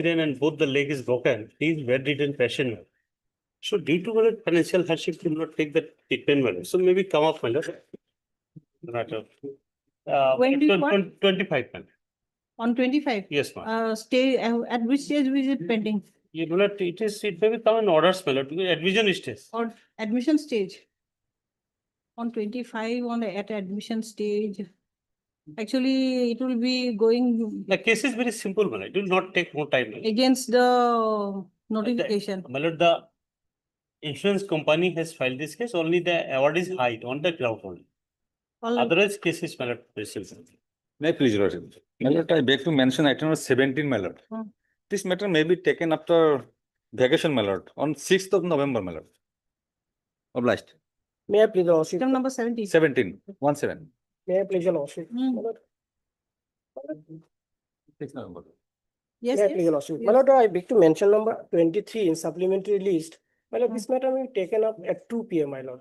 and both the leg is broken, he is bedridden patient. So due to financial hardship, he will not take the treatment value. So maybe come up, my lord. Matter. When do you want? 25, ma'am. On 25? Yes, ma'am. At which stage is it pending? You do not, it may be come in orders, my lord, admission stage. Or admission stage? On 25 at admission stage. Actually, it will be going. The case is very simple, my lord. It will not take more time. Against the notification. My lord, the insurance company has filed this case, only the award is high on the ground only. Otherwise, case is, my lord, very simple. May I please, Lord? My lord, I beg to mention item number 17, my lord. This matter may be taken after vacation, my lord, on 6th of November, my lord. Obliged. May I please, your lordship? Item number 17. 17, 17. May I please, your lordship? 6th November. Yes, May I yes. please, your lordship? Yes. My lord, I beg to mention number 23 in supplementary list. My lord, this matter will be taken up at 2 p.m., my lord.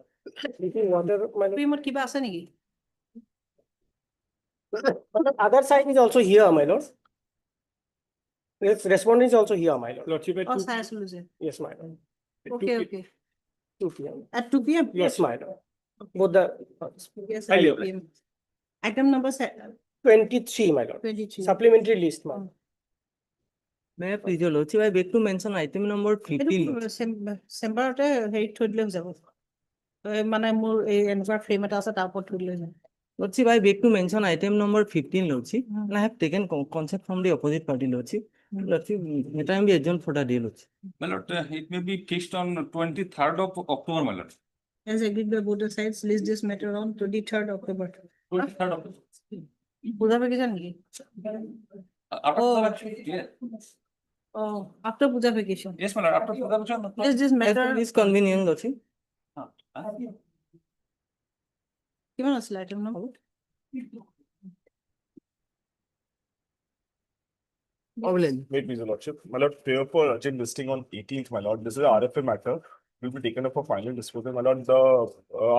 This is whatever, my lord. Payment kiba ase niki? The other side is also here, my lord. Yes, respondent is also here, my lord. Lordship, at Oh, 2 science solution. Yes, my lord. Okay, okay. 2 p.m. At 2 p.m. Yes, my lord. Both the Yes, Highly at 2 p.m. Item number 23, my lord. 23. Supplementary list, ma'am. May I please, your lordship, I beg to mention item number 15. চেম্বাৰতে হেৰি থৈ দিলে হৈ যাব মানে মোৰ এই এনেকুৱা frame এটা আছে তাৰ ওপৰত থৈ দিলে হৈ যাব Lordship, I beg to mention item number 15, Lordship. And I have taken concept from the opposite party, Lordship. Lordship, let I be adjourned for the day, Lordship. My lord, it may be fixed on 23rd of October, my lord. as agreed by both the sides list this matter on 23rd October 23rd of Puja vacation নেকি After Oh. yeah. oh after puja vacation Yes, my lord, after production. is this As matter per this convenient, Lordship. কিমান আছিল item number Wait, please, your lordship. My lord, prayer for urgent listing on 18th, my lord. This is a RFA matter. Will be taken up for final disposal. My lord, the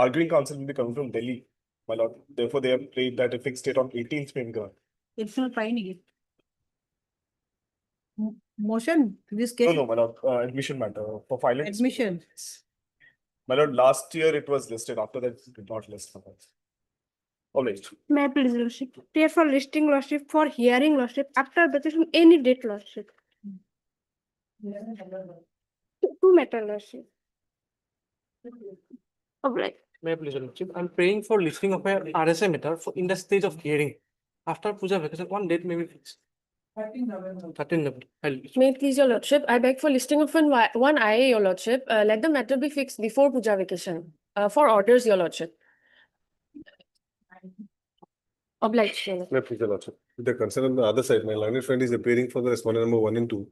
arguing counsel will be coming from Delhi, my lord. Therefore, they have played that a fixed date on 18th may be given. it's not fine নেকি motion this case No, my lord, admission matter for final admission My lord, last year it was listed. After that, it did not list. My lord. All right. May I please, lordship? Prayer for listing, lordship, for hearing, lordship, after petition, any date, lordship. Two matter, lordship. Alright. May I please, your lordship? I'm praying for listing of a RSA matter in the stage of hearing. After puja vacation, one date may be fixed. 13 November. May it please, your lordship, I beg for listing of one IA, your lordship. Let the matter be fixed before puja vacation. For orders, your lordship. Obliged, your lordship. My pleasure, lordship. With the concern on the other side, my learned friend is appearing for the respondent number 1 and 2.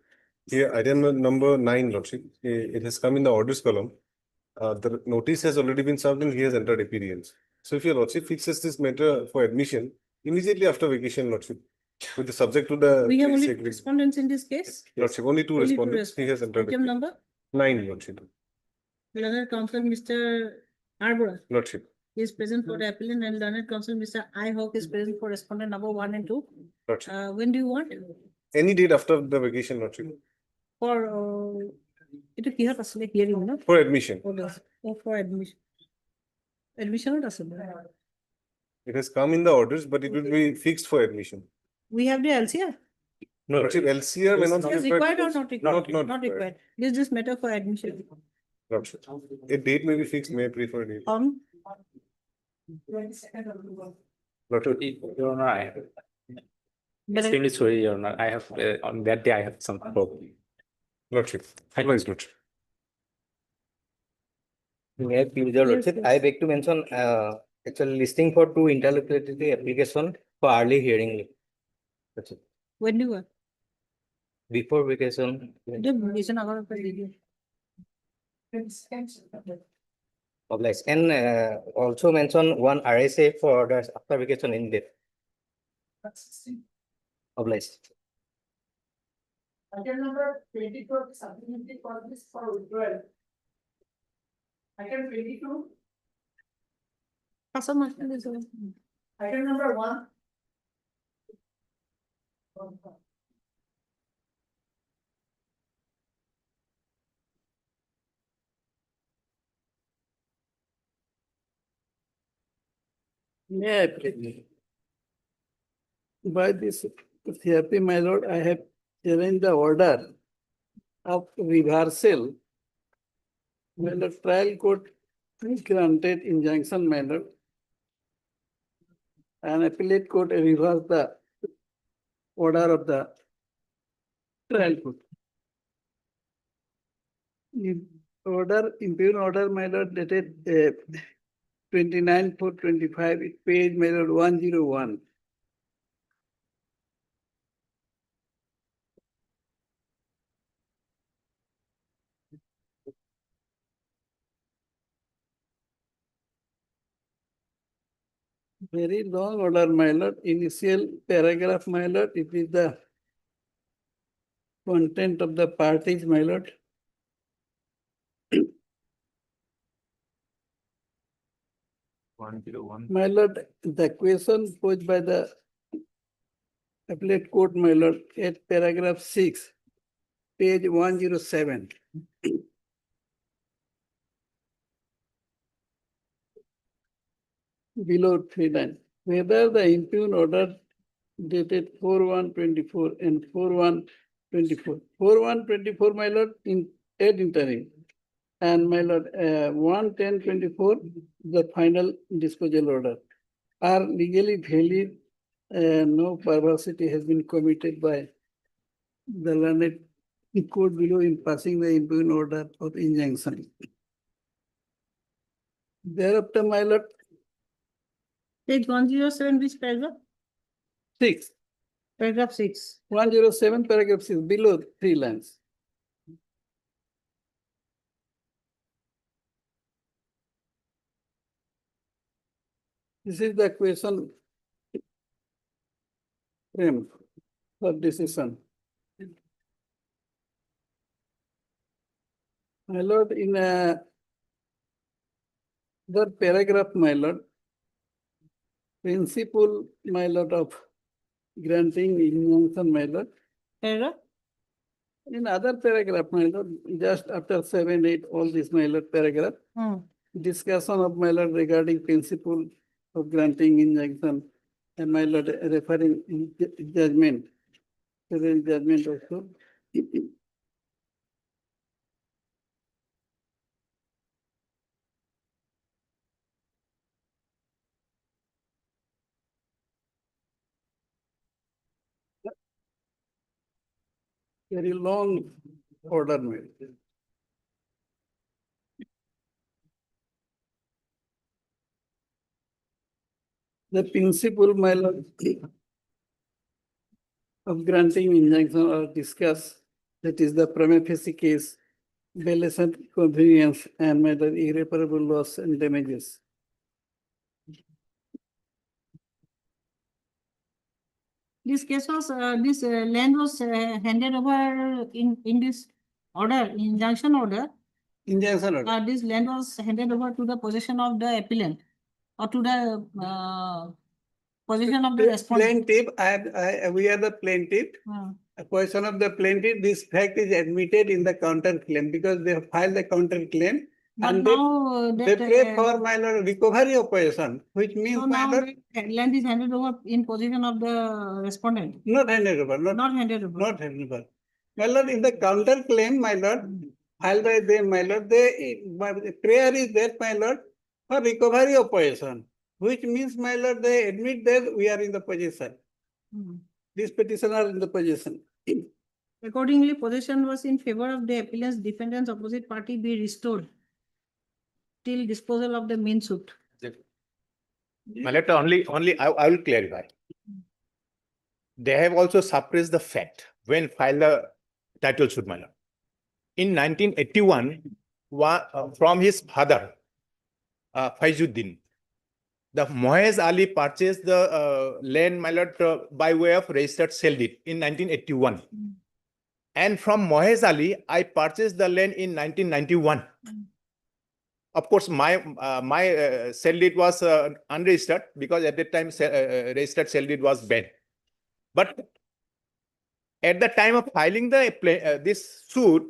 Here, item number 9, lordship. It has come in the orders column. The notice has already been served and he has entered appearance. So if your lordship fixes this matter for admission immediately after vacation, lordship, with the subject to the we have case only agreement. respondents in this case Lordship, only two Only two respondents. He has entered. item number 9, lordship. learned counsel Mr. Arbora Lordship. is present for the appellant and learned counsel Mr. I Hawk is present for respondent number 1 and 2 Lordship. when do you want Any date after the vacation, lordship. for itu কিহত আসলে hearing no For admission. for admission আসলে It has come in the orders, but it will be fixed for admission. we have the LCR No, lordship, LCR may not be is required or not required Not required this is matter for admission Lordship. A date may be fixed, may I pray for a date? on Lordship. Your Honor, I have. Extremely sorry, Your Honor. I have, on that day, I have some problem. Lordship. Likewise, lordship. May I please, your lordship, I beg to mention actually listing for two interlocutory application for early hearing. That's it. when do you want Before vacation. the vacation আগৰ পৰা দি দিওঁ Obliged. And also mention one RSA for orders after vacation in date. Obliged. Item number 24 supplementary for this for withdrawal. Item 22, পাছত মাতি দিছো item number 1. May I please? By this therapy, my lord, I have challenged the order of reversal. When the trial court granted injunction, my lord, and appellate court reversed the order of the trial court. Impugn order, my lord, dated 29/4/25, page, my lord, 101. Very long order, my lord. Initial paragraph, my lord, it is the content of the parties, my lord. My lord, the question posed by the appellate court, my lord, at paragraph 6, page 107. Below 3 lines, whether the impugn order dated 4/1/24 and 4/1/24. 4/1/24, my lord, in ad interim. And my lord, 1/10/24, the final disposal order are legally valid. No perversity has been committed by the learned court below in passing the impugn order of injunction. Thereafter, my lord, Page 107, which paragraph? 6, Paragraph 6. 107, paragraph 6, below 3 lines. This is the question frame for decision. My lord, in the paragraph, my lord, principle, my lord, of granting injunction, my lord. Paragraph? In other paragraph, my lord, just after 7, 8, all this, my lord, paragraph, discussion of, my lord, regarding principle of granting injunction, and, my lord, referring judgment, federal judgment also. Very long order, my lord. The principle, my lord, of granting injunction or discuss, that is the prima facie case, violation, convenience, and, my lord, irreparable loss and damages. This case was, this land was handed over in this order, injunction order. Injunction order. This land was handed over to the possession of the appellant or to the possession of the respondent. Plaintiff, we are the plaintiff. A question of the plaintiff, this fact is admitted in the counter claim because they have filed the counter claim. But And now they pray for, my lord, recovery of possession, which means, so my now lord, the land is handed over in possession of the respondent. not handed over, Not handed over. not handed over. My lord, in the counter claim, my lord, filed by them, my lord, the prayer is that, my lord, for recovery of possession, which means, my lord, they admit that we are in the possession. These petitioners are in the possession. Accordingly, possession was in favor of the appellant's defendant's opposite party be restored till disposal of the main suit. My lord, I will clarify. They have also suppressed the fact when filed the title suit, my lord. In 1981, from his father, Faizuddin, the Mohez Ali purchased the land, my lord, by way of registered sale deed in 1981. And from Mohez Ali, I purchased the land in 1991. Of course, my sale deed was unregistered because at that time registered sale deed was banned. But at the time of filing the this suit,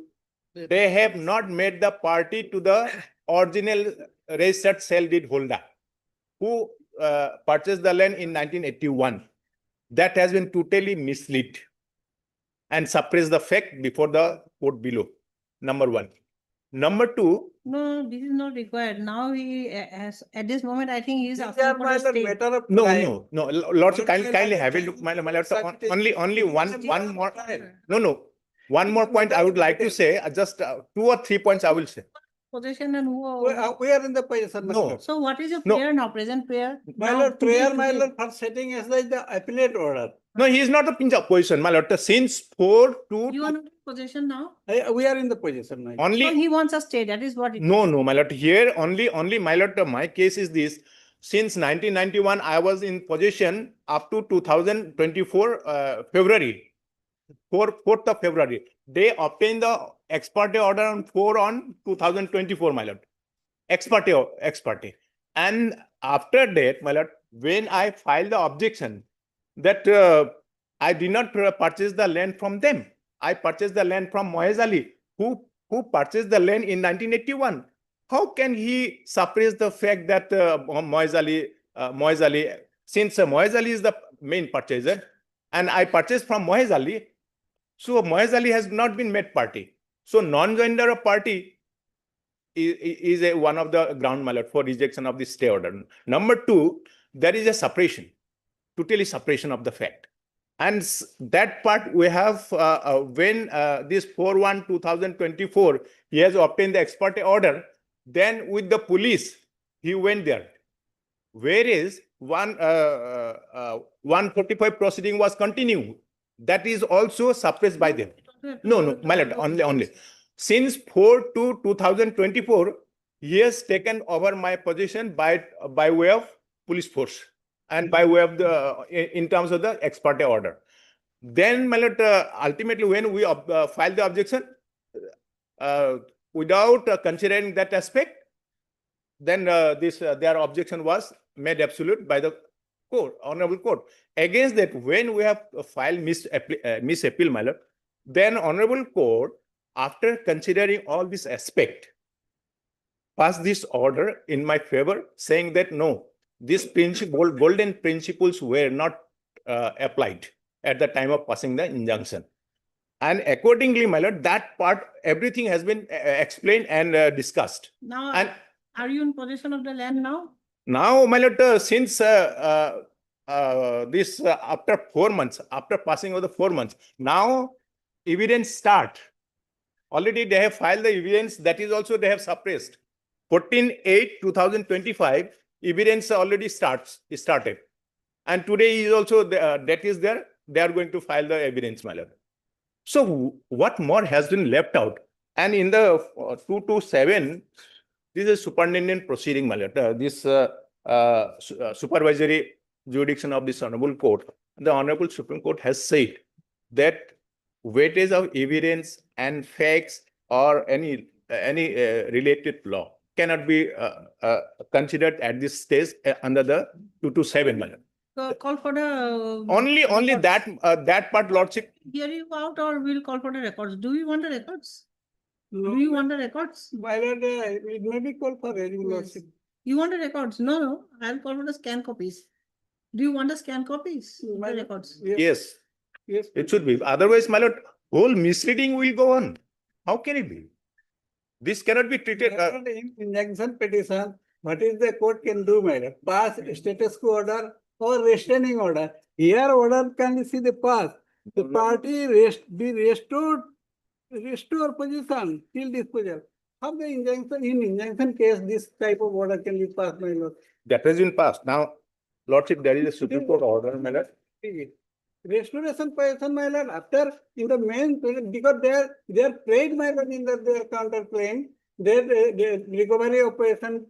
they have not made the party to the original registered sale deed holder, who purchased the land in 1981. That has been totally misled and suppressed the fact before the court below. Number one. Number two, No, this is not required. Now he has, at this moment, I think he is These asking are for my a lord stay. matter of no, time. Lordship, One kindly will have a have look, a my lord, certificate. only one more. No. One more point I would like to say, just 2 or 3 points I will say. Possession and We are in the possession, my No. lord. So what is your No. prayer now, present prayer? My Now, lord, today, prayer, my today. lord, for setting aside the appellate order. No, he is not a pinch of position, my lord. Since 4 to You are not in possession now? We are in the possession, my lord. So only. he wants a stay, that is what it is. No, my lord. Here only, my lord. My case is this. Since 1991, I was in possession up to 2024 February, 4th of February. They obtained the ex parte order on 4 on 2024, my lord. Ex parte. And after that, my lord, when I filed the objection that I did not purchase the land from them, I purchased the land from Moez Ali, who purchased the land in 1981. How can he suppress the fact that Moez Ali, since Moez Ali is the main purchaser, and I purchased from Moez Ali, so Moez Ali has not been made party. So non-joinder of party is one of the ground, my lord, for rejection of the stay order. Number two, there is a separation, totally separation of the fact. And that part we have when this 4/1/2024, he has obtained the ex parte order, then with the police, he went there. Whereas 145 proceeding was continued. That is also suppressed by them. No, my lord, only. Since 4/2/2024, he has taken over my position by way of police force and by way of the in terms of the ex parte order. Then, my lord, ultimately, when we filed the objection, without considering that aspect, then their objection was made absolute by the court, honorable court. Against that, when we have filed misappeal, my lord, then honorable court, after considering all this aspect, passed this order in my favor, saying that no, these golden principles were not applied at the time of passing the injunction. And accordingly, my lord, that part, everything has been explained and discussed. Now, And are you in possession of the land now? now, my lord, since this after 4 months, after passing of the 4 months, now evidence start. Already they have filed the evidence, that is also they have suppressed. 14/8/2025, evidence already started. And today is also, that is there, they are going to file the evidence, my lord. So what more has been left out? And in the 227, this is superintendent proceeding, my lord. This supervisory jurisdiction of this honorable court, the honorable Supreme Court has said that weightage of evidence and facts or any related law cannot be considered at this stage under the 227, my lord. So call for the. Only records. that part, lordship. Hear you out, or we'll call for the records. Do you want the records? Do you want the records? My lord, it may be called for hearing, Yes. lordship. You want the records? No, I'll call for the scan copies. Do you want the scan copies? of My The lord, records. Yes, Yes. it should be. Otherwise, my lord, whole misreading will go on. How can it be? This cannot be treated. My lord, in injunction petition, what is the court can do, my lord? Pass status quo order or restraining order. Here order can see the pass. The party be restore position till disposal. How the injunction, in injunction case, this type of order can be passed, my lord? That has been passed. Now, lordship, there is a Supreme Court order, my lord. Restoration position, my lord, after in the main, because they are paid, my lord, in their counterclaim, their recovery operation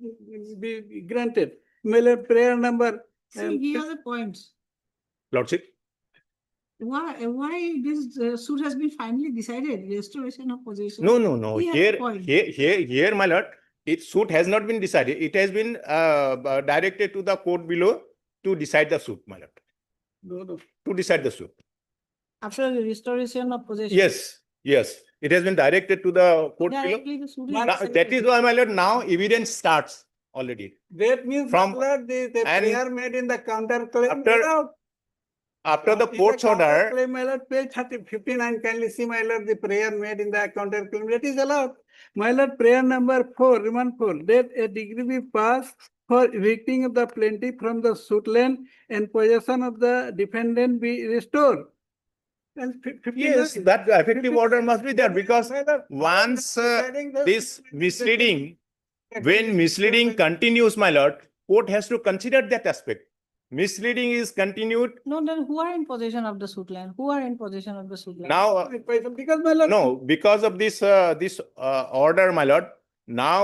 be granted. My lord, prayer number. See, here are the points. Lordship. Why this suit has been finally decided, restoration of possession? No. He has a Here, point. here, my lord, its suit has not been decided. It has been directed to the court below to decide the suit, my lord. No. To decide the suit. After the restoration of possession. Yes. It has been directed to the court below. Directly the suit is Now, decided. that is why, my lord, now evidence starts. already. That means From- the and prayer made in the counter claim. after- allowed. After the In court's counter order, Claim, my lord, page 59, kindly see, my lord, the prayer made in the counter claim, that is allowed. My lord, prayer number 4, remand 4, that a decree be passed for evicting of the plaintiff from the suit land and possession of the defendant be restored. And 59. yes, that effective order must be there because My lord, once deciding the- this misleading, when misleading continues, my lord, court has to consider that aspect. Misleading is continued. No, then who are in possession of the suit land? Who are in possession of the suit land? Now, Because my lord. no, because of this, order, my lord, now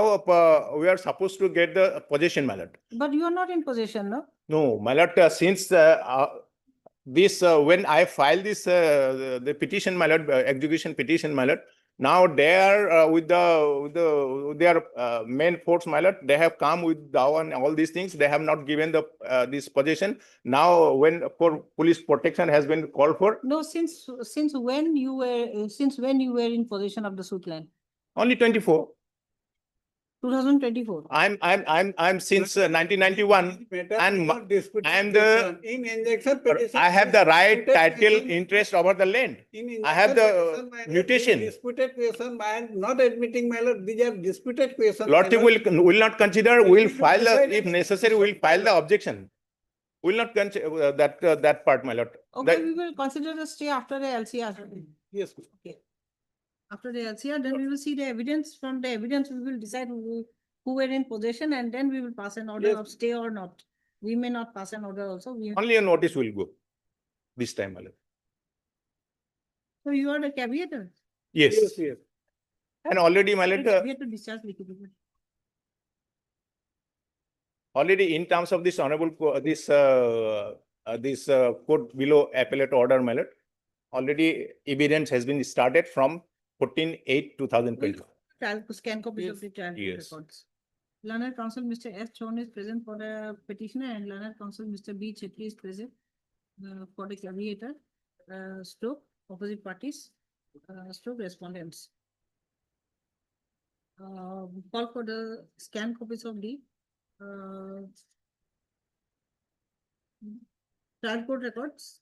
we are supposed to get the possession, my lord. But you are not in possession, no? No, my lord, since this, when I filed this, the petition, my lord, execution petition, my lord, now they are with their main force, my lord, they have come with Dao and all these things. They have not given the this possession. Now, when for police protection has been called for, No, since when you were in possession of the suit land? only 24. 2024. I'm since 1991, and I am the. In injunction petition. I have the right disputed title question- interest over the land. in I have injunction the petition, my lord, mutation. Disputed question, I am not admitting, my lord, these are disputed questions. my Lordship lord. will not consider, Will will be file the, decided- if necessary, will file the objection. Will not consider that part, my lord. Okay, That- we will consider the stay after the LCR. Yes. Okay. After the LCR, then we will see the evidence. From the evidence, we will decide who were in possession, and then we will pass an order Yes. of stay or not. We may not pass an order also. Only a notice will go this time, my lord. So you are the caveator. Yes, Yes. and already, my lord, Caveator discharge liquidity. already in terms of this honorable, this court below appellate order, my lord, already evidence has been started from 14/8/2020. Scan copies of the trial court Yes. records. Learned counsel Mr. S. Chon is present for the petitioner, and learned counsel Mr. B. Chetri is present for the caveator, stroke opposite parties, stroke respondents. Call for the scan copies of the trial court records.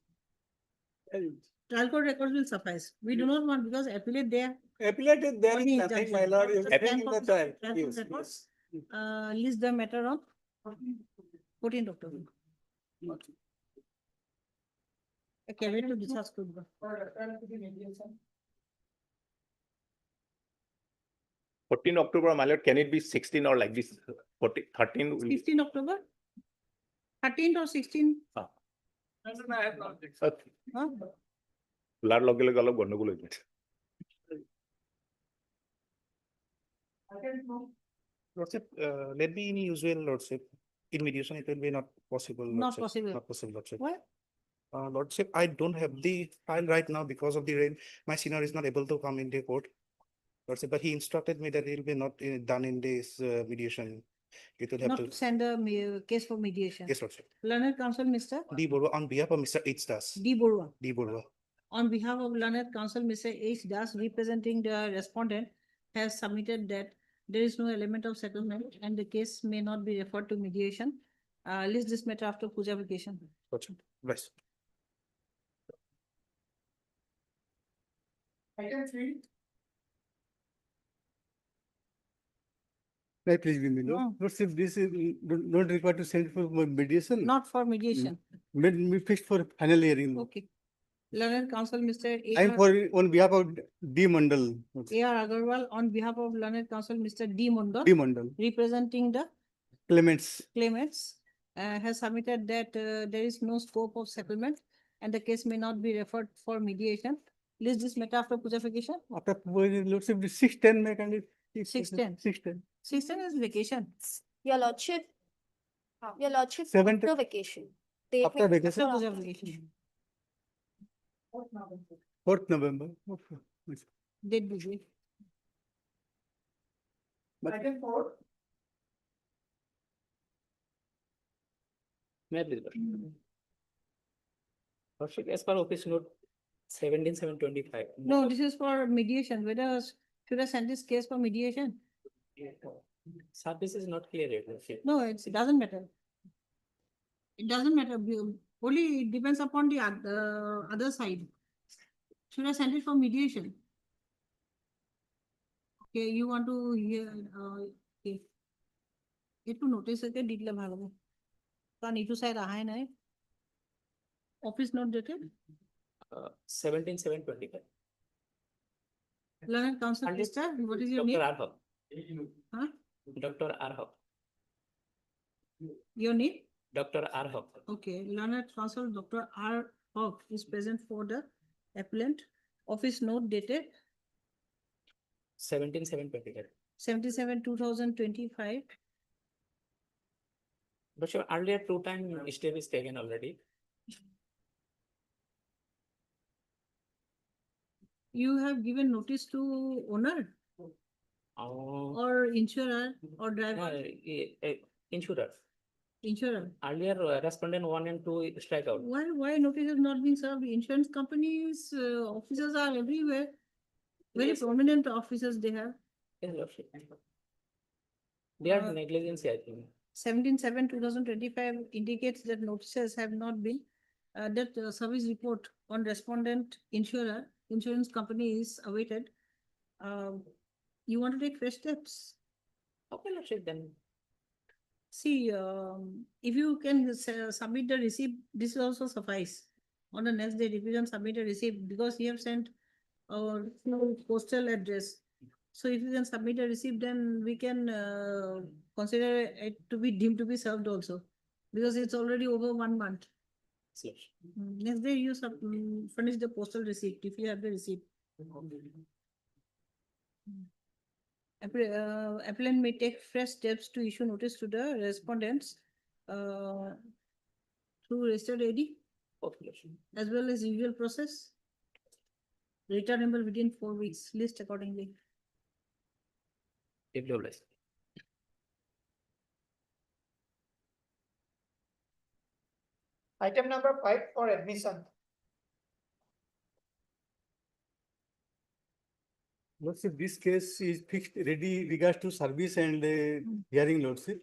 Trial court records will suffice. We do not want, because appellate there. Appellate is there Only is nothing, my injunction. lord, is Scan nothing in the copies of trial. trial court Yes, records. yes. List the matter on 14th October. A caveat to discharge could go. 14 October, my lord, can it be 16 or like this? 13 will be. 15 October? 13th or 16th? Ah. Huh? খোলার লগে লগে অলপ গন্ডগোল হৈ যায়। Lordship, let me in usual lordship. In mediation, it will be not possible. Not lordship. possible. Not possible, lordship. Why? Lordship, I don't have the file right now because of the rain. My senior is not able to come in the court. Lordship, but he instructed me that it will be not done in this mediation. It will have Not to. send a case for mediation. Yes, Lordship. Learned counsel Mr. D. Borua on behalf of Mr. H. Das. D. Borua. D. Borua. On behalf of learned counsel Mr. H. Das, representing the respondent, has submitted that there is no element of settlement and the case may not be referred to mediation. List this matter after puja vacation. Lordship. Right. Item 3. May I please be No. Lordship, this is not required to send for mediation. Not for mediation. Made me fixed for final hearing. Okay. Learned counsel Mr. I am for on behalf of D. Mandal. A.R. Agarwal, on behalf of learned counsel Mr. D. Mondal, D. Mandal. representing the Clements. claimants, has submitted that there is no scope of settlement and the case may not be referred for mediation. List this matter after puja vacation. After Lordship, 610 may can it? 610. 610. 610 is vacation. Your lordship, your lordship, 7 after vacation. Date After may- vacation? After puja vacation. 4th November. Okay. Date be given. But Item 4. May I please, Lordship? Lordship, as per office note 17/7/25. No, this is for mediation. Whether should I send this case for mediation? Service is not clear yet, Lordship. No, it doesn't matter. It doesn't matter. Only it depends upon the other side. Should I send it for mediation? Okay, you want to hear, okay. একটু notice একে দিলে ভালো হবে কারণ ইটু side আহাই নাই office note dated 17/7/25. Learned Council Minister, what is your name? Dr. Arhok. Huh? Dr. Arhok. Your name? Dr. Arhok. Okay, Learned Council Dr. R. Hawk is present for the appellant. Office note dated 17/7/25. 77/2025. But sure, earlier 2 times step is taken already. You have given notice to owner or insurer or No, driver? insurer. Insurer. Earlier, respondent 1 and 2 strike out. Why notice has not been served? Insurance companies, officers are everywhere. Very Yes. prominent officers they have. Yes, Lordship. They are negligence, I think. 17/7/2025 indicates that notices have not been, that service report on respondent insurance company is awaited. You want to take fresh steps? Okay, Lordship, then. See, if you can submit the receipt, this will also suffice. On the next day, if you can submit a receipt, because you have sent our postal address. So if you can submit a receipt, then we can consider it to be deemed to be served also. Because it's already over 1 month. Yes. Next day, you furnish the postal receipt if you have the receipt. Appellant may take fresh steps to issue notice to the respondents through registered AD Okay, Lordship. as well as usual process. Returnable within 4 weeks, list accordingly. WS. Item number 5 for admission. Lordship, this case is fixed ready regards to service and hearing, Lordship.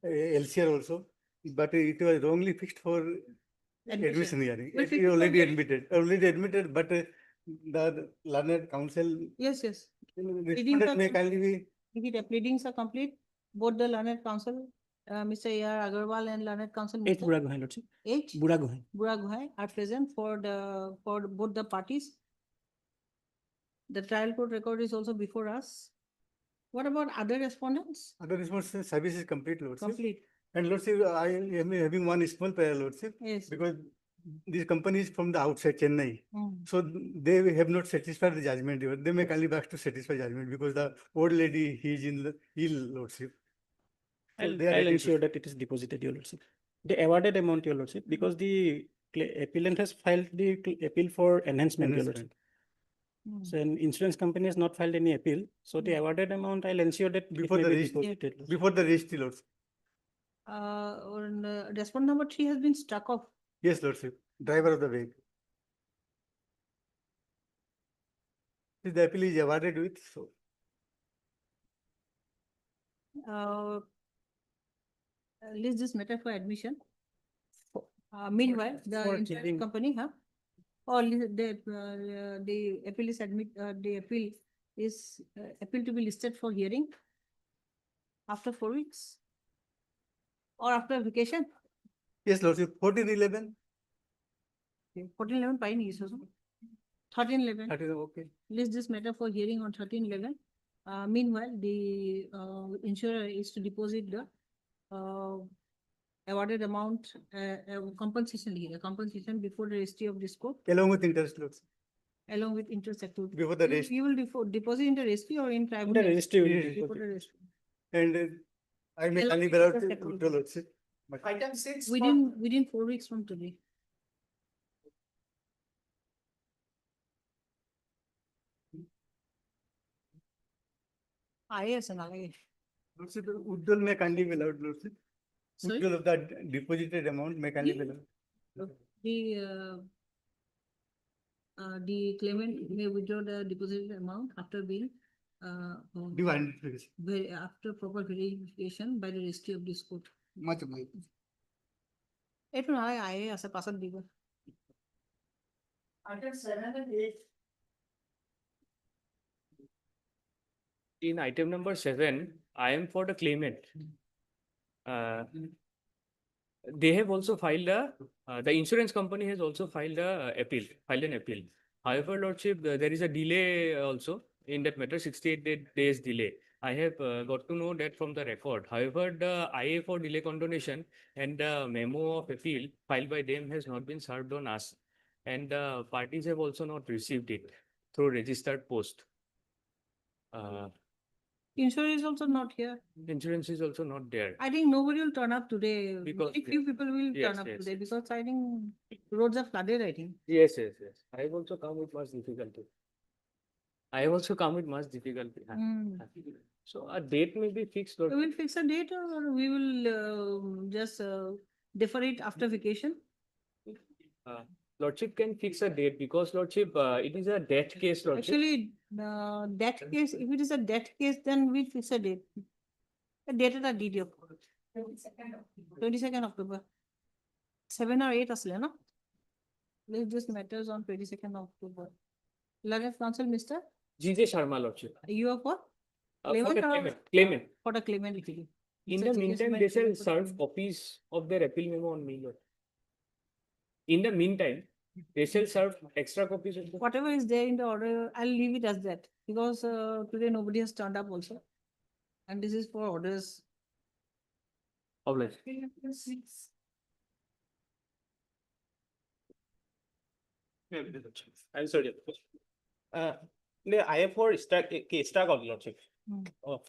LCR also, but it was wrongly fixed for admission hearing. But It fixed is for already admitted, but the learned counsel Yes. respondent may kindly be. The pleadings are complete. Both the learned counsel, Mr. A.R. Agarwal and learned counsel. H. Mr. Buragohain, Lordship. H. Buragohain. Buragohain are present for both the parties. The trial court record is also before us. What about other respondents? Other response service is complete, Lordship. Complete. And Lordship, I am having one small prayer, Lordship. Yes. Because this company is from the outside Chennai. Mm. So they have not satisfied the judgment. They may kindly back to satisfy judgment because the old lady, he is in the ill, Lordship. So I'll they are ready to- ensure that it is deposited, Your Lordship. The awarded amount, Your Lordship, because the appellant has filed the appeal for enhancement, Your Lordship. So an insurance company has not filed any appeal. So the awarded amount, I'll ensure that Before it the may be registry, deposited, Lordship. before the registry, Lordship. Respondent number 3 has been struck off. Yes, Lordship. Driver of the vehicle. The appeal is awarded with, so. List this matter for admission. Meanwhile, the For insurance hearing. company, or the appeal is the appeal is appeal to be listed for hearing after 4 weeks or after vacation. Yes, Lordship. 14/11. 14/11 fine is also. 13/11. That is okay. List this matter for hearing on 13/11. Meanwhile, the insurer is to deposit the awarded amount, compensation before the registry of this court, Along with interest, Lordship. along with interest accrued. Before the registry. You will deposit in the registry or in tribunal? The registry will be Before the deposited. registry. And I may Along kindly with bear out interest to accrued. withdraw, Lordship. Item 6. Within 4 weeks from today. IAS and IAS. Lordship, withdrawal may kindly be allowed, Lordship. Sorry? Withdrawal of that deposited amount may kindly be allowed. The claimant may withdraw the deposited amount after being Due identification. After proper verification by the registry of this court. Much obliged. এইটো নহয় আয়ে আছে পাছত দিব Item 7 and 8. In item number 7, I am for the claimant. They have also filed the insurance company has also filed an appeal. However, Lordship, there is a delay also in that matter, 68 days delay. I have got to know that from the record. However, the IA for delay condonation and the memo of appeal filed by them has not been served on us. And the parties have also not received it through registered post. Insurance is also not here. Insurance is also not there. I think nobody will turn up today. Because- Very few people will Yes, turn up yes. today because I think roads are flooded, I think. Yes. I have also come with much difficulty. So a date may be fixed. We will fix a date or we will just defer it after vacation. Lordship can fix a date because Lordship, it is a death case, Lordship. Actually, that case, if it is a death case, then we'll fix a date. A date at a DD. 22nd October. 7 or 8 asle, no? This matters on 22nd October. Learned Counsel, Mr. G.J. Sharma, Lordship. You are for? For the Claimant or- claimant. For the claimant. actually. In It's the a meantime, judgment they shall for the serve claimant. copies of their appeal memo on me, Lord. In the meantime, they shall serve extra copies of the. Whatever is there in the order, I'll leave it as that because today nobody has turned up also. And this is for orders. Obliged. I'm sorry. I have for stack of Lordship.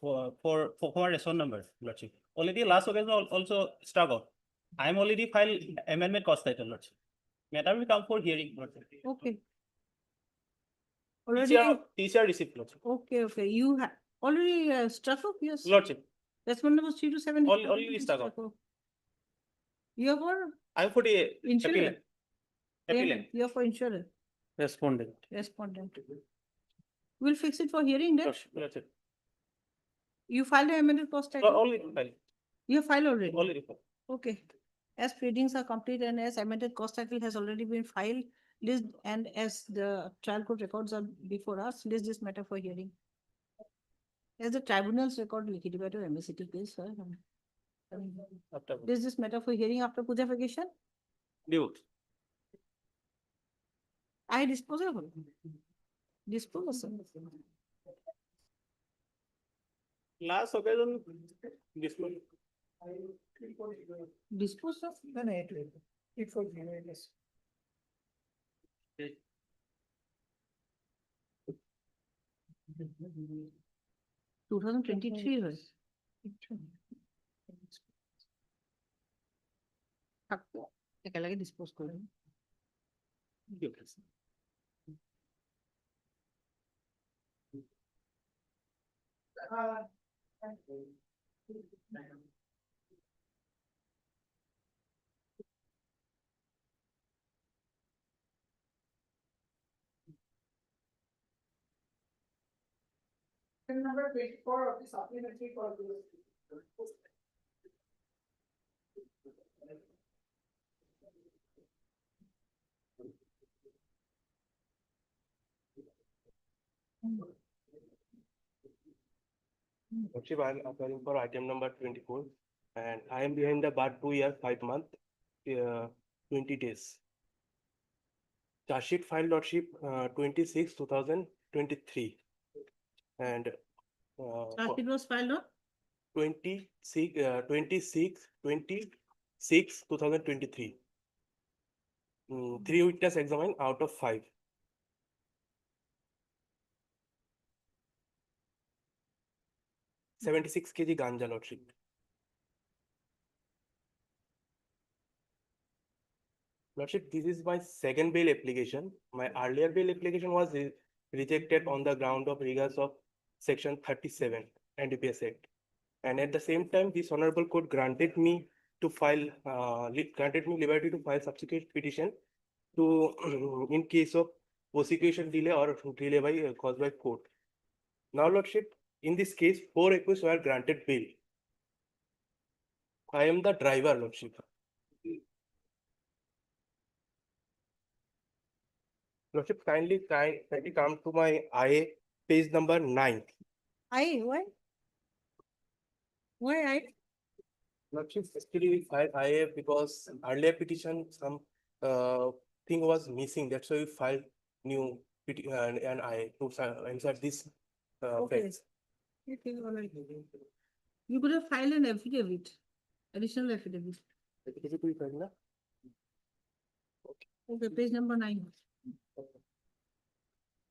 For reson number, Lordship. Already last occasion also struck out. I am already filed amendment cost title, Lordship. Matter will come for hearing, Lordship. Okay. Already, TCR receipt, Lordship. okay. You have already struck up, yes. Lordship, That's one number 3 to 7. Already struck up. You are for I am for the insurance. appealant. You are for insurance. Respondent. Respondent. We'll fix it for hearing then. Lordship. You filed the amended cost title. Already filed. You have filed already. Already filed. Okay. As pleadings are complete and as amended cost title has already been filed, list and as the trial court records are before us, list this matter for hearing. As the tribunal's record लिखी दिबा to MSCT case, sir. After. List this matter for hearing after puja vacation. Due. I dispose of it. Dispose of it. Last occasion, dispose. Dispose of. No, no, it for yes. 2023 হয় থাকো একেলগে dispose Karim Number 24 of the supplementary for the. Lordship, I am applying for item number 24 and I am behind the bar 2 years, 5 months, 20 days. Charge sheet filed, Lordship, 26, 2023. And Charge sheet was filed on 26, 2023. 3 witness examined out of 5. 76 kg ganja, Lordship. Lordship, this is my second bail application. My earlier bail application was rejected on the ground of regards of section 37 NDPS Act. And at the same time, this honorable court granted me to file, granted me liberty to file subsequent petition to, in case of prosecution delay or delay by caused by court. Now, Lordship, in this case, 4 accused were granted bail. I am the driver, Lordship. Lordship, kindly come to my IA page number 9. I, why? Why I? Lordship, actually we filed IA because earlier petition some thing was missing. That's why we filed new an IA to answer this Okay. facts. Okay, all right. You could have filed an affidavit, additional affidavit. Okay, page number 9.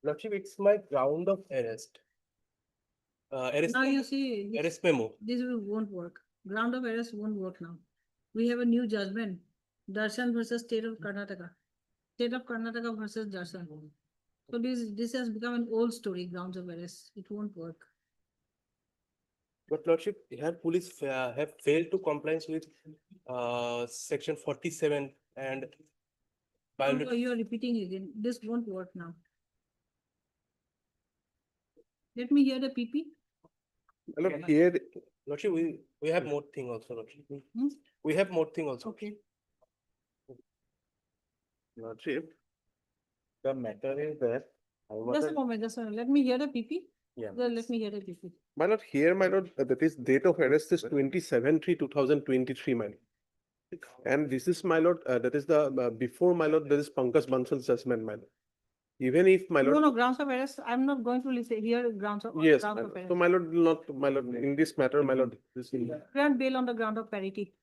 Lordship, it's my ground of arrest. Now you see, Arrest memo. this won't work. Ground of arrest won't work now. We have a new judgment, Darshan versus State of Karnataka. State of Karnataka versus Darshan. So this has become an old story, grounds of arrest. It won't work. But Lordship, here police have failed to comply with section 47 and No, you are repeating again. This won't work now. Let me hear the PP. Here, Lordship, we have more thing also, Lordship. We have more thing also. Okay. Lordship, the matter is that. Just a moment, let me hear the PP. Yeah. Let me hear the PP. My lord, here, my lord, that is date of arrest is 27/3/2023, my lord. And this is, my lord, that is the, before, my lord, there is Pankaj Bansal's judgment, my lord. Even if, my lord. No, grounds of arrest. I'm not going to listen here grounds of Yes, grounds my of lord. arrest. So, my lord, will not, my lord, in this matter, my lord, this will. Grant bail on the ground of parity.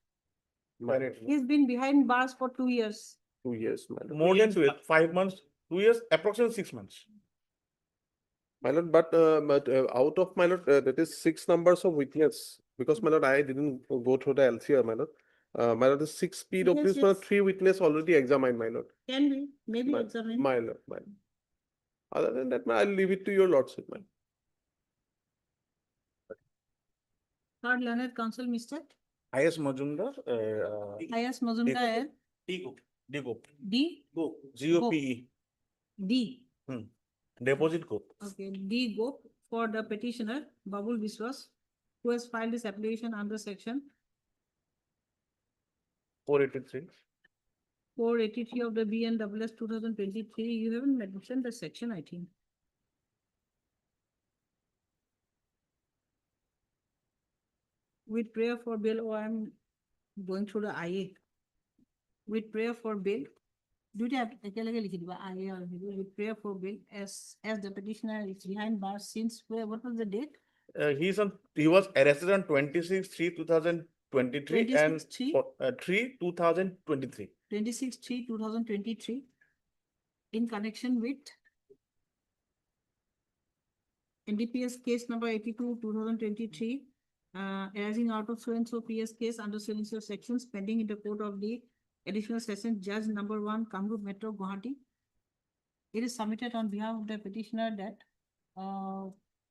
My lord, He's been behind bars for 2 years. 2 years, my lord. More than 2 years, 5 months, 2 years, approximately 6 months. My lord, but out of, my lord, that is 6 numbers of witness, because, my lord, I didn't go through the LCR, my lord. My lord, the 6 speed of Yes, this, my lord, yes. 3 witness already examined, my lord. Can be, maybe My examine. my lord, my lord. Other than that, I'll leave it to your lordship, my. Third learned counsel, Mr. IS Majumdar, I.S. Mazumdar, Digop, D. GOPE, D. deposit group. Okay, D. Gop for the petitioner, Babul Biswas, who has filed this application under section 483. 483 of the BNWS 2023. You haven't mentioned the section, I think. With prayer for bail, oh, I'm going through the IA. With prayer for bail, do you have IA or with prayer for bail as the petitioner is behind bars since where? What was the date? He was arrested on 26/3/2023 and 3/2023. 26/3/2023 in connection with NDPS case number 82/2023 arising out of so and so PS case under so and so sections pending in the court of the additional session judge number 1 Kamrup Metro Guwahati. It is submitted on behalf of the petitioner that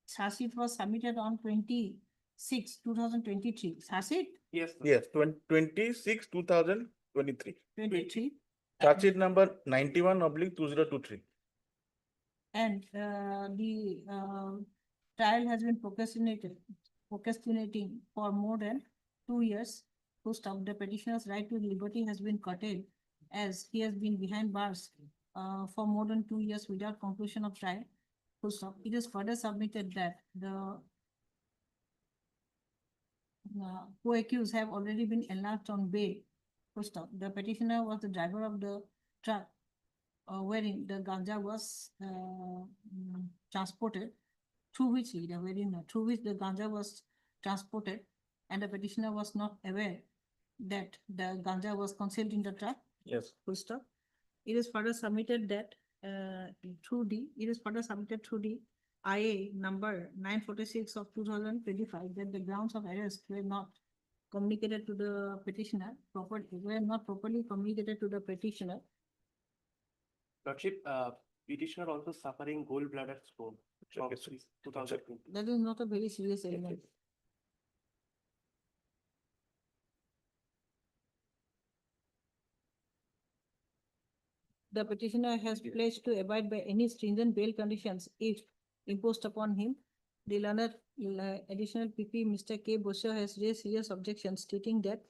charge sheet was submitted on 26/2023. Charge sheet? Yes, 26/2023. 23. Charge sheet number 91/2023. And the trial has been procrastinating for more than 2 years. To stop the petitioner's right to liberty has been curtailed as he has been behind bars for more than 2 years without conclusion of trial. To stop, it is further submitted that the co-accused have already been enlarged on bail. To stop, the petitioner was the driver of the truck wherein the ganja was transported, through which the ganja was transported, and the petitioner was not aware that the ganja was concealed in the truck. Yes. Full stop. It is further submitted that through the IA number 946 of 2025 that the grounds of arrest were not communicated to the petitioner were not properly communicated to the petitioner. Lordship, petitioner also suffering gallbladder stone. From 2002. That is not a very serious element. The petitioner has pledged to abide by any stringent bail conditions if imposed upon him The learned additional PP, Mr. K. Bosio has raised serious objections stating that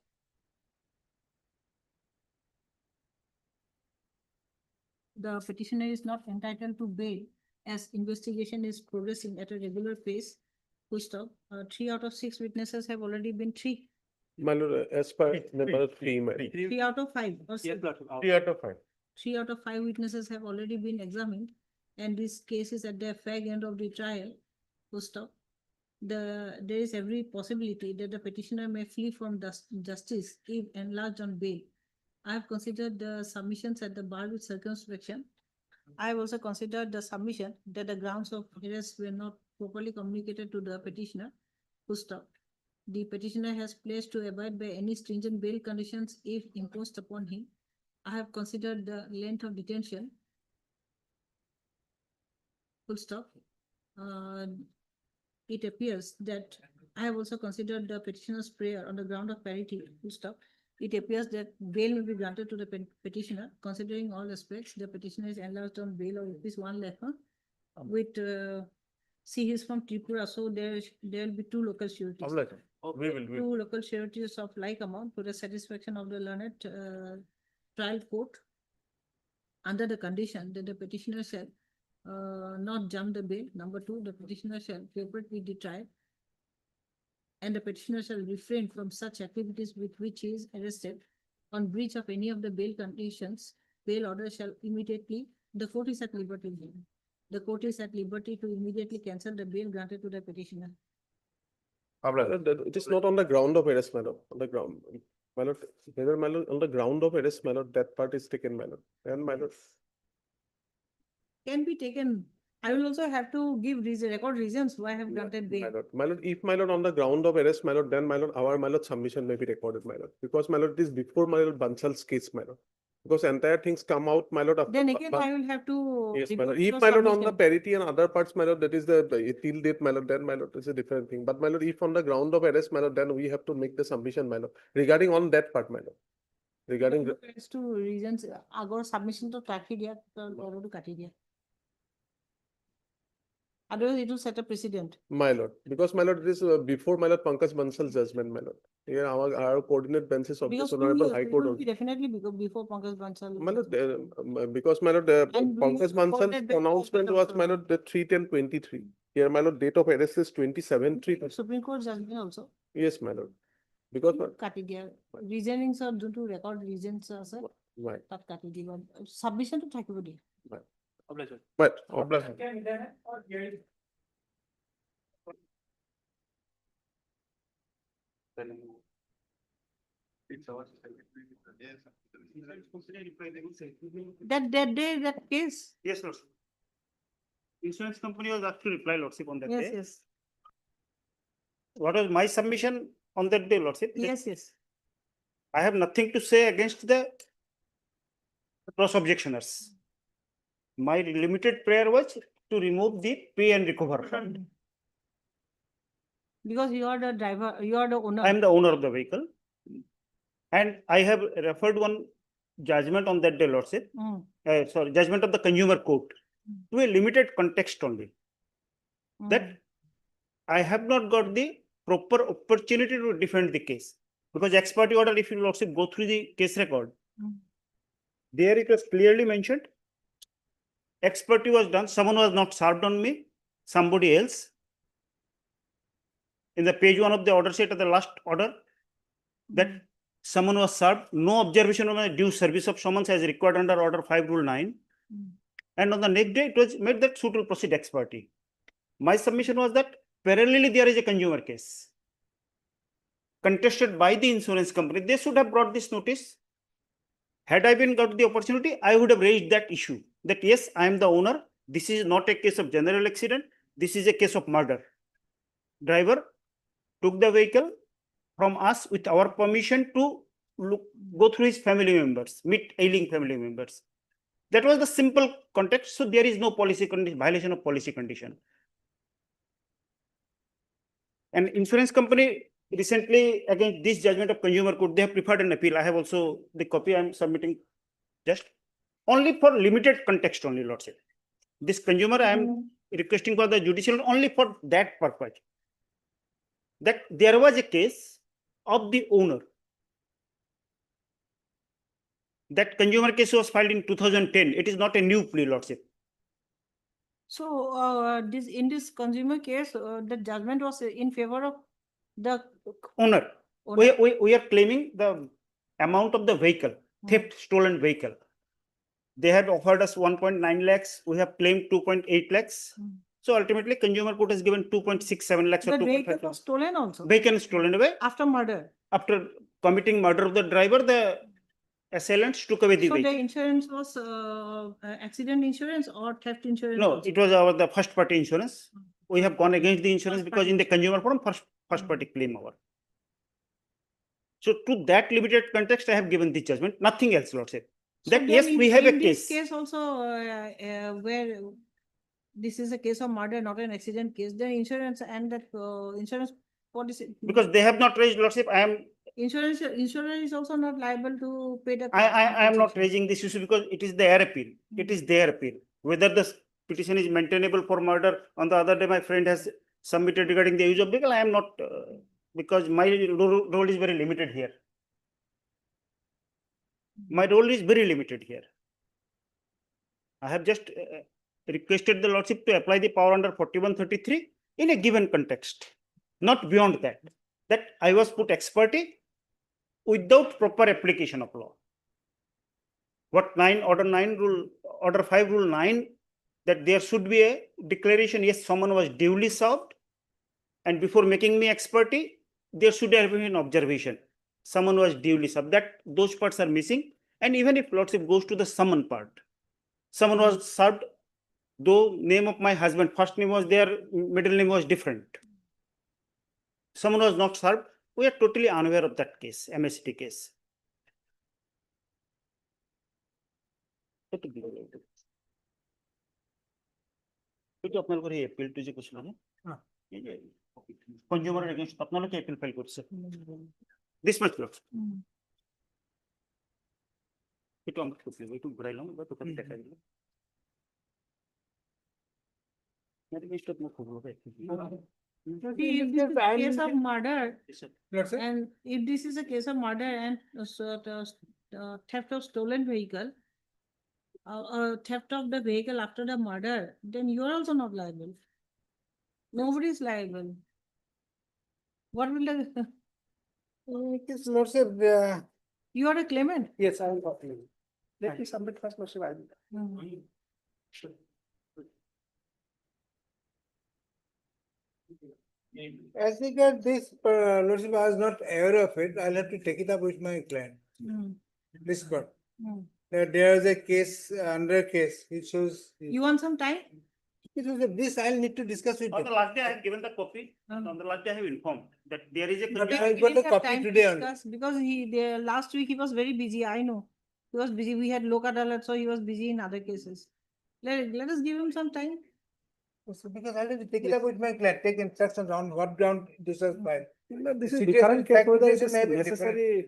the petitioner is not entitled to bail as investigation is progressing at a regular pace. Full stop. 3 out of 6 witnesses have already been My lord, as per number three, my. 3 out of 5 or Yes, 6? Lord. 3 out of 5. 3 out of 5 witnesses have already been examined, and this case is at the fag end of the trial. Full stop. There is every possibility that the petitioner may flee from justice if enlarged on bail. I have considered the submissions at the bar with circumspection. I have also considered the submission that the grounds of arrest were not properly communicated to the petitioner. Full stop. The petitioner has pledged to abide by any stringent bail conditions if imposed upon him. I have considered the length of detention. Full stop. It appears that I have also considered the petitioner's prayer on the ground of parity. Full stop. It appears that bail may be granted to the petitioner. Considering all aspects, the petitioner is enlarged on bail of rupees 1 lakh. With see, he's from Tripura, so there will be 2 local sureties. We will. Two local sureties of like amount to the satisfaction of the learned trial court under the condition that the petitioner shall not jump the bail. Number 2, the petitioner shall cooperate with the trial, and the petitioner shall refrain from such activities with which he is arrested. On breach of any of the bail conditions, bail order shall immediately, the court is at liberty. The court is at liberty to immediately cancel the bail granted to the petitioner. It is not on the ground of arrest, my lord, on the ground. My lord, whether my lord, on the ground of arrest, my lord, that part is taken, my lord. And my lord, Can be taken. I will also have to give record reasons why I have granted bail. my lord, if my lord on the ground of arrest, my lord, then my lord, our my lord submission may be recorded, my lord. Because my lord, it is before my lord Bansal's case, my lord. Because entire things come out, my lord. Then again, I will have to. Yes, my lord. review If your my lord on the submission. parity and other parts, my lord, that is the till date, my lord, then my lord, is a different thing. But my lord, if on the ground of arrest, my lord, then we have to make the submission, my lord, regarding on that part, my lord. Regarding the, As to reasons, agar submission to kati diya, to kati diya. Otherwise, it will set a precedent. my lord, because my lord, it is before my lord Pankaj Bansal's judgment, my lord. Here our coordinate benches of Because this 2 honorable years, High it Court will also. be definitely before Pankaj Bansal. My lord, because my lord, And we Pankaj Bansal's recorded the pronouncement court was my lord the 3/10/23. Here, my lord, date of arrest is 27/3. Supreme Court judgment also. Yes, my lord. Because Kati diya. Reasoning sir, don't to record reasons sir. right. Tat kati diya. Submission to thakibo diya. But That day, that case. Yes, Lordship. Insurance company was asked to reply, Lordship, on that Yes, day. yes. What was my submission on that day, Lordship? Yes, yes. I have nothing to say against the cross objectioners. My limited prayer was to remove the pay and recover fund. Because you are the driver, you are the owner. I am the owner of the vehicle. And I have referred one judgment on that day, Lordship. Sorry, judgment of the consumer court to a limited context only. That I have not got the proper opportunity to defend the case. Because ex parte order, if you Lordship go through the case record, there it was clearly mentioned. Ex parte was done, someone was not served on me, somebody else. In the page 1 of the order sheet of the last order, that someone was served, no observation of a due service of summons as required under order 5 rule 9. And on the next day, it was made that suit will proceed ex parte. My submission was that parallelly there is a consumer case contested by the insurance company. They should have brought this notice. Had I been got the opportunity, I would have raised that issue. That yes, I am the owner. This is not a case of general accident. This is a case of murder. Driver took the vehicle from us with our permission to go through his family members, meet ailing family members. That was the simple context. So there is no policy violation of policy condition. And insurance company recently against this judgment of consumer court, they have preferred an appeal. I have also the copy I am submitting just only for limited context only, Lordship. This consumer I am requesting for the judicial only for that purpose. That there was a case of the owner. That consumer case was filed in 2010. It is not a new plea, Lordship. So, in this consumer case, the judgment was in favor of the Owner. owner. We are claiming the amount of the vehicle, theft, stolen vehicle. They have offered us 1.9 lakhs. We have claimed 2.8 lakhs. So ultimately, consumer court has given 2.67 lakhs or The 2.5 vehicle lakhs. was stolen also Vehicle is stolen away. after murder. After committing murder of the driver, the assailants took away the So the vehicle. insurance was accident insurance or theft insurance? No, also? it was the first party insurance. We have gone against the insurance because in the consumer forum, first party claim over. So to that limited context, I have given the judgment, nothing else, Lordship. So That yes, then we have a in this case. case also where this is a case of murder, not an accident case, the insurance and that insurance policy. Because they have not raised, Lordship, Insurance is also not liable to pay the. I am not raising this issue because it is their appeal. It is their appeal. Whether the petition is maintainable for murder, on the other day, my friend has submitted regarding the use of vehicle. I am not, because my role is very limited here. My role is very limited here. I have just requested the Lordship to apply the power under 4133 in a given context, not beyond that. That I was put expertise without proper application of law. What order 5 rule 9, that there should be a declaration, yes, someone was duly served, and before making me expertise, there should have been an observation. Someone was duly served. That those parts are missing. And even if Lordship goes to the summon part, someone was served, though name of my husband, first name was there, middle name was different. Someone was not served. We are totally unaware of that case, MST case. appeal to consumer against appeal file করছে this much lot একটু আমরা একটু ঘুরাইলাম বা তোকে দেখা দিলাম against আপনার খবর হবে If this is a case of murder, and if this is a case of murder and theft of stolen vehicle, theft of the vehicle after the murder, then you are also not liable. Nobody is liable. What will the? It's Lordship, You are a claimant. yes, I am talking. Let me submit first, Lordship. As regards this, Lordship, I was not aware of it. I'll have to take it up with my client. This part. There is a case, under case, it shows. You want some time? This I'll need to discuss with On them. the last day, I have given the copy. On the last day, I have informed that there is a. But We I got didn't the have copy time to today only. discuss because last week he was very busy. I know he was busy. We had Lok Adalat, so he was busy in other cases. Let us give him some time. So because I'll have to take it up with my client, take instructions on what ground this is filed. This is Situation, different case, fact whether it situation is may be necessary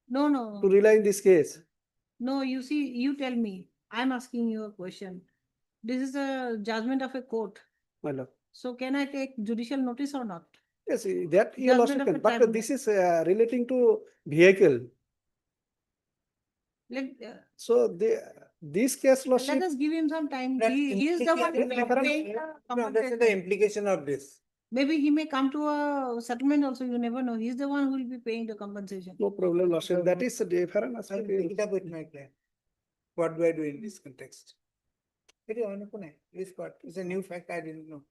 No. to rely in this case. No, you see, you tell me. I'm asking you a question. This is a judgment of a court. My lord. So can I take judicial notice or not? Yes, that your Judgment lordship of can, a but tribunal. this is relating to vehicle. So this case lordship. Let us give him some time. That He is the one who is implication- paying the No, that's compensation. the implication of this. Maybe he may come to a settlement also. You never know. He's the one who will be paying the compensation. No problem, lordship. That is a different I'll aspect. take it up with my client. What do I do in this context? This part is a new fact I didn't know.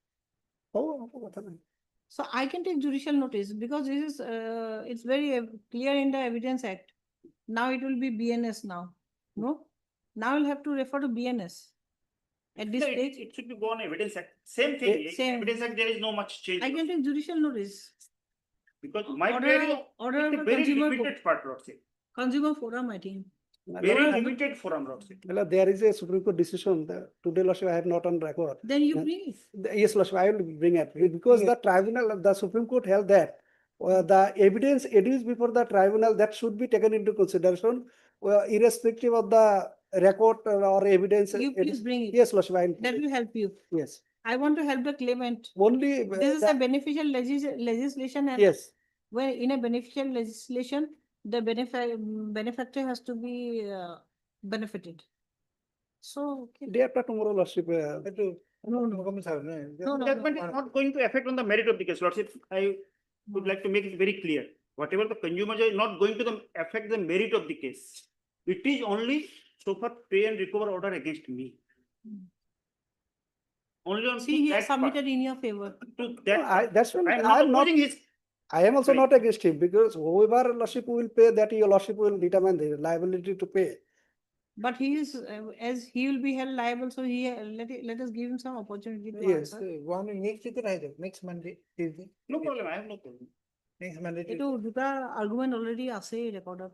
So I can take judicial notice because this is it's very clear in the Evidence Act. Now it will be BNS now. No? Now we'll have to refer to BNS. At this No, stage, it should be born Evidence Act. Same thing. Same. Evidence Act, there is no much change. I can take judicial notice. Because my Order- query is order it's a of very consumer limited part, Lordship. Consumer forum, I think. Very limited forum, Lordship. Well, there is a Supreme Court decision. Today, lordship, I have not on record. Then you bring it. Yes, lordship, I will bring it because the tribunal, the Supreme Court held that the evidence adduced before the tribunal that should be taken into consideration, irrespective of the record or evidence. You please bring it. Yes, lordship, I will. That will help you. Yes. I want to help the claimant. Only. This is a beneficial legislation and Yes, where in a beneficial legislation, the benefactor has to be benefited. So, okay. day after tomorrow, Lordship. Judgment is not going to affect on the merit of the case, Lordship. I would like to make it very clear. Whatever the consumer is not going to affect the merit of the case. It is only so far pay and recover order against me. Only on See, he has that part. submitted in your favor. To that I, part. that's when I am I am not. opposing his. I am also Sorry. not against him because whoever Lordship will pay, that your Lordship will determine the liability to pay. But he is, as he will be held liable, so let us give him some opportunity to Yes. answer. Next Monday, Tuesday. No problem, I have no problem. Next Monday. এইটো দুটা argument already আছে ৰেকৰ্ডত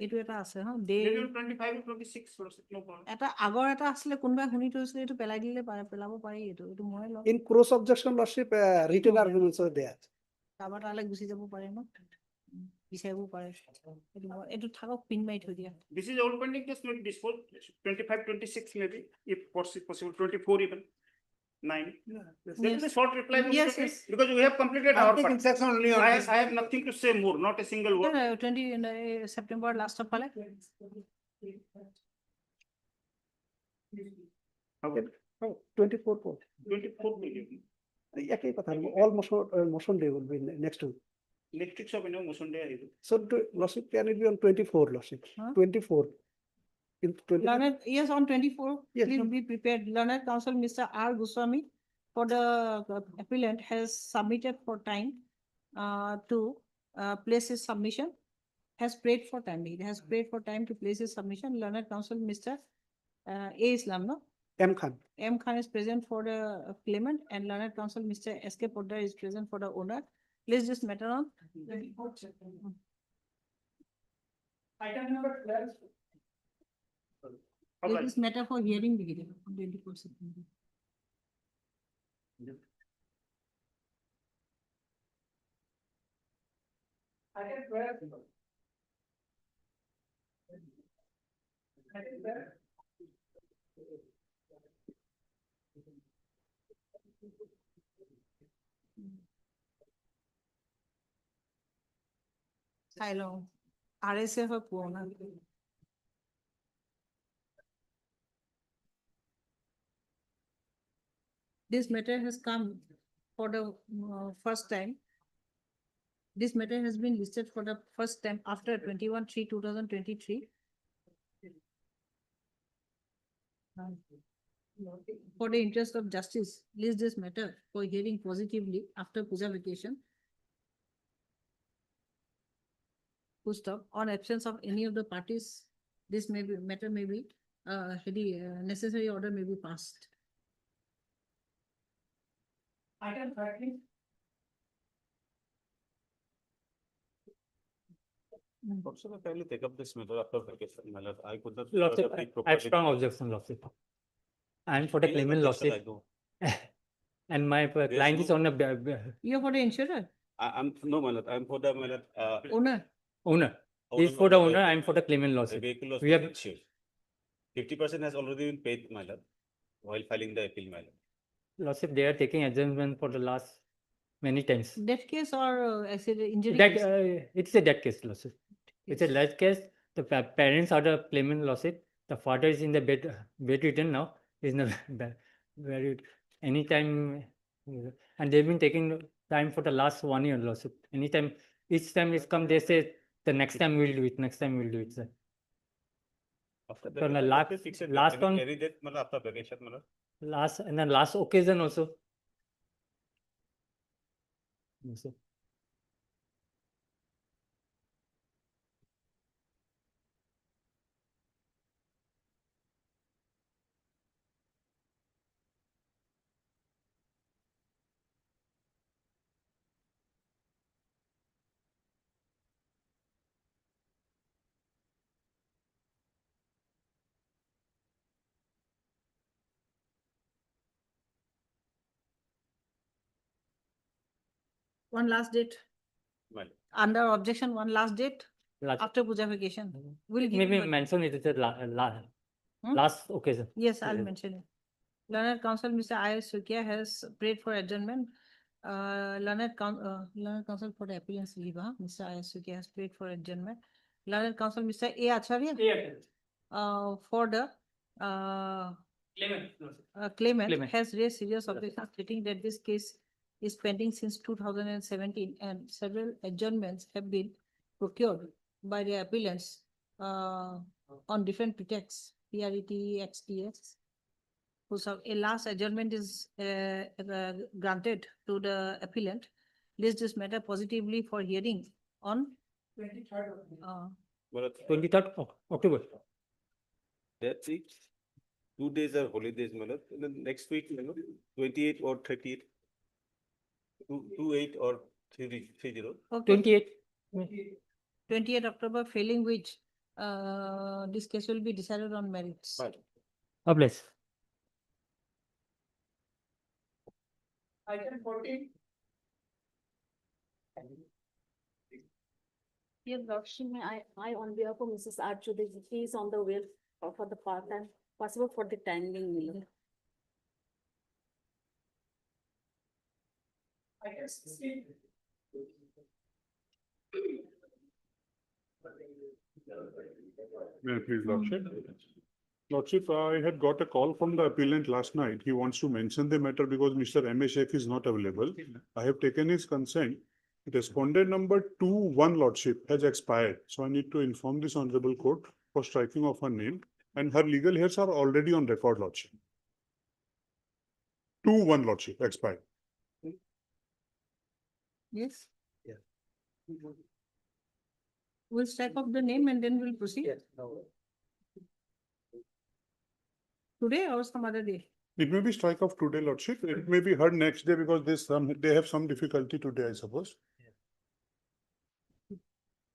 এইটো এটা আছে হা দে Maybe on 25 or 26, Lordship, no problem. এটা আগৰ এটা আছিলে কোনোবাই শুনি থৈছিলে এইটো পেলাই দিলে পেলাব পাৰি এইটো মই লম In cross objection, Lordship, written arguments are there. কাৰোবাৰ তালৈ গুচি যাব পাৰে ন বিচাৰিব পাৰে এইটো থাকক পিন মাৰি থৈ দিয়া This is old pending case, maybe this for 25, 26 maybe, if possible, 24 even. 9. There is a short reply. Yes, yes. Because we have completed our part. Section only on this. I have nothing to say more, not a single word. 20 September last of ফালে Okay. 24. 24 million. একই কথা all motion day will be next week. Next week, so we know motion day. So Lordship, can it be on 24, Lordship? Huh? 24. In 24. Learned, yes, on 24, Yes, please no. be prepared. Learned Counsel Mr. R. Goswami for the appellant has submitted for time to place his submission, has prayed for time. He has prayed for time to place his submission. Learned Counsel Mr. A. Islam, no? M. Khan. M. Khan is present for the claimant and Learned Counsel Mr. S. K. Poddar is present for the owner. Place this matter on. Item number 12. Place this matter for hearing beginning on 24 September. Item 12. Item 12. চাই লওঁ RSF হয় পুৰণা This matter has come for the first time. This matter has been listed for the first time after 21/3/2023. For the interest of justice, list this matter for hearing positively after puja vacation. Full stop. On absence of any of the parties, this matter may be necessary order may be passed. Item 13. Also, I kindly take up this matter after vacation. My lord, I could not. Lordship, I have strong objection, Lordship. I am for the claimant, Lordship. And my client is on a. You are for the insurer? I'm no, my lord, I'm for the my lord, Owner? Owner. He is for the owner, I am for the claimant, The Lordship. vehicle was We have. insured. 50% has already been paid, my lord, while filing the appeal, my lord. Lordship, they are taking adjournment for the last many times. Death case or accident injury That, case? it's a death case, Lordship. It's a death case. The parents are the claimant, Lordship. The father is in the bedridden now. He's in the very anytime, and they've been taking time for the last 1 year, Lordship. Anytime, each time it's come, they say the next time we'll do it. Next time we'll do it, sir. After So the last one, Any date, my lord, after vacation, my lord. last and then last occasion also. Yes, sir. One last date. My lord. Under objection, one last date Last, after puja vacation. We'll give maybe you a- mention it as a Hmm? last occasion. Yes, I'll Yes. mention it. Learned Counsel Mr. I.S. Sukia has prayed for adjournment. Learned Counsel for the appearance leave, Mr. I.S. Sukia has prayed for adjournment. Learned Counsel Mr. A. Acharya for the claimant has raised serious objections stating that this case is pending since 2017 and several adjournments have been procured by the appellants on different pretexts, PRET, XTS. So a last adjournment is granted to the appellant. List this matter positively for hearing on 23rd October. That's it. 2 days are holidays, Malad. And then next week, 28 or 38. 28 or 30. Okay. 28 October, failing which this case will be decided on merits. Obvious. Item 14. Your Lordship, I on behalf of Mrs. Archudis, he is on the way for the part and possible for the timing. Item 16. May I please, Lordship? Lordship, I had got a call from the appellant last night. He wants to mention the matter because Mr. M.A. Sheikh is not available. I have taken his consent. Respondent number 2-1, Lordship, has expired. So I need to inform this honorable court for striking of her name, and her legal hairs are already on record, Lordship. 2-1, Lordship, expired. Yes. Yeah. We'll strike off the name and then we'll proceed. Yes, no. Today or some other day? It may be strike off today, Lordship. It may be heard next day because they have some difficulty today, I suppose.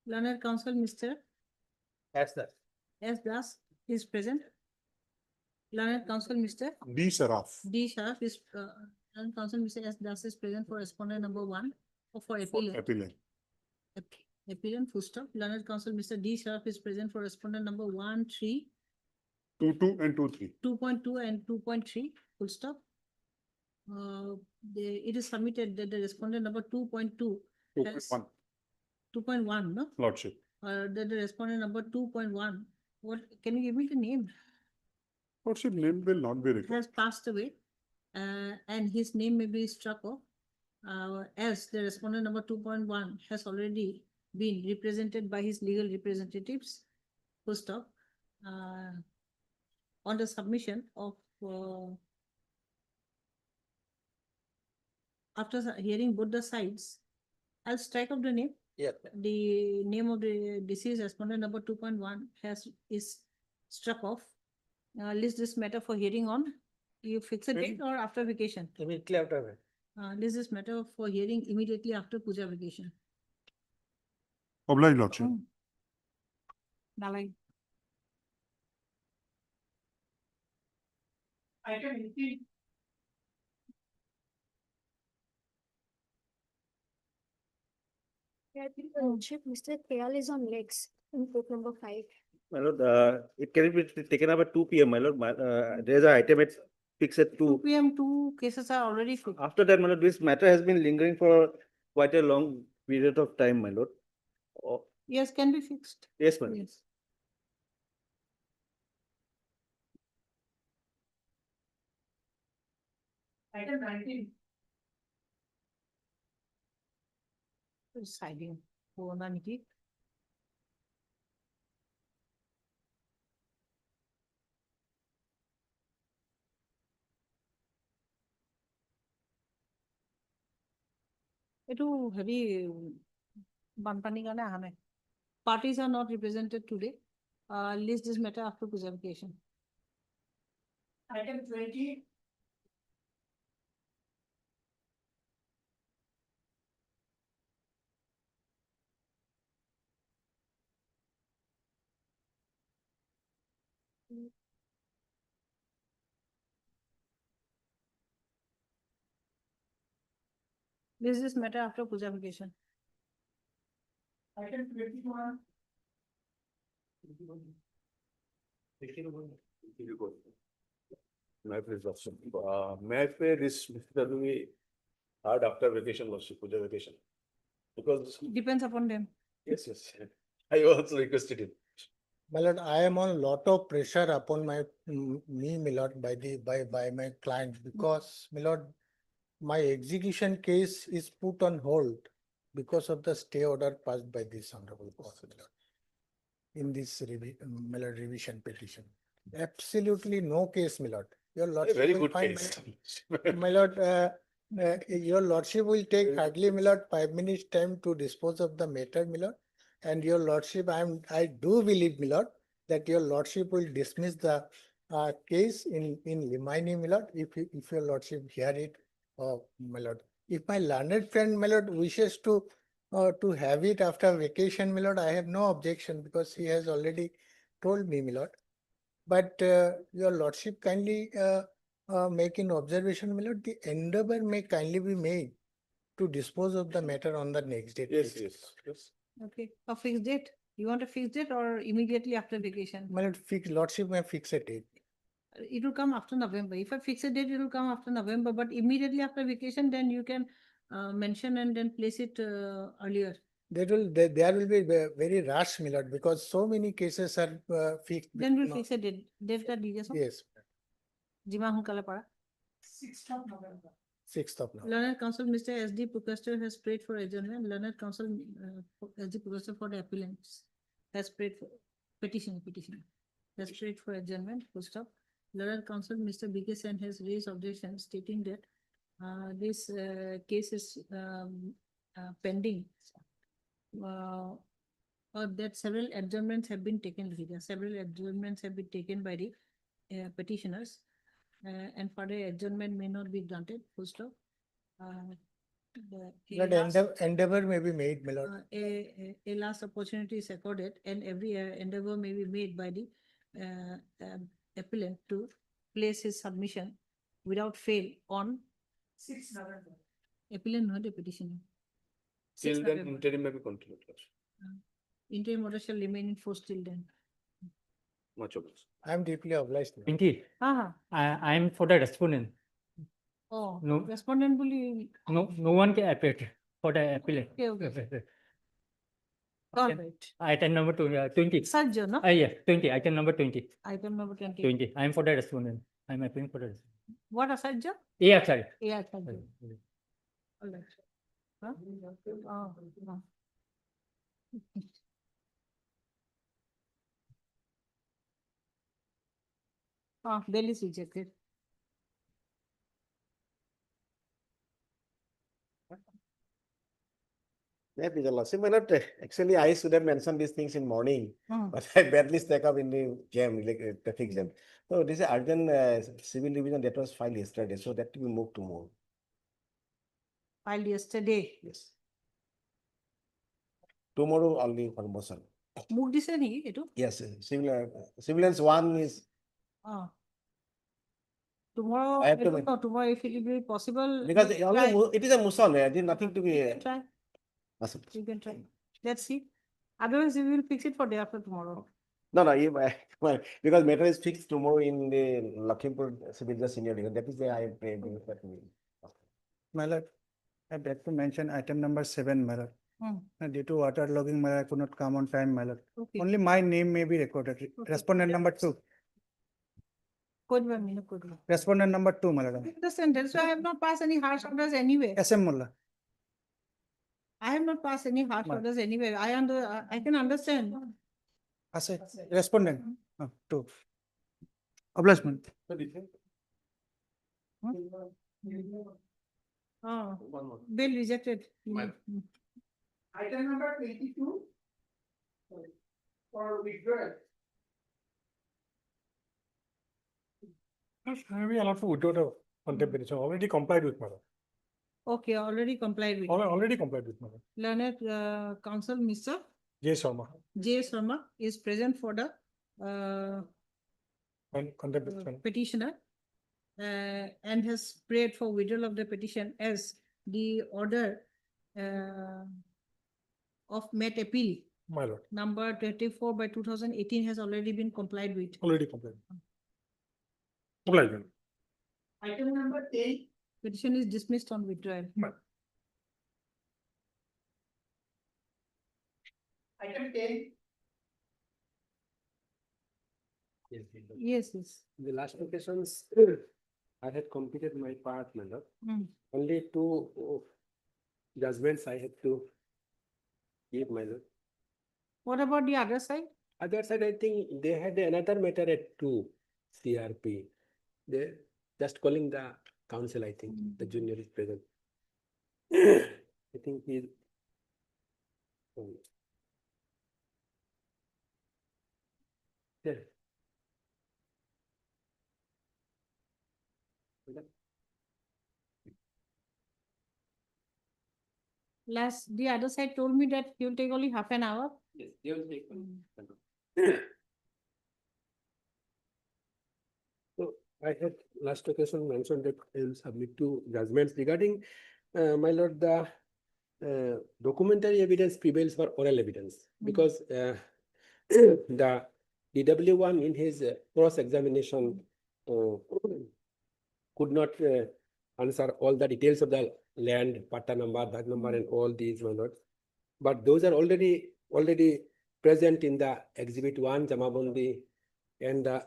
Learned Counsel Mr. As that. S. Das is present. Learned Counsel Mr. D. Saraf. D. Sharaf is Learned Counsel Mr. S. Das is present for respondent number 1 or for appellant. Appellant. Appellant full stop. Learned Counsel Mr. D. Sharaf is present for respondent number 1, 3. 2.2 and 2.3. 2.2 and 2.3 full stop. It is submitted that the respondent number 2.2 2.1. 2.1, no? Lordship. That the respondent number 2.1, what, can you give me the name? Lordship, name will not be required. Has passed away, and his name may be struck off, as the respondent number 2.1 has already been represented by his legal representatives, full stop, on the submission of, after hearing both the sides, I'll strike off the name. Yeah. The name of the deceased respondent number 2.1 is struck off. List this matter for hearing on. You fix a date or after vacation? Immediately after. List this matter for hearing immediately after puja vacation. Obliged, Lordship. Nalai. Item 18. Lordship, Mr. Kayal is on legs in court number 5. My lord, it can be taken up at 2 p.m. My lord. There is an item it's fixed at 2 p.m. 2 cases are already fixed. After that, my lord, this matter has been lingering for quite a long period of time, my lord. Oh, Yes, can be fixed. yes, my lord. Yes. Item 19. Deciding for Naniki. It will heavy Banpani Gana Hame. Parties are not represented today. List this matter after preservation. Item 20. List this matter after puja vacation. Item 21. May I please, Lordship? May I pay this Mr. we hard after vacation, Lordship, Puja vacation? Because, Depends upon them. yes, I also requested him. My lord, I am on lot of pressure upon my me, my lord, by my client because, my lord, my execution case is put on hold because of the stay order passed by this honorable court, my lord, in this my lord, revision petition. Absolutely no case, my lord. Your lordship Very will good find, case. my lord, your lordship will take hardly, my lord, 5 minutes time to dispose of the matter, my lord. And your lordship, I do believe, my lord, that your lordship will dismiss the case in limine, my lord, if your lordship hear it, my lord. If my learned friend, my lord, wishes to have it after vacation, my lord, I have no objection because he has already told me, my lord. But your lordship kindly make an observation, my lord, the endeavor may kindly be made to dispose of the matter on the next date. Yes, please. yes. Okay, a fixed date. You want a fixed date or immediately after vacation? My lord, lordship may fix a date. It will come after November. If I fix a date, it will come after November, but immediately after vacation, then you can mention and then place it earlier. There will be very rush, my lord, because so many cases are fixed. Then we'll fix a date. Date ka dijiye so. Yes, Jima hunkala para. 6th of November. 6th of November. Learned Counsel Mr. S.D. Procurator has prayed for adjournment. Learned Counsel S.D. Procurator for the appellants has prayed for petition has prayed for adjournment. Full stop. Learned Counsel Mr. B.K. Sen has raised objections stating that this case is pending. Or that several adjournments have been taken. Several adjournments have been taken by the petitioners. And further adjournment may not be granted, full stop. Endeavor may be made, my lord. A last opportunity is accorded and every endeavor may be made by the appellant to place his submission without fail on 6th November. appellant, not the petitioner. Till then, interim may be continued. Interim order shall remain in force till then. Much obliged. I am deeply obliged. I am for the respondent. Oh, No. respondent bully. No one can appeal for the appellate. Okay. All right. Item number 20. Sajja, no? Yeah, 20. Item number 20. Item number 20. 20. I am for the respondent. I am appealing for the respondent. What Sajja? Yeah, sorry. Yeah, Sajja. All right. Huh? Bail is rejected. Maybe the lordship, my lord, actually, I should have mentioned these things in morning, but I badly stuck up in the jam, like traffic jam. So this is urgent civil division that was filed yesterday, so that will move tomorrow. Filed yesterday. Yes. Tomorrow only for motion. Move this any, Yes, civilians one is. Tomorrow, I have I to don't know, tomorrow if it will be possible. Because you try. it is a motion, there is nothing to be. You can try. You can try. Let's see. Otherwise, we will fix it for day after tomorrow. No, because matter is fixed tomorrow in the Lakhimpur Civil Justice Senior Division. That is why I am praying that we. My lord, I beg to mention item number 7, my lord. Due to water logging, my lord, I could not come on time, my lord. Okay. Only my name may be recorded. Okay. Respondent number 2. Respondent number 2, my lord. Understand, that's why I have not passed any harsh orders anyway. SM Mullah. I have not passed any harsh orders anyway. I can understand. Respondent 2. Obligement. Bill rejected. Item number 22 for withdrawal. We are allowed to withdraw the contempt petition. Already complied with, madam. Okay, already complied with. Already complied with, madam. Learned Counsel Mr. J. Sharma. J. Sharma is present for the Contempt petition. petitioner and has prayed for withdrawal of the petition as the order of Met Appeal My lord. number 24/2018 has already been complied with. Already complied. Complied. Item number 10. Petition is dismissed on withdrawal. Item 10. Yes, yes. The last occasions, I had completed my part, madam. Mm. Only two judgments I had to give, my lord. What about the other side? Other side, I think they had another matter at 2 CRP. They just calling the council, I think, the junior is present. I think he. Yeah. Last, the other side told me that he will take only half an hour. Yes, they will take. So I had last occasion mentioned that I will submit two judgments regarding, my lord, the documentary evidence prevails for oral evidence because the DW1 in his cross-examination could not answer all the details of the land, patta number, that number, and all these, my lord. But those are already present in the Exhibit 1, Jamabandi, and the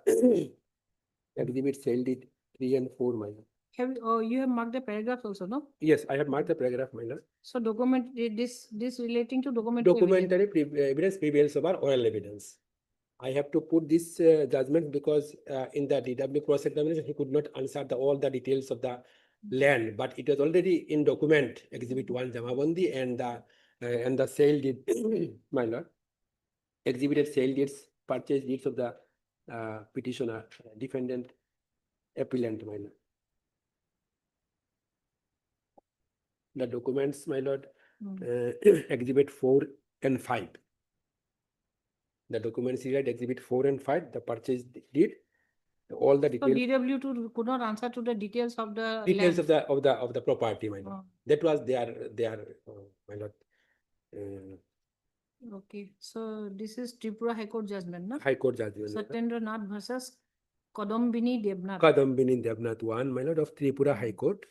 Exhibit Cell Deed 3 and 4, my lord. Have you have marked the paragraphs also, no? Yes, I have marked the paragraph, my lord. So document this relating to documentary evidence. Documentary evidence prevails over oral evidence. I have to put this judgment because in the DW cross-examination, he could not answer all the details of the land, but it was already in document, Exhibit 1, Jamabandi, and the sale deed, my lord. Exhibited sale deeds, purchase deeds of the petitioner, defendant, appellant, my lord. The documents, my lord, Exhibit 4 and 5. The documents read Exhibit 4 and 5, the purchase deed, all the So details. DW2 could not answer to the details of the Details land. of the property, my lord. That was their my lord. Okay, so this is Tripura High Court judgment, no? High Court judgment. Satyendra Nath versus Kadambini Devnath. Kadambini Devnath 1, my lord, of Tripura High Court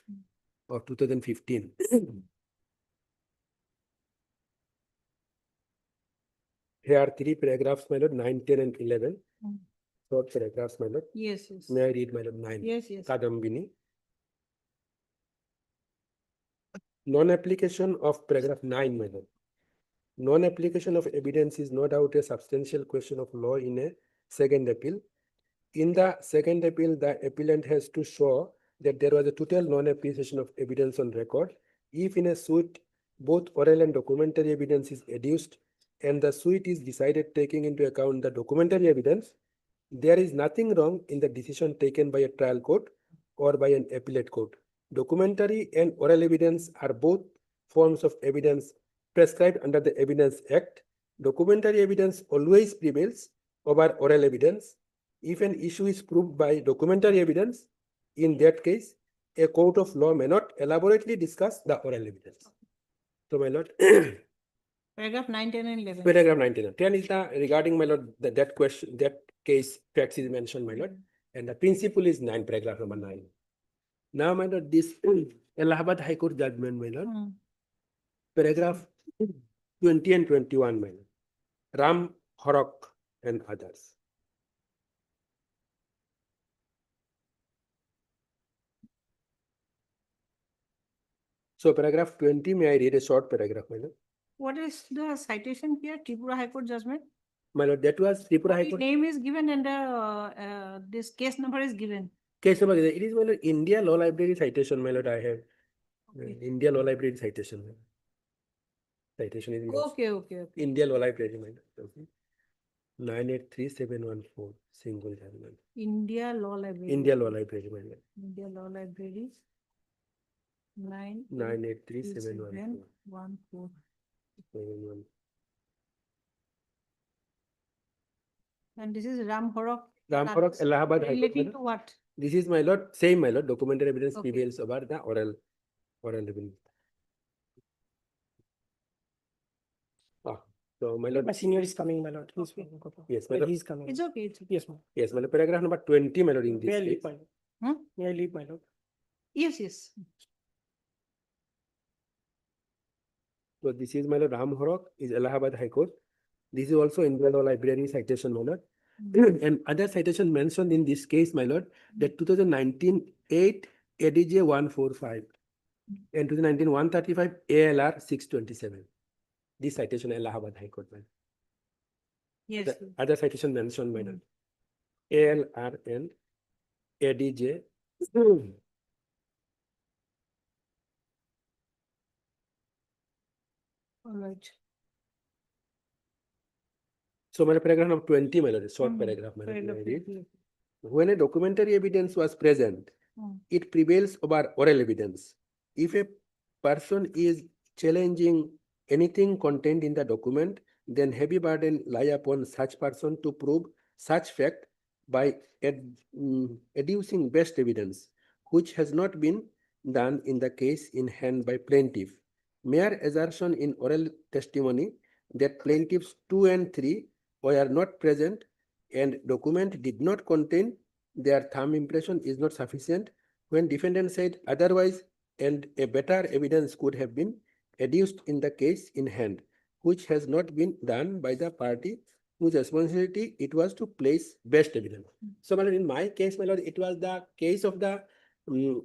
of 2015. Here are three paragraphs, my lord, 9, 10, and 11. Short paragraphs, my lord. Yes, yes. May I read, my lord? 9. Yes, yes. Kadambini. Non-application of paragraph 9, my lord. Non-application of evidence is no doubt a substantial question of law in a second appeal. In the second appeal, the appellant has to show that there was a total non-appreciation of evidence on record. If in a suit, both oral and documentary evidence is adduced, and the suit is decided taking into account the documentary evidence, there is nothing wrong in the decision taken by a trial court or by an appellate court. Documentary and oral evidence are both forms of evidence prescribed under the Evidence Act. Documentary evidence always prevails over oral evidence. If an issue is proved by documentary evidence, in that case, a court of law may not elaborately discuss the oral evidence. So, my lord. Paragraph 9, 10, and 11. Paragraph 19. 10 is the regarding, my lord, that question, that case facts is mentioned, my lord, and the principle is 9, paragraph number 9. Now, my lord, this Allahabad High Court judgment, my lord, paragraph 20 and 21, my lord, Ram, Horok, and others. So, paragraph 20, may I read a short paragraph, my lord? What is the citation here? Tripura High Court judgment? My lord, that was Tripura High The Court. name is given and this case number is given. Case number, it is, my lord, India Law Library citation, my lord, I have. India Law Library citation. My lord. Citation is Okay. India Law Library, my lord. 983714, single judgment. India Law Library. India Law Library, my lord. India Law Library. 983714. And this is Ram Horok. Ram Horok, Allahabad High Court. Relating to what? This is, my lord, same, my lord, documentary evidence prevails over the oral evidence. So, my lord. My senior is coming, my lord. Yes, my lord. He's coming. It's okay. Yes, ma'am. Yes, my lord, paragraph number 20, my lord, in this May I case. leave, my lord? May I leave, my lord? Yes, yes. So this is my lord Ram Horok, is Allahabad High Court. This is also Indian Law Library citation, my lord. And other citation mentioned in this case, my lord, that 2019 8 ADJ 145 and 2019 135 ALR 627. This citation Allahabad High Court, my lord. Yes. The other citation mentioned, my lord. ALR and ADJ. All right. So my paragraph number 20, my lord, short paragraph, my lord, Paragraph I read. 20. When a documentary evidence was present, it prevails over oral evidence. If a person is challenging anything contained in the document, then heavy burden lie upon such person to prove such fact by adducing best evidence, which has not been done in the case in hand by plaintiff. Mere assertion in oral testimony that plaintiffs 2 and 3 were not present and document did not contain their thumb impression is not sufficient when defendant said otherwise, and a better evidence could have been adduced in the case in hand, which has not been done by the party whose responsibility it was to place best evidence. So, my lord, in my case, my lord, it was the case of the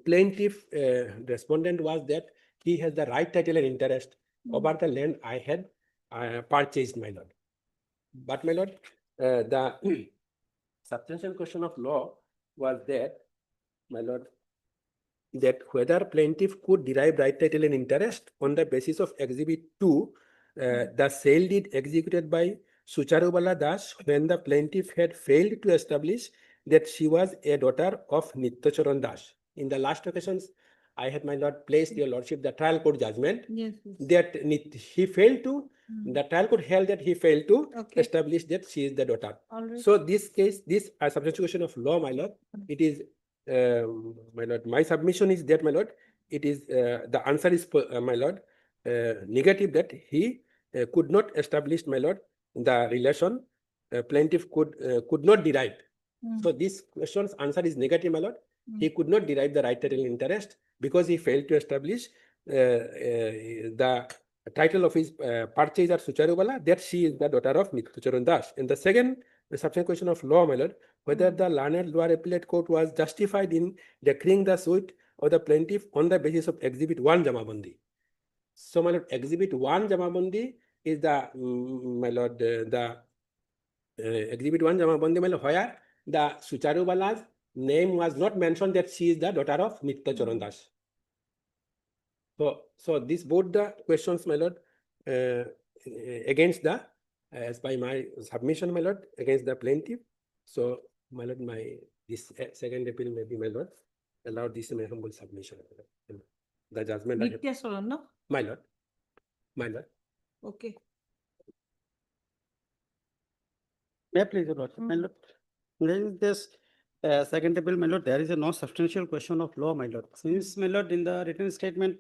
plaintiff respondent was that he has the right title and interest over the land I had purchased, my lord. But, my lord, the substantial question of law was that, my lord, that whether plaintiff could derive right title and interest on the basis of Exhibit 2, the sale deed executed by Sucharubala Das when the plaintiff had failed to establish that she was a daughter of Nityacharan Das. In the last occasions, I had, my lord, placed your lordship the trial court judgment that he failed to, the trial court held that he failed to establish that she is the daughter. So this case, this substantial question of law, my lord, it is, my lord, my submission is that, my lord, it is, the answer is, my lord, negative, that he could not establish, my lord, the relation plaintiff could not derive. So this question's answer is negative, my lord. He could not derive the right title and interest because he failed to establish the title of his purchaser Sucharubala that she is the daughter of Nityacharan Das. And the second substantial question of law, my lord, whether the learned lower appellate court was justified in declaring the suit of the plaintiff on the basis of Exhibit 1 Jamabandi. So, my lord, Exhibit 1 Jamabandi is the, my lord, the Exhibit 1 Jamabandi, my lord, where the Sucharubala's name was not mentioned that she is the daughter of Nityacharan Das. So these both the questions, my lord, against the, as by my submission, my lord, against the plaintiff. So, my lord, this second appeal may be, my lord, allowed this my humble submission. The judgment. Nityacharan, no? My lord. My lord. Okay. May I please, your lordship, my lord? There is this second appeal, my lord, there is a no substantial question of law, my lord. Since, my lord, in the written statement,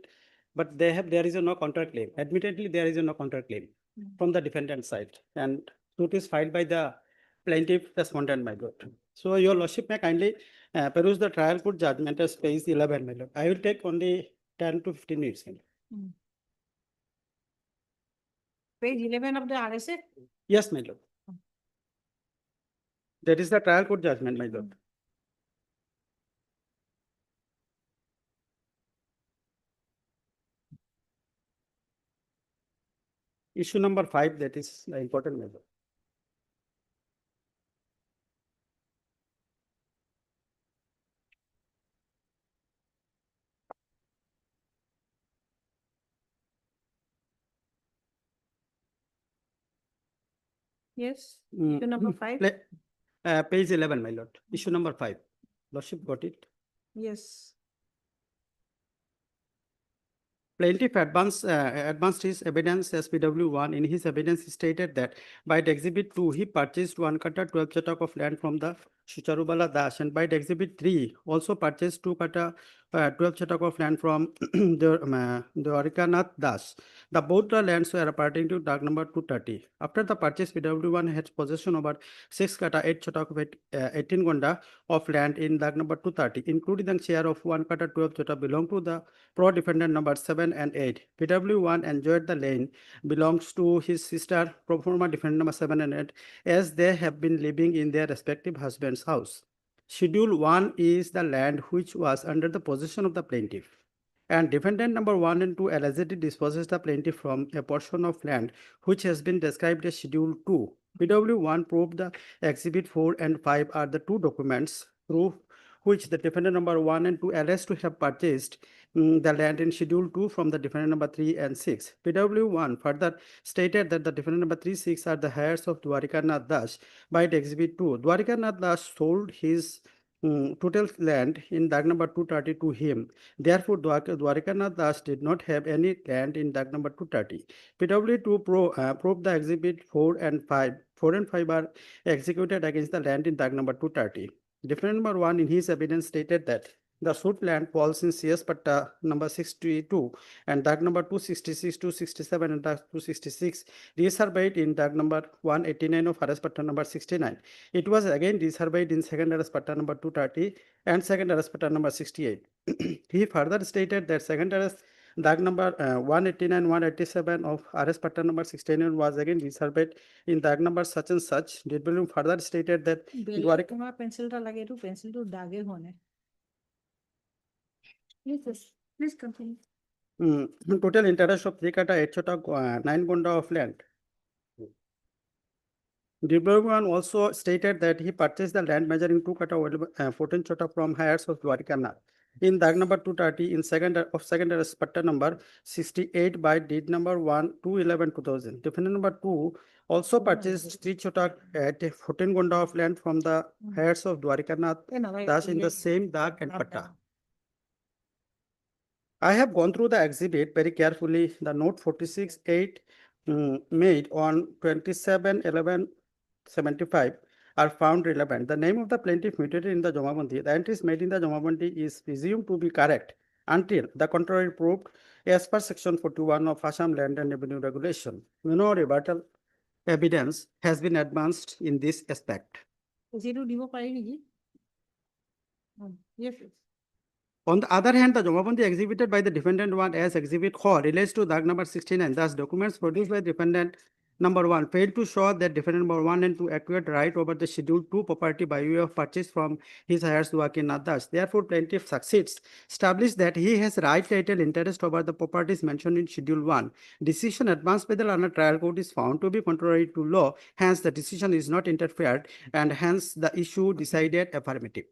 but there is a no contract claim. Admittedly, there is a no contract claim from the defendant side, and suit is filed by the plaintiff respondent, my lord. So, your lordship may kindly peruse the trial court judgment as page 11, my lord. I will take only 10 to 15 minutes. Page 11 of the RSA? Yes, my lord. That is the trial court judgment, my lord. Issue number 5, that is the important measure. Yes. Issue number 5. Page 11, my lord. Issue number 5. Lordship got it? Yes. Plaintiff advanced his evidence SPW1. In his evidence, he stated that by Exhibit 2, he purchased 1 kata 12 chatak of land from the Sucharubala Das and by Exhibit 3 also purchased 12 chatak of land from the Dwarikanath Das. The both the lands were pertaining to dark number 230. After the purchase, PW1 had possession over 6 kata 8 chatak of 18 gonda of land in dark number 230, including the share of 1 kata 12 chatak belong to the pro defendant number 7 and 8. PW1 enjoyed the land belongs to his sister pro forma defendant number 7 and 8 as they have been living in their respective husband's house. Schedule 1 is the land which was under the possession of the plaintiff. And defendant number 1 and 2 allegedly disposes the plaintiff from a portion of land which has been described as Schedule 2. PW1 proved the Exhibit 4 and 5 are the two documents through which the defendant number 1 and 2 alleged to have purchased the land in Schedule 2 from the defendant number 3 and 6. PW1 further stated that the defendant number 3, 6 are the heirs of Dwarikanath Das by the Exhibit 2. Dwarikanath Das sold his total land in Dag number 230 to him. Therefore, Dwarikanath Das did not have any land in Dag number 230. PW2 proved the Exhibit 4 and 5. 4 and 5 are executed against the land in Dag number 230. Defendant number 1 in his evidence stated that the suit land falls in CS Patta number 62 and Dag number 266, 267 and Dag 266 resurveyed in Dag number 189 of RS Patta number 69. It was again resurveyed in second RS Patta number 230 and second RS Patta number 68. He further stated that second RS Dag number 189, 187 of RS Patta number 69 was again resurveyed in Dag number such and such. DW further stated that তোমার পেন্সিলটা লাগে একটু পেন্সিলটো দাগে হনে Please continue. Total interest of 3 kata 8 chota 9 gonda of land. Dibrogan also stated that he purchased the land measuring 2 kata 14 chota from heirs of Dwarikanath in Dag number 230 in second Patta number 68 by deed number 1 211 2000. Defendant number 2 also purchased 3 chota at 14 gonda of land from the heirs of Dwarikanath Das in the same Dag and Patta. I have gone through the exhibit very carefully. The note 46.8 made on 27/11/75 are found relevant. The name of the plaintiff mutated in the Jamabandi. The entries made in the Jamabandi is presumed to be correct until the contrary proved as per section 41 of Assam Land and Revenue Regulation. No rebuttal evidence has been advanced in this aspect. Yes. On the other hand, the Jamabandi exhibited by the defendant 1 as Exhibit 4 relates to Dag number 69. Thus, documents produced by defendant number 1 failed to show that defendant number 1 and 2 acquired right over the Schedule 2 property by way of purchase from his heirs Dwarikanath Das. Therefore, plaintiff succeeds established that he has right title interest over the properties mentioned in Schedule 1. Decision advanced by the learned trial court is found to be contrary to law. Hence, the decision is not interfered and hence the issue decided affirmative.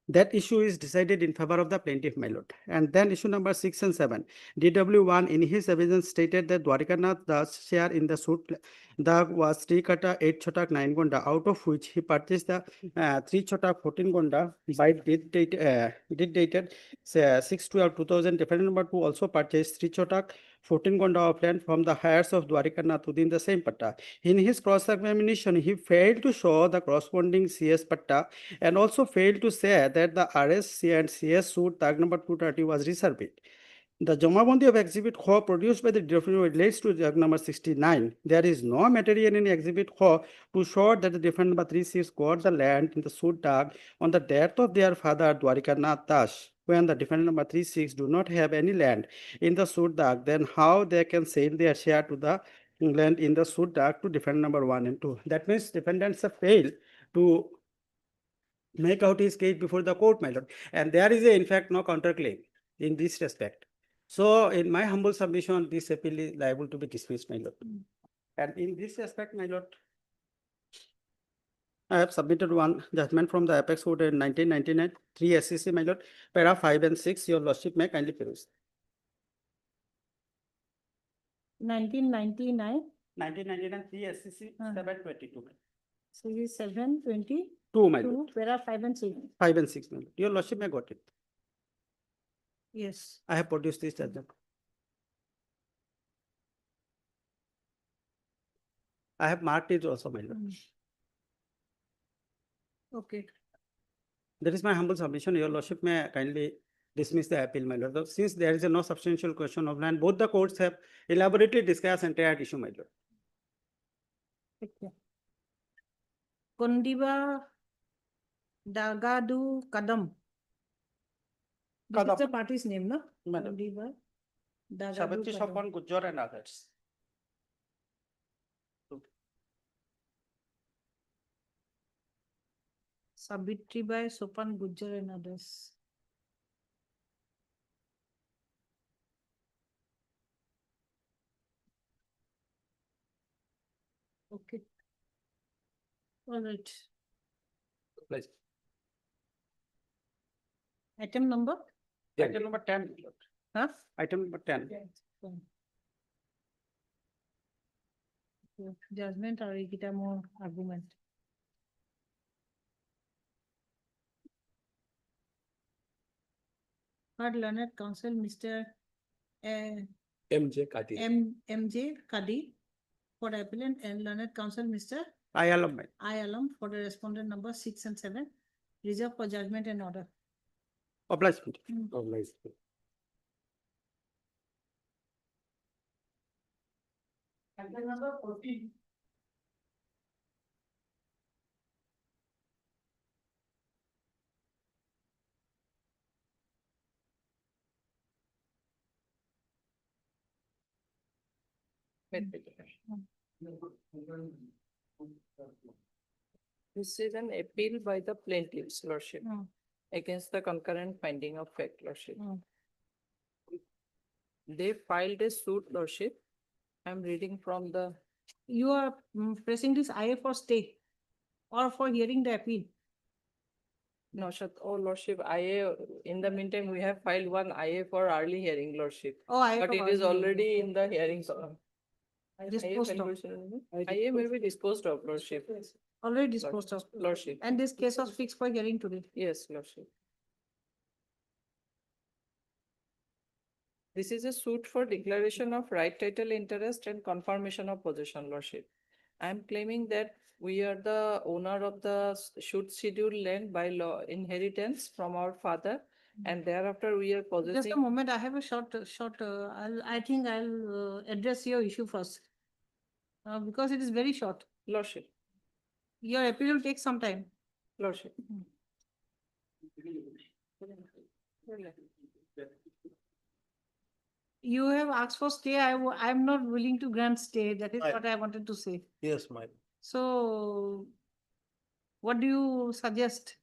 That issue is decided in favor of the plaintiff, my lord. And then issue number 6 and 7. DW1 in his evidence stated that Dwarikanath Das share in the suit was 3 kata 8 chotak 9 gonda, out of which he purchased the 3 chotak 14 gonda by deed dated 6/12/2000. Defendant number 2 also purchased 3 chotak 14 gonda of land from the heirs of Dwarikanath within the same patta. In his cross-examination, he failed to show the corresponding CS patta and also failed to say that the RSC and CS suit tag number 230 was resurveyed. The Jamabandi of Exhibit 4 produced by the defendant relates to tag number 69. There is no material in Exhibit 4 to show that the defendant number 36 got the land in the suit tag on the death of their father Dwarikanath Das. When the defendant number 36 do not have any land in the suit tag, then how they can sell their share to the land in the suit tag to defendant number 1 and 2. That means defendants have failed to make out his case before the court, my lord. And there is in fact no counterclaim in this respect. So in my humble submission, this appeal is liable to be dismissed, my lord. And in this respect, my lord, I have submitted one judgment from the Apex Court in 1999, 3 SCC, my lord, para 5 and 6. Your lordship may kindly peruse. 1999. 1999, 3 SCC, 722. So it is 722, 2, my lord. para 5 and 6. 5 and 6, my lord. Your lordship may got it. Yes. I have produced this judgment. I have marked it also, my lord. Okay. That is my humble submission. Your lordship may kindly dismiss the appeal, my lord. Since there is no substantial question of land, both the courts have elaborately discussed entire issue, my lord. Okay. Kondiba Dagadu Kadam. This is Kadam. the party's name, no? Madam. Kondiba Dagadu Sabati Kadam. Sopan Gujjar and others. Sabitri by Sopan Gujjar and others. Okay. All right. Please. Item number? Item number 10. my lord. Huh? Item number 10. Fine. Okay. Judgment or kita more argument. Third learned counsel, Mr. MJ Kadi. MJ Kadi for the appellant and learned counsel, Mr. I alum. I alum for the respondent number 6 and 7. Reserved for judgment and order. Obligement. Obliged. Item number 14. This is an appeal by the plaintiff's lordship against the concurrent finding of fact, lordship. They filed a suit, lordship. I'm reading from the. You are pressing this IA for stay or for hearing the appeal. No, oh, lordship, IA, in the meantime, we have filed one IA for early hearing, lordship. Oh, IA But for it is early already in the hearing. Disposed of. IA may be disposed of, lordship. Already disposed of. Lordship. And this case was fixed for hearing today. Yes, lordship. This is a suit for declaration of right title interest and confirmation of possession, lordship. I am claiming that we are the owner of the shoot scheduled land by law inheritance from our father, and thereafter we are possessing. Just a moment, I have a I think I'll address your issue first. Because it is very short. Lordship. Your appeal will take some time. Lordship. You have asked for stay. I'm not willing to grant stay. That is Right. what I wanted to say. Yes, my. So, what do you suggest?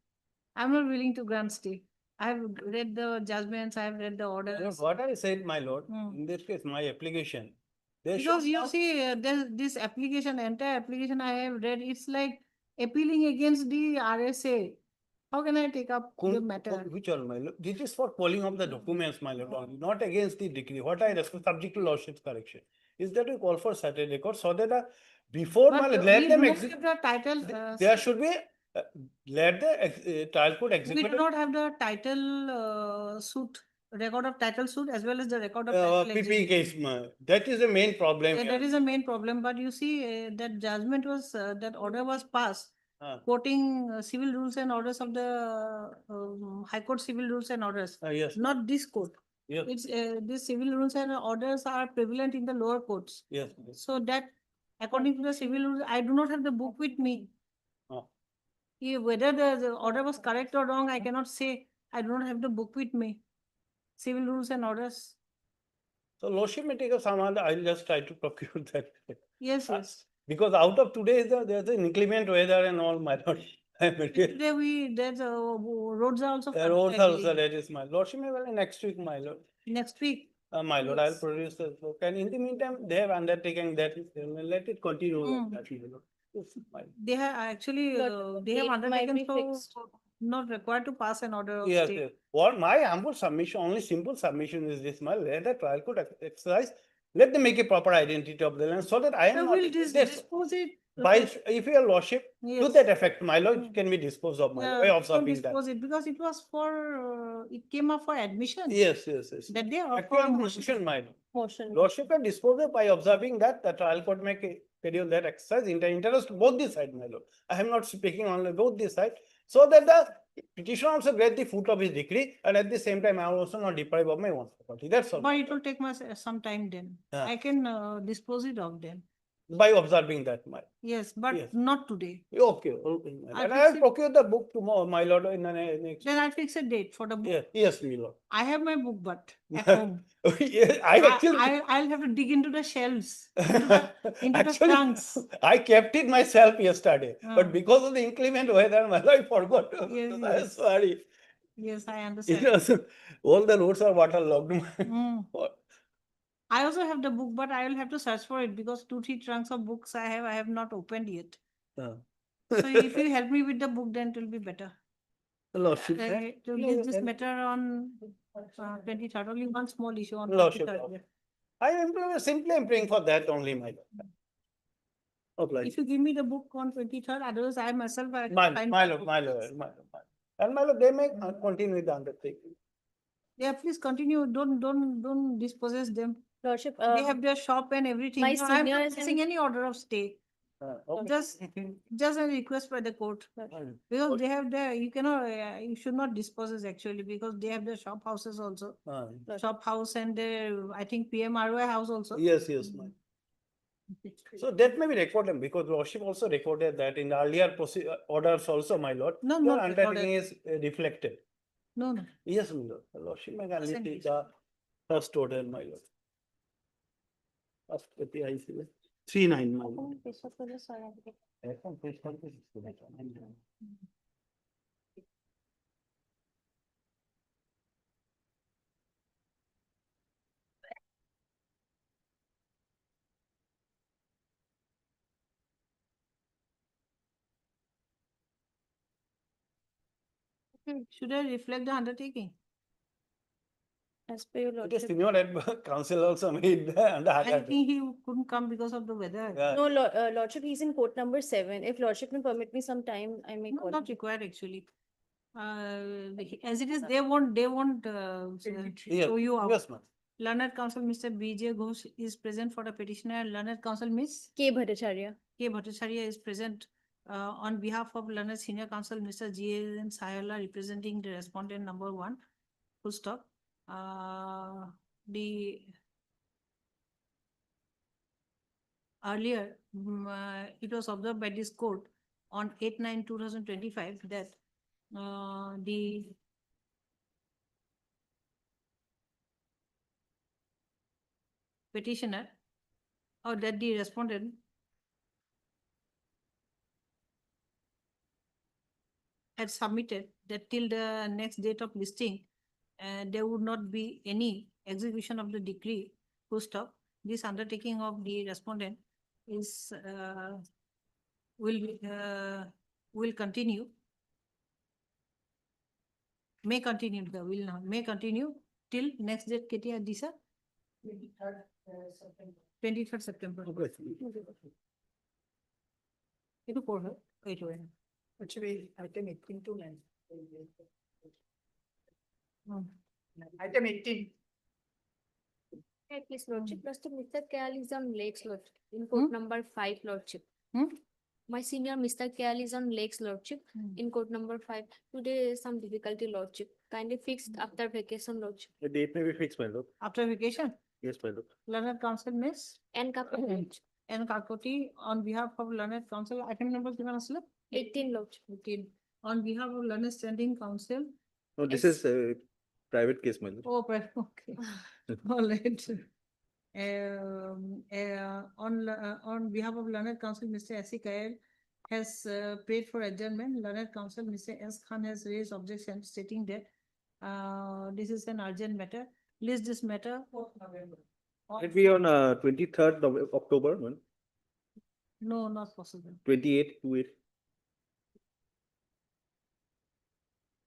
I'm not willing to grant stay. I have read the judgments. I have read the orders. What I said, my lord, in this case, my application. Because you see, this application, entire application I have read, it's like appealing against the RSA. How can I take up the matter? Which all, my lord? This is for polling of the documents, my lord, only, not against the decree. What I respect, subject to lordship's correction, is that we call for certain records so that before, my lord, let them execute. The title. There should be, let the trial court execute. We do not have the title suit, record of title suit as well as the record of title PP case, that is the main problem. that is the main problem. But you see, that judgment was, that order was passed, quoting civil rules and orders of the High Court civil rules and orders. Yes. Not this court. Yes. It's these civil rules and orders are prevalent in the lower courts. Yes. So that according to the civil rules, I do not have the book with me. Whether the order was correct or wrong, I cannot say. I do not have the book with me. Civil rules and orders. So lordship may take up some other, I'll just try to procure that. Yes, yes. Because out of today, there's an inclement weather and all, my lord. Today there's roads are also. Roads are also, that is my lordship may well next week, my lord. Next week. My lord, I'll produce the book. And in the meantime, they have undertaken that, let it continue. Like that, my lord. Yes, my lord. They have actually, they have undertaken, so not required to pass an order of Yes, stay. yes. What my humble submission, only simple submission is this, my let the trial court exercise, let them make a proper identity of the land so that I am So not. we'll dispose it. By, if your lordship, to Yes. that effect, my lord, it can be disposed of, my way of So observing that. dispose it because it was for, it came up for admission. Yes, yes, yes. That they are Actual for motion, my lord. motion. Lordship can dispose of by observing that the trial court may schedule that exercise in the interest of both the side, my lord. I am not speaking only both the side. so that the petitioner also get the fruit of his decree, and at the same time, I am also not deprived of my own property. That's all. But it will take some time then. Yeah. I can dispose it of them. By observing that, my. Yes, but Yes. not today. Okay, okay. I And I will fix it. procure the book tomorrow, my lord, in the next. Then I'll fix a date for the book. Yes, my lord. I have my book, but at home. Yes, I actually. I'll have to dig into the shelves, into the Actually, trunks. I kept it myself yesterday, Ah. but because of the inclement weather, my lord, I forgot. Yes, I'm yes. sorry. Yes, I You understand. know, so all the roads are waterlogged. Mm. I also have the book, but I will have to search for it because 2-3 trunks of books I have not opened yet. Ah. So if you help me with the book, then it will be better. Lordship. To list this matter on 23rd, only one small issue on Lordship. 23rd. I am simply praying for that only, my lord. Obliged. If you give me the book on 23rd, otherwise I myself I My find lord, my lord, my lord. And my lord, they may continue with the undertaking. Yeah, please continue. Don't dispossess them. Lordship, They have their shop and everything. my No, I'm senior not is facing in- any order of stay. Okay. Just a request by the court. Because they have their, you cannot, you should not dispossess actually because they have their shop houses also. Shop house and their, I think PMROI house also. Yes, yes, my. So that may be recorded because Lordship also recorded that in earlier orders also, my lord. No, your not undertaking recorded. is reflected. No, no. Yes, my lord. Lordship may only Send take it. the first order, my lord. First, I see. 3-9, my lord. Should I reflect the undertaking? As per your It is lordship. senior council also made the I undertaking. think he couldn't come because of the weather. Yeah. No, lordship, he's in court number 7. If lordship will permit me some time, I may No, call. not required actually. As it is, they won't show you out. Yes, ma'am. Learned Counsel Mr. B.J. Ghosh is present for the petitioner. Learned Counsel Miss K. Bhattacharya. K. Bhattacharya is present on behalf of Learned Senior Counsel Mr. G.N. Sayala representing the respondent number 1. Full stop. The earlier, it was observed by this court on 8/9/2025 that the petitioner or that the respondent had submitted that till the next date of listing, there would not be any execution of the decree, full stop. This undertaking of the respondent is will continue. May continue, the will not, may continue till next date, Ketia Disa? 23rd September. Itu পড়বে, wait, wait. Actually, item 18 to 9. Item 18. Hey, please, lordship. Lordship, Mr. Kayal is on Lakes, lordship. In court number 5, lordship. My senior Mr. Kayal is on Lakes, lordship. In court number 5. Today is some difficulty, lordship. Kindly fixed after vacation, lordship. The date may be fixed, my lord. After vacation, Yes, my lord. Learned Counsel Miss And Kapil. N. Kakoti on behalf of Learned Counsel, item number given us 18, lordship. 18. On behalf of Learned Standing Counsel. No, this Yes. is a private case, my lord. Oh, okay. All right. On behalf of Learned Counsel, Mr. S.C. Kayal has prayed for adjournment. Learned Counsel, Mr. S. Khan has raised objection stating that this is an urgent matter. List this matter. It be on 23rd of October, man. No, not possible. 28 to 8.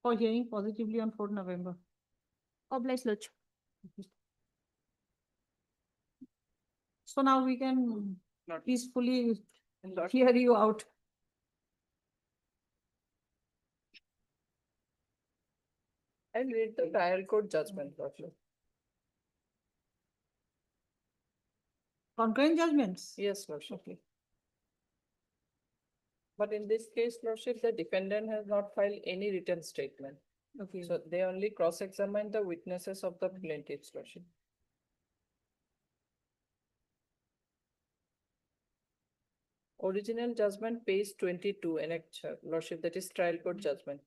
For hearing positively on 4th November. Obliged, lordship. So now we can peacefully hear you out. I'll read the trial court judgment, lordship. Concurrent judgments? Yes, lordship. Okay. But in this case, Lordship, the defendant has not filed any written statement. Okay. So they only cross-examine the witnesses of the plaintiff's Lordship. Original judgment, page 22, annexure, Lordship, that is trial court judgment.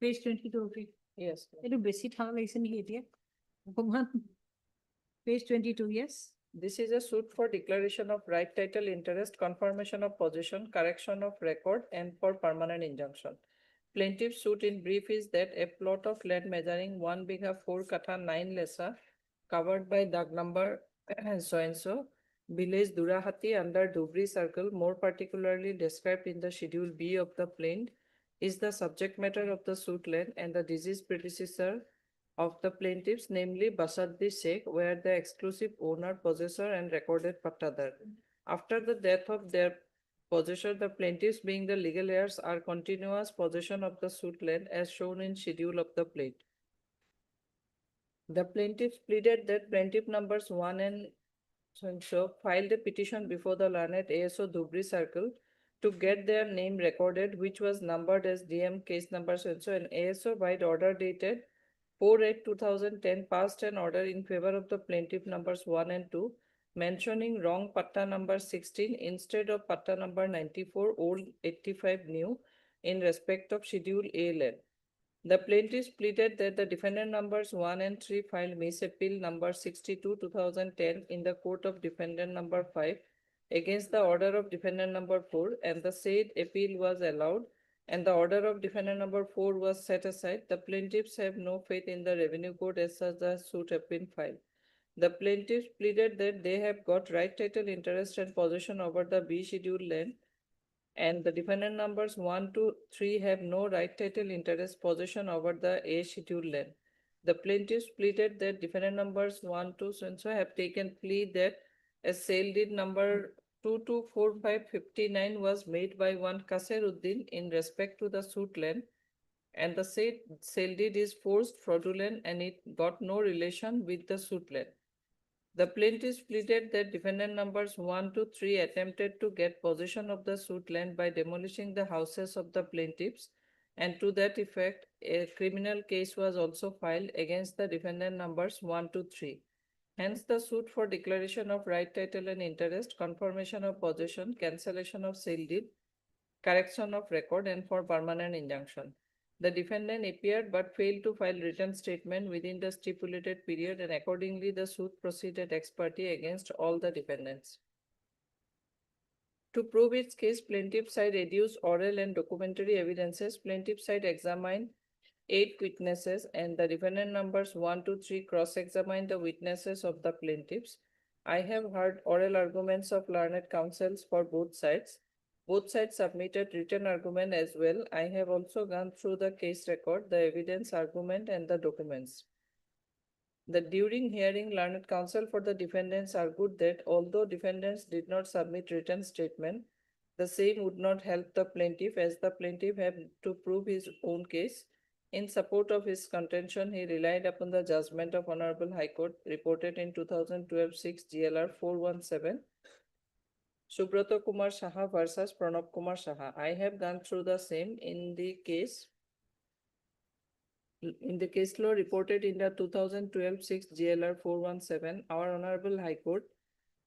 Page 22, okay. Yes. এইটো বেছি ঠান্ডা লাগিছে নেকি এতিয়া অকমান page 22, yes. This is a suit for declaration of right title interest, confirmation of possession, correction of record, and for permanent injunction. Plaintiff's suit in brief is that a plot of land measuring 1 bigha 4 katha 9 lesa, covered by Dag number so-and-so, village Durahati under Dhubri Circle, more particularly described in the Schedule B of the plaint, is the subject matter of the suit land and the deceased predecessor of the plaintiffs, namely Basaddi Sheikh, were the exclusive owner, possessor, and recorded pattadar. After the death of their possessor, the plaintiffs, being the legal heirs, are continuous possession of the suit land as shown in schedule of the plaint. The plaintiffs pleaded that plaintiff numbers 1 and so filed a petition before the learned ASO Dhubri Circle to get their name recorded, which was numbered as DM case number so and ASO by order dated 4/8/2010 passed an order in favor of the plaintiff numbers 1 and 2, mentioning wrong patta number 16 instead of patta number 94 old 85 new in respect of Schedule A land. The plaintiffs pleaded that the defendant numbers 1 and 3 filed misappeal number 62/2010 in the court of defendant number 5 against the order of defendant number 4, and the said appeal was allowed and the order of defendant number 4 was set aside. The plaintiffs have no faith in the revenue code as such the suit have been filed. The plaintiffs pleaded that they have got right title interest and possession over the B schedule land, and the defendant numbers 1 to 3 have no right title interest possession over the A schedule land. The plaintiffs pleaded that defendant numbers 1 to so have taken plea that a sale deed number 224559 was made by one Kaseruddin in respect to the suit land, and the said sale deed is forced, fraudulent, and it got no relation with the suit land. The plaintiffs pleaded that defendant numbers 1 to 3 attempted to get possession of the suit land by demolishing the houses of the plaintiffs, and to that effect, a criminal case was also filed against the defendant numbers 1 to 3. Hence, the suit for declaration of right title and interest, confirmation of possession, cancellation of sale deed, correction of record, and for permanent injunction. The defendant appeared but failed to file written statement within the stipulated period, and accordingly the suit proceeded ex parte against all the defendants. To prove its case, plaintiff side adduced oral and documentary evidences. Plaintiff side examined 8 witnesses, and the defendant numbers 1 to 3 cross-examined the witnesses of the plaintiffs. I have heard oral arguments of learned counsels for both sides. Both sides submitted written argument as well. I have also gone through the case record, the evidence, argument, and the documents. The during hearing, learned counsel for the defendants argued that although defendants did not submit written statement, the same would not help the plaintiff, as the plaintiff had to prove his own case. In support of his contention, he relied upon the judgment of Honorable High Court reported in 2012-6 GLR 417, Subrato Kumar Saha versus Pranab Kumar Saha. I have gone through the same in the case law reported in the 2012-6 GLR 417. Our Honorable High Court,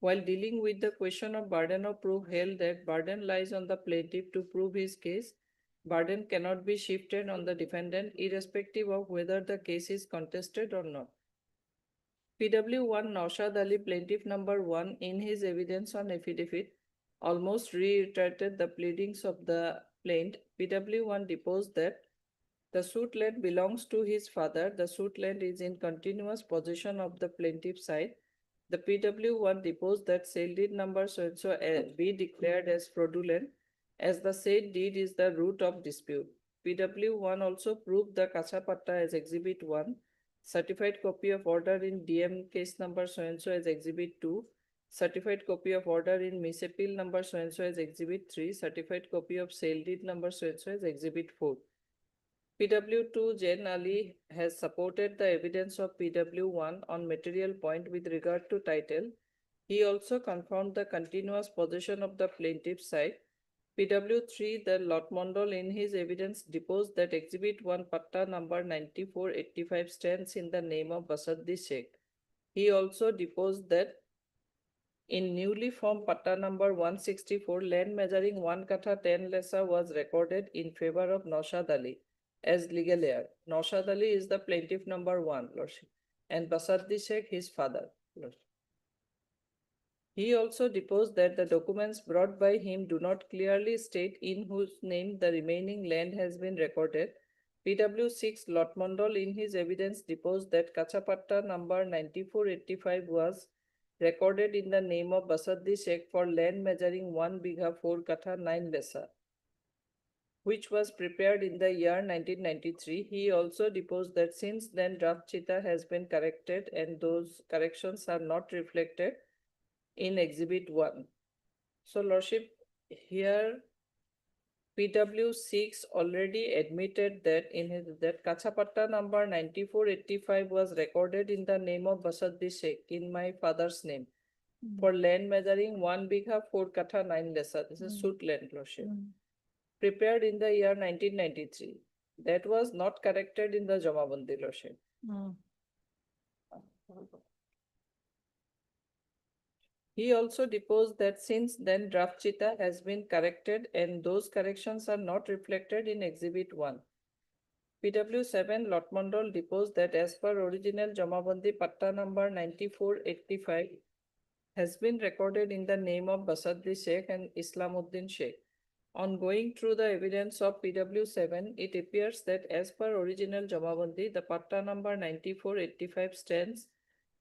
while dealing with the question of burden of proof, held that burden lies on the plaintiff to prove his case. Burden cannot be shifted on the defendant irrespective of whether the case is contested or not. PW1 Naushad Ali, plaintiff number 1, in his evidence on affidavit, almost reiterated the pleadings of the plaintiff. PW1 deposed that the suit land belongs to his father. The suit land is in continuous possession of the plaintiff side. The PW1 deposed that sale deed number so be declared as fraudulent, as the said deed is the root of dispute. PW1 also proved the Kacha Patta as Exhibit 1, certified copy of order in DM case number so as Exhibit 2, certified copy of order in misappeal number so and so as exhibit 3, certified copy of sale deed number so and so as exhibit 4. PW2 Jen Ali has supported the evidence of PW1 on material point with regard to title. He also confirmed the continuous possession of the plaintiff's side. PW3, the Lot Mondal in his evidence deposed that exhibit 1 patta number 9485 stands in the name of Basaddi Sheikh. He also deposed that in newly formed patta number 164, land measuring 1 katha 10 lesa was recorded in favor of Naushad Ali as legal heir. Naushad Ali is the plaintiff number 1, Lordship, and Basaddi Sheikh his father, Lordship. He also deposed that the documents brought by him do not clearly state in whose name the remaining land has been recorded. PW6 Lot Mondal in his evidence deposed that Kachapatta number 9485 was recorded in the name of Basaddi Sheikh for land measuring 1 bigha 4 katha 9 lesa, which was prepared in the year 1993. He also deposed that since then draft chita has been corrected and those corrections are not reflected in exhibit 1. So Lordship, here PW6 already admitted that in his Kachapatta number 9485 was recorded in the name of Basaddi Sheikh in my father's name for land measuring 1 bigha 4 katha 9 lesa. This is suit land, Lordship. Prepared in the year 1993. That was not corrected in the Jamabandi, Lordship. He also deposed that since then draft chita has been corrected and those corrections are not reflected in exhibit 1. PW7 Lot Mondal deposed that as per original Jamabandi patta number 9485 has been recorded in the name of Basaddi Sheikh and Islamuddin Sheikh. On going through the evidence of PW7, it appears that as per original Jamabandi, the patta number 9485 stands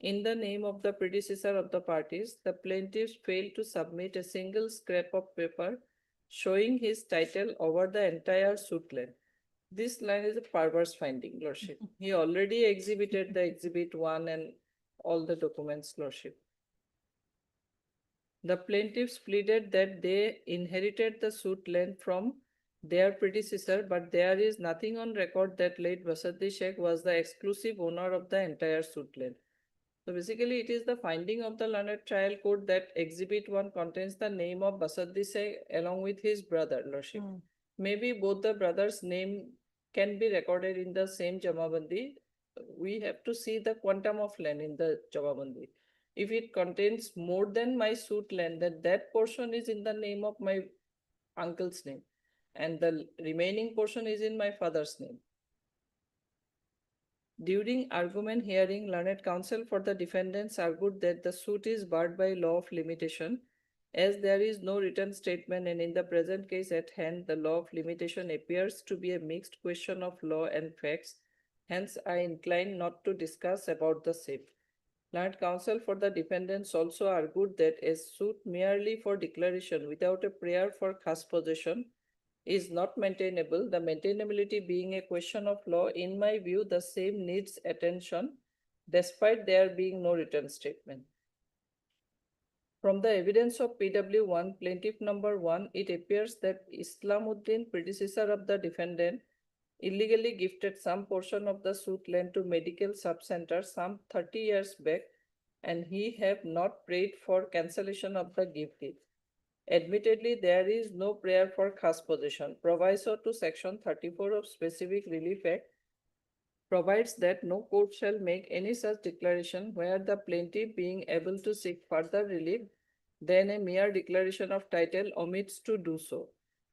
in the name of the predecessor of the parties. The plaintiffs failed to submit a single scrap of paper showing his title over the entire suit land. This line is a perverse finding, Lordship. He already exhibited the exhibit 1 and all the documents, Lordship. The plaintiffs pleaded that they inherited the suit land from their predecessor, but there is nothing on record that late Basaddi Sheikh was the exclusive owner of the entire suit land. So basically, it is the finding of the learned trial court that exhibit 1 contains the name of Basaddi Sheikh along with his brother, Lordship. Maybe both the brothers' name can be recorded in the same Jamabandi. We have to see the quantum of land in the Jamabandi. If it contains more than my suit land, then that portion is in the name of my uncle's name, and the remaining portion is in my father's name. During argument hearing, learned counsel for the defendants argued that the suit is barred by law of limitation, as there is no written statement, and in the present case at hand, the law of limitation appears to be a mixed question of law and facts. Hence, I incline not to discuss about the same. Learned counsel for the defendants also argued that a suit merely for declaration without a prayer for khas possession is not maintainable, the maintainability being a question of law. In my view, the same needs attention despite there being no written statement. From the evidence of PW1, plaintiff number 1, it appears that Islamuddin, predecessor of the defendant, illegally gifted some portion of the suit land to medical sub-center some 30 years back, and he have not prayed for cancellation of the gift deed. Admittedly, there is no prayer for khas possession. Proviso to section 34 of Specific Relief Act provides that no court shall make any such declaration where the plaintiff, being able to seek further relief than a mere declaration of title, omits to do so.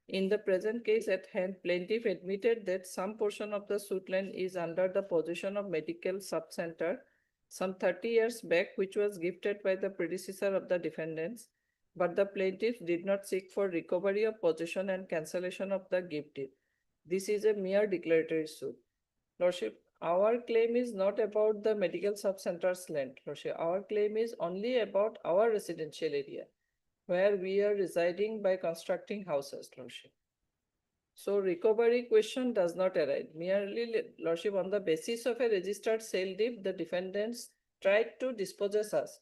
In the present case at hand, plaintiff admitted that some portion of the suit land is under the possession of medical sub-center some 30 years back, which was gifted by the predecessor of the defendants, but the plaintiffs did not seek for recovery of possession and cancellation of the gift deed. This is a mere declaratory suit. Lordship, our claim is not about the medical sub-center's land, Lordship. Our claim is only about our residential area, where we are residing by constructing houses, Lordship. So recovery question does not arise. Merely, Lordship, on the basis of a registered sale deed, the defendants tried to dispossess us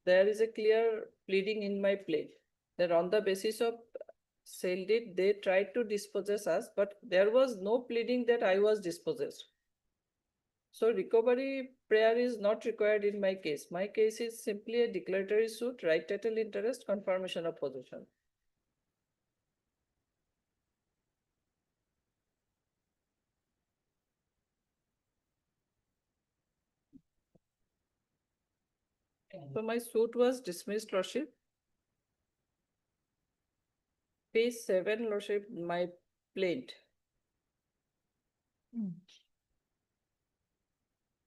there is a clear pleading in my plea that on the basis of sale deed, they tried to dispossess us, but there was no pleading that I was dispossessed. So recovery prayer is not required in my case. My case is simply a declaratory suit, right title interest, confirmation of possession. So my suit was dismissed, Lordship. Page 7, Lordship, my plaint.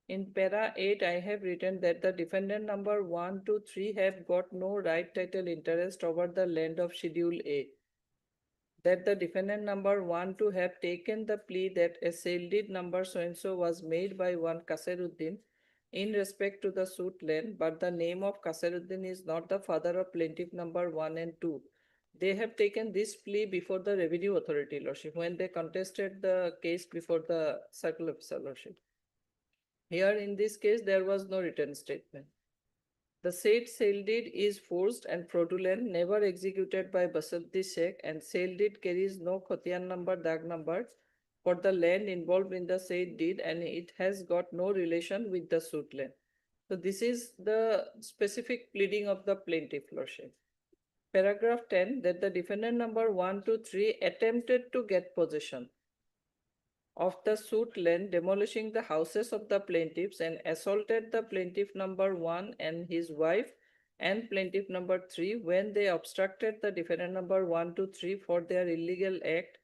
In para 8, I have written that the defendant number 1, 2, 3 have got no right title interest over the land of Schedule A. That the defendant number 1, 2 have taken the plea that a sale deed number so-and-so was made by one Kaseruddin in respect to the suit land, but the name of Kaseruddin is not the father of plaintiff number 1 and 2. They have taken this plea before the revenue authority, Lordship, when they contested the case before the circle officer, Lordship. Here in this case, there was no written statement. The said sale deed is forced and fraudulent, never executed by Basuddi Sheikh, and sale deed carries no khotiyan number, dag number for the land involved in the said deed, and it has got no relation with the suit land. So this is the specific pleading of the plaintiff, Lordship. Paragraph 10, that the defendant number 1, 2, 3 attempted to get possession of the suit land, demolishing the houses of the plaintiffs, and assaulted the plaintiff number 1 and his wife and plaintiff number 3 when they obstructed the defendant number 1, 2, 3 for their illegal act,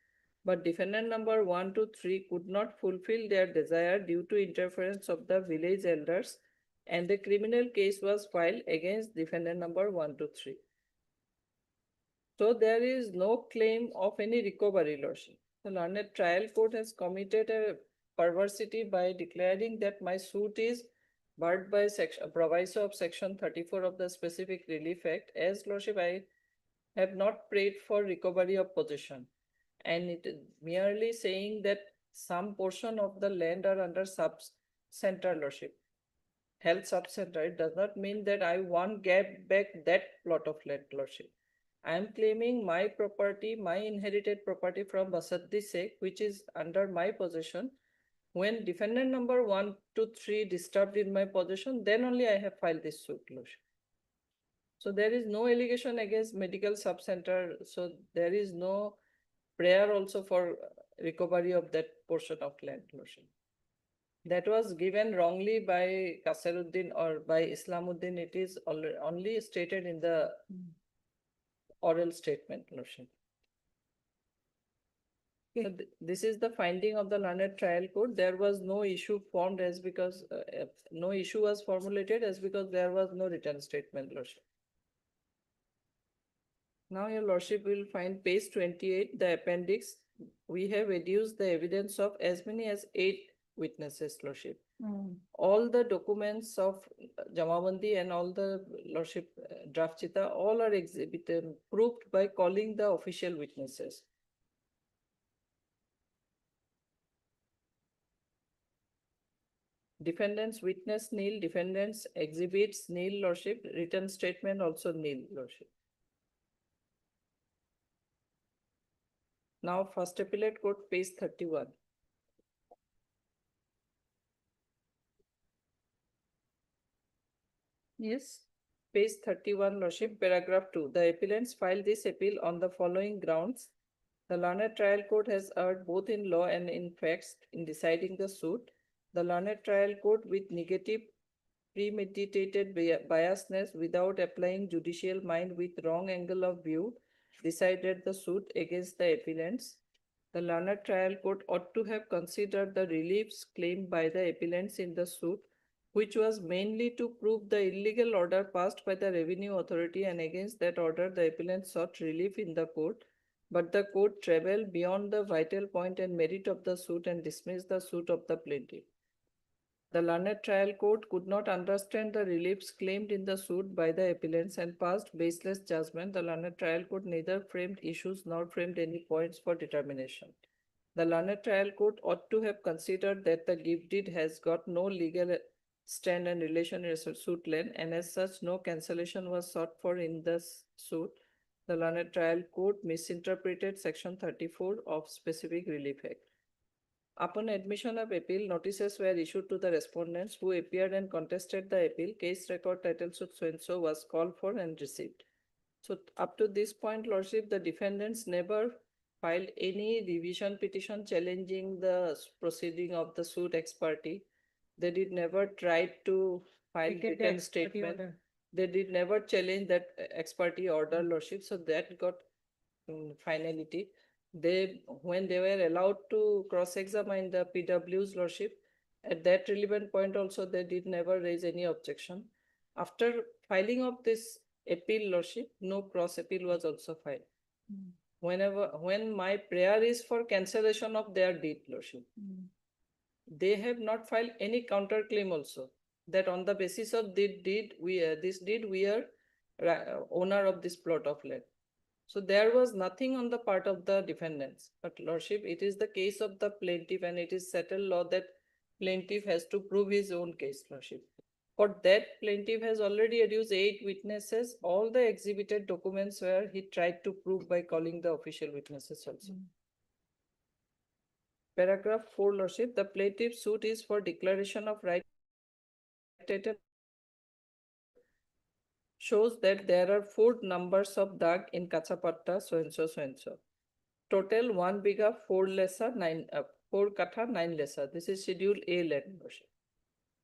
but defendant number 1, 2, 3 could not fulfill their desire due to interference of the village elders, and the criminal case was filed against defendant number 1, 2, 3. So there is no claim of any recovery, Lordship. The learned trial court has committed a perversity by declaring that my suit is barred by proviso of section 34 of the Specific Relief Act. As Lordship, I have not prayed for recovery of possession, and it is merely saying that some portion of the land are under sub-center, Lordship, health sub-center. It does not mean that I want get back that plot of land, Lordship. I am claiming my property, my inherited property from Basuddi Sheikh, which is under my possession. When defendant number 1, 2, 3 disturbed in my possession, then only I have filed this suit, Lordship. So there is no allegation against medical sub-center. So there is no prayer also for recovery of that portion of land, Lordship. That was given wrongly by Kaseruddin or by Islamuddin. It is only stated in the oral statement, Lordship. So this is the finding of the learned trial court. There was no issue formed as because no issue was formulated as because there was no written statement, Lordship. Now your Lordship will find page 28, the appendix. We have reduced the evidence of as many as 8 witnesses, Lordship. All the documents of Jamabandi and all the Lordship draft chita, all are exhibited, proved by calling the official witnesses. Defendants witness nil, defendants exhibits nil, Lordship, written statement also nil, Lordship. Now first appellate court, page 31. Yes. Page 31, Lordship, paragraph 2. The appellants filed this appeal on the following grounds. The learned trial court has erred both in law and in facts in deciding the suit. The learned trial court, with negative premeditated biasness without applying judicial mind with wrong angle of view, decided the suit against the appellants. The learned trial court ought to have considered the reliefs claimed by the appellants in the suit, which was mainly to prove the illegal order passed by the revenue authority, and against that order the appellants sought relief in the court. But the court travelled beyond the vital point and merit of the suit and dismissed the suit of the plaintiff. The learned trial court could not understand the reliefs claimed in the suit by the appellants and passed baseless judgment. The learned trial court neither framed issues nor framed any points for determination. The learned trial court ought to have considered that the gift deed has got no legal stand and relation in suit land, and as such, no cancellation was sought for in the suit. The learned trial court misinterpreted Section 34 of Specific Relief Act. Upon admission of appeal, notices were issued to the respondents who appeared and contested the appeal. Case record title suit so-and-so was called for and received. So up to this point, Lordship, the defendants never filed any revision petition challenging the proceeding of the suit ex parte. They did never try to file Vacate the written ex parte statement. order. They did never challenge that ex parte order, Lordship. So that got finality. When they were allowed to cross-examine the PW's Lordship, at that relevant point also they did never raise any objection. After filing of this appeal, Lordship, no cross appeal was also filed. When my prayer is for cancellation of their deed, Lordship, they have not filed any counterclaim also, that on the basis of this deed we are owner of this plot of land. So there was nothing on the part of the defendants. But Lordship, it is the case of the plaintiff, and it is settled law that plaintiff has to prove his own case, Lordship. For that, plaintiff has already adduced 8 witnesses. All the exhibited documents were he tried to prove by calling the official witnesses also. Paragraph 4, Lordship, the plaintiff's suit is for declaration of right title. Shows that there are 4 numbers of dag in Kachapatta, so and so, so and so. Total 1 bigha 4 lessa 9 4 katha 9 lessa. This is Schedule A land.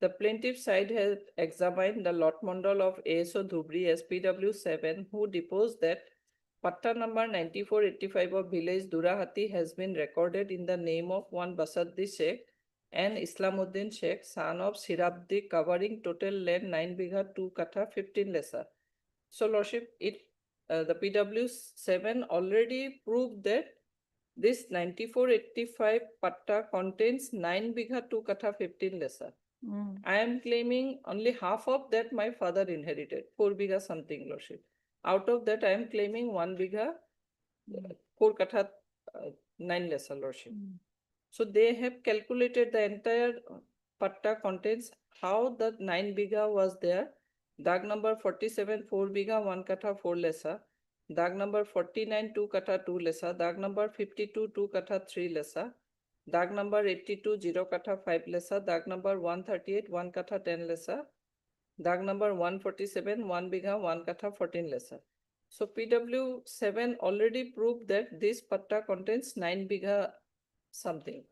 The plaintiff side has examined the lot mandal of ASO Dhubri SPW 7, who deposed that patta number 9485 of village Durahati has been recorded in the name of one Basaddi Sheikh and Islamuddin Sheikh, son of Sirabdi, covering total land 9 bigha 2 katha 15 lessa. So, Lordship, the PW 7 already proved that this 9485 patta contains 9 bigha 2 katha 15 lessa. I am claiming only half of that my father inherited, 4 bigha something, Lordship. Out of that, I am claiming 1 bigha 4 katha 9 lessa, Lordship. So they have calculated the entire patta contains how the 9 bigha was there. Dag number 47 4 bigha 1 katha 4 lessa. Dag number 49 2 katha 2 lessa. Dag number 52 2 katha 3 lessa. Dag number 82 0 katha 5 lessa. Dag number 138 1 katha 10 lessa. Dag number 147 1 bigha 1 katha 14 lessa. So PW 7 already proved that this patta contains 9 bigha something.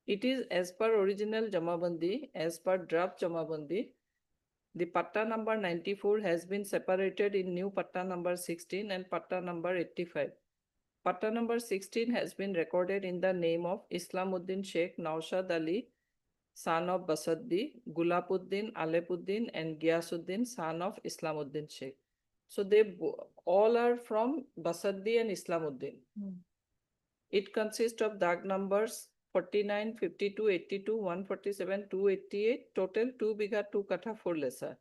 It is as per original Jamabandi, as per draft Jamabandi. The patta number 94 has been separated in new patta number 16 and patta number 85. Patta number 16 has been recorded in the name of Islamuddin Sheikh Naushad Ali, son of Basaddi, Gulapuddin, Alepuddin, and Giyasuddin, son of Islamuddin Sheikh. So they all are from Basaddi and Islamuddin. It consists of dag numbers 49, 52, 82, 147, 288, total 2 bigha 2 katha 4 lessa.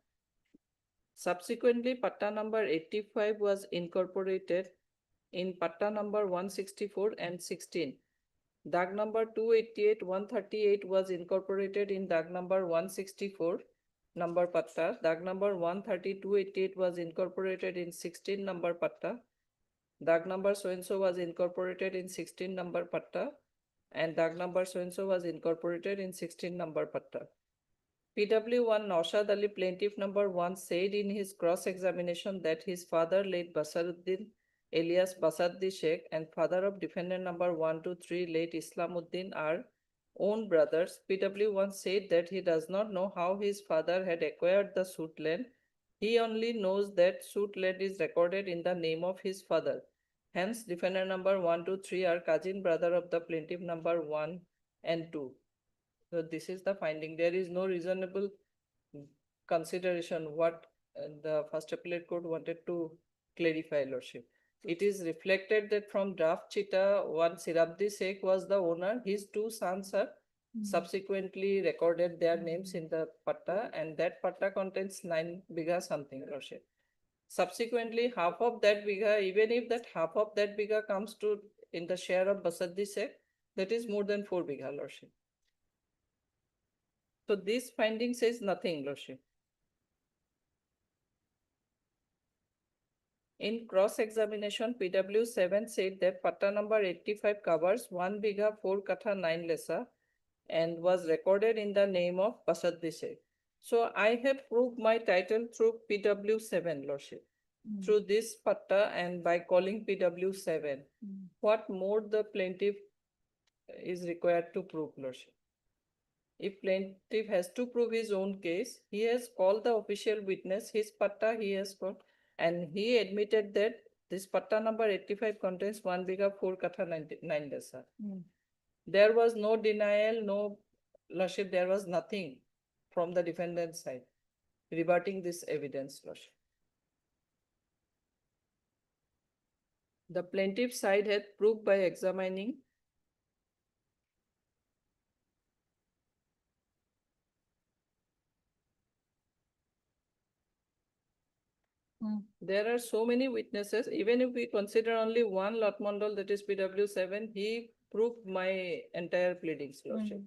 Subsequently, patta number 85 was incorporated in patta number 164 and 16. Dag number 288, 138 was incorporated in dag number 164 number patta. Dag number 130, 288 was incorporated in 16 number patta. Dag number so-and-so was incorporated in 16 number patta, and dag number so-and-so was incorporated in 16 number patta. PW1 Naushad Ali plaintiff number 1 said in his cross-examination that his father late Basaruddin alias Basaddi Sheikh and father of defendant number 1, 2, 3 late Islamuddin are own brothers. PW1 said that he does not know how his father had acquired the suit land. He only knows that suit land is recorded in the name of his father. Hence, defendant number 1, 2, 3 are cousin brother of the plaintiff number 1 and 2. So this is the finding. There is no reasonable consideration what the first appellate court wanted to clarify, Lordship. It is reflected that from draft Chita, one Sirabdi Sheikh was the owner. His 2 sons are subsequently recorded their names in the patta, and that patta contains 9 bigha something, Lordship. Subsequently, half of that bigha, even if that half of that bigha comes to in the share of Basaddi Sheikh, that is more than 4 bigha, Lordship. So this finding says nothing, Lordship. In cross-examination, PW7 said that patta number 85 covers 1 bigha 4 katha 9 lesa and was recorded in the name of Basaddi Sheikh. So I have proved my title through PW7, Lordship, through this patta and by calling PW7. What more the plaintiff is required to prove, Lordship? If plaintiff has to prove his own case, he has called the official witness, his patta he has called, and he admitted that this patta number 85 contains 1 bigha 4 katha 9 desa. There was no denial, no, Lordship, there was nothing from the defendant's side rebutting this evidence, Lordship. The plaintiff's side had proved by examining there are so many witnesses. Even if we consider only one Lot Mondal, that is PW7, he proved my entire pleadings, Lordship.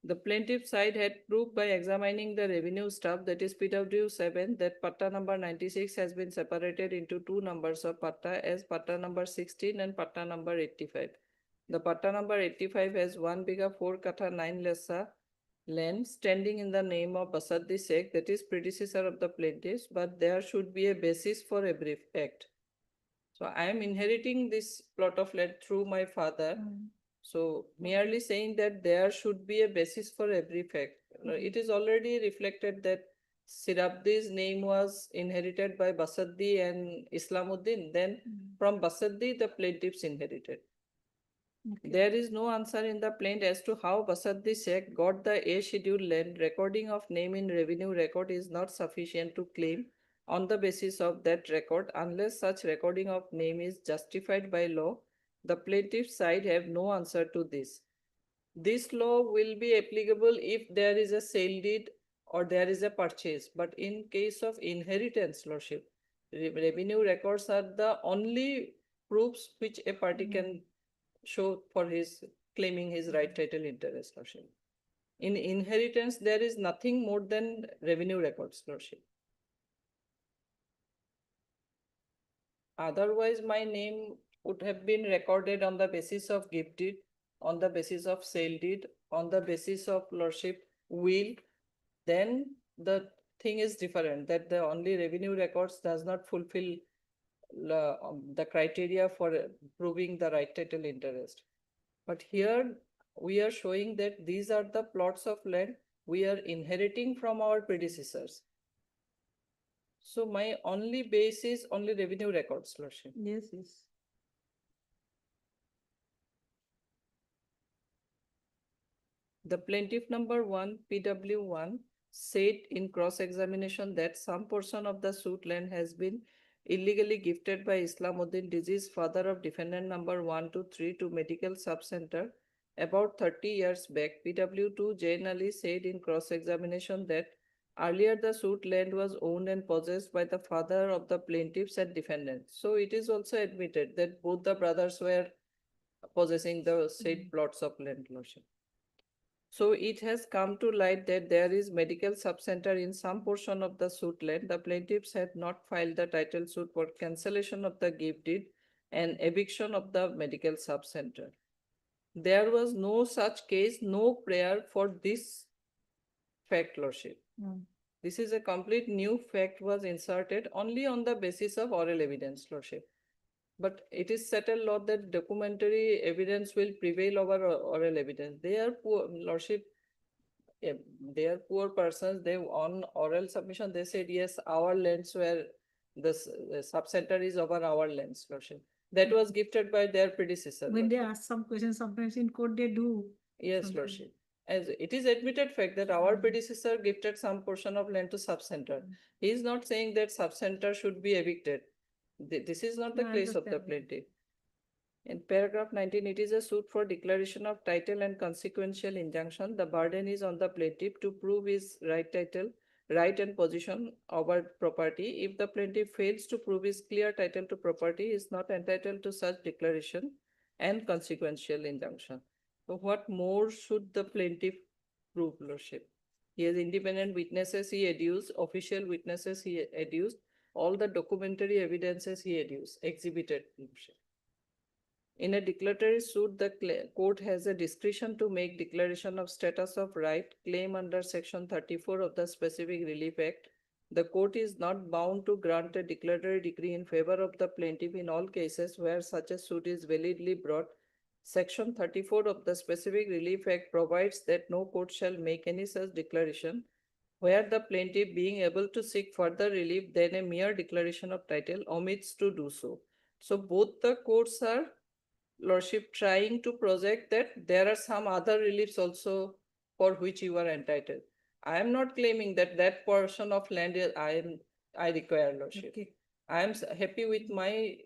The plaintiff side had proved by examining the revenue stuff, that is PW7, that patta number 96 has been separated into two numbers of patta as patta number 16 and patta number 85. The patta number 85 has 1 bigha 4 katha 9 lesa land standing in the name of Basaddi Sheikh, that is predecessor of the plaintiffs, but there should be a basis for every act. So I am inheriting this plot of land through my father. So merely saying that there should be a basis for every fact. It is already reflected that Sirabdi's name was inherited by Basaddi and Islamuddin. Then from Basaddi, the plaintiffs inherited. There is no answer in the plaint as to how Basaddi Sheikh got the A schedule land. Recording of name in revenue record is not sufficient to claim on the basis of that record unless such recording of name is justified by law. The plaintiff side have no answer to this. This law will be applicable if there is a sale deed or there is a purchase. But in case of inheritance, Lordship, revenue records are the only proofs which a party can show for his claiming his right title interest, Lordship. In inheritance, there is nothing more than revenue records, Lordship. Otherwise, my name would have been recorded on the basis of gift deed, on the basis of sale deed, on the basis of Lordship will. Then the thing is different, that the only revenue records does not fulfill the criteria for proving the right title interest. But here we are showing that these are the plots of land we are inheriting from our predecessors. So my only base is only revenue records, Lordship. Yes, yes. The plaintiff number 1, PW1, said in cross-examination that some portion of the suit land has been illegally gifted by Islamuddin Diziz, father of defendant number 123, to medical sub-center about 30 years back. PW2, Jain Ali, said in cross-examination that earlier the suit land was owned and possessed by the father of the plaintiffs and defendants. So it is also admitted that both the brothers were possessing the said plots of land, Lordship. So it has come to light that there is medical sub-center in some portion of the suit land. The plaintiffs had not filed the title suit for cancellation of the gift deed and eviction of the medical sub-center. There was no such case, no prayer for this fact, Lordship. This is a complete new fact was inserted only on the basis of oral evidence, Lordship. But it is settled law that documentary evidence will prevail over oral evidence. They are poor, Lordship. They are poor persons. They on oral submission they said yes, our lands were the sub-center is over our lands, Lordship. That was gifted by their predecessor. When they ask some questions, sometimes in court they do. Yes, Lordship. As it is admitted fact that our predecessor gifted some portion of land to sub-center. He is not saying that sub-center should be evicted. This is not the case of the plaintiff. In paragraph 19, it is a suit for declaration of title and consequential injunction. The burden is on the plaintiff to prove his right title, right and position over property. If the plaintiff fails to prove his clear title to property, he is not entitled to such declaration and consequential injunction. So what more should the plaintiff prove, Lordship. He has independent witnesses he adduced, official witnesses he adduced, all the documentary evidences he adduced, exhibited, Lordship. In a declaratory suit, the court has a discretion to make declaration of status of right claim under Section 34 of the Specific Relief Act. The court is not bound to grant a declaratory decree in favor of the plaintiff in all cases where such a suit is validly brought. Section 34 of the Specific Relief Act provides that no court shall make any such declaration where the plaintiff, being able to seek further relief than a mere declaration of title, omits to do so. So both the courts are, Lordship, trying to project that there are some other reliefs also for which you are entitled. I am not claiming that that portion of land I require, Lordship. Okay. I am happy with my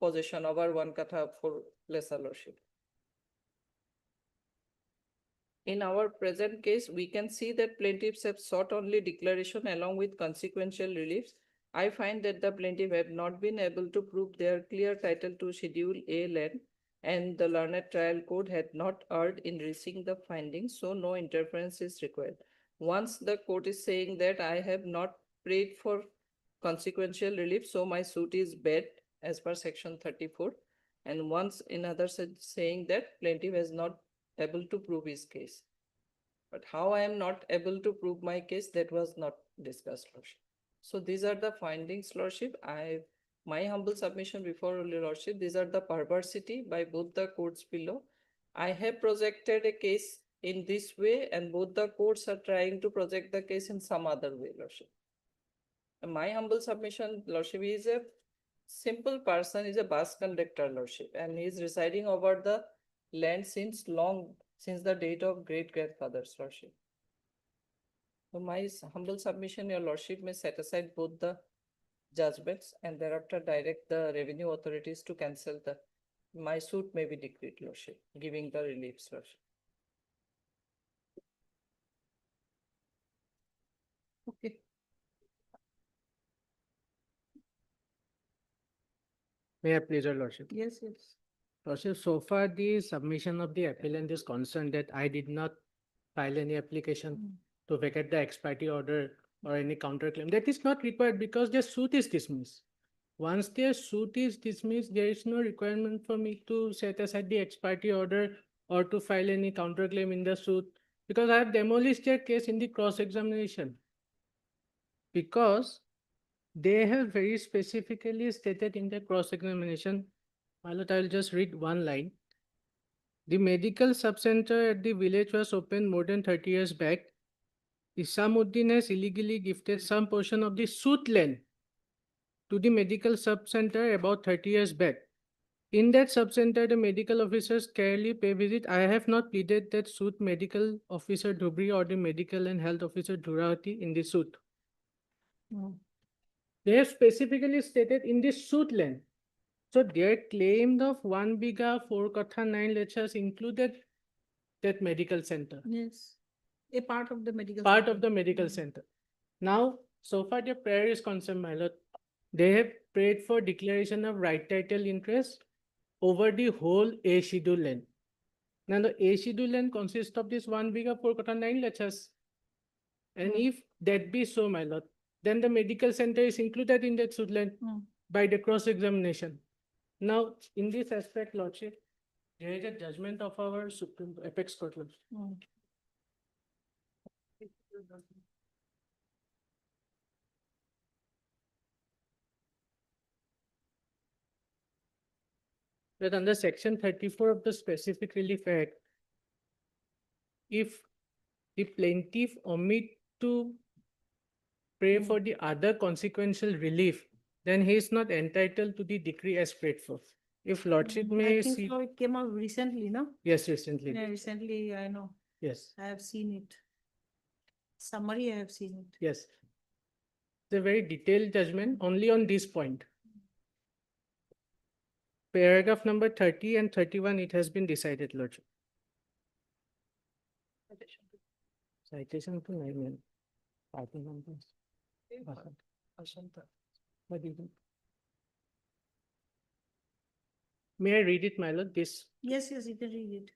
possession over 1 katha for lesser, Lordship. In our present case, we can see that plaintiffs have sought only declaration along with consequential reliefs. I find that the plaintiff have not been able to prove their clear title to Schedule A land, and the learned trial court had not erred in reaching the findings, so no interference is required. Once the court is saying that I have not prayed for consequential relief, so my suit is bad as per Section 34, and once another saying that plaintiff is not able to prove his case. But how I am not able to prove my case, that was not discussed, Lordship. So these are the findings, Lordship. My humble submission before Lordship, these are the perversity by both the courts below. I have projected a case in this way, and both the courts are trying to project the case in some other way, Lordship. And my humble submission, Lordship, is a simple person, is a bus conductor, Lordship, and he is residing over the land since the date of great-grandfathers, Lordship. So my humble submission, your Lordship may set aside both the judgments and thereafter direct the revenue authorities to cancel my suit may be decreed, Lordship, giving the reliefs, Lordship. Okay. May I please, your Lordship? Yes, yes. Lordship, so far the submission of the appellant is concerned that I did not file any application to vacate the expiry order or any counterclaim. That is not required because their suit is dismissed. Once their suit is dismissed, there is no requirement for me to set aside the expiry order or to file any counterclaim in the suit because I have demolished their case in the cross-examination. Because they have very specifically stated in the cross-examination, I will just read one line. The medical subcenter at the village was opened more than 30 years back. Isamuddin has illegally gifted some portion of the suit land to the medical subcenter about 30 years back. In that subcenter, the medical officers carefully pay visit. I have not pleaded that suit medical officer Dhubri or the medical and health officer Dhurati in the suit. They have specifically stated in the suit land. So their claim of 1 biga 4 katha 9 lechas included that medical center. Yes. A part of the medical Part center. of the medical center. Now, so far their prayer is concerned, my lord. They have prayed for declaration of right title interest over the whole A schedule land. Now the A schedule land consists of this 1 biga 4 katha 9 lechas. And if that be so, my lord, then the medical center is included in that suit land by the cross-examination. Now, in this aspect, Lordship, there is a judgment of our Supreme Apex Court, Lordship. That under Section 34 of the Specific Relief Act, if the plaintiff omit to pray for the other consequential relief, then he is not entitled to the decree as prayed for. If Lordship may I think see. so. It came out recently, no? Yes, recently. Yeah, recently, I know. Yes. I have seen it. Summary, I have seen it. Yes. It's a very detailed judgment only on this point. Paragraph number 30 and 31, it has been decided, Lordship. Citation to 9. Party numbers. May I read it, my lord? This. Yes, yes, you can read it.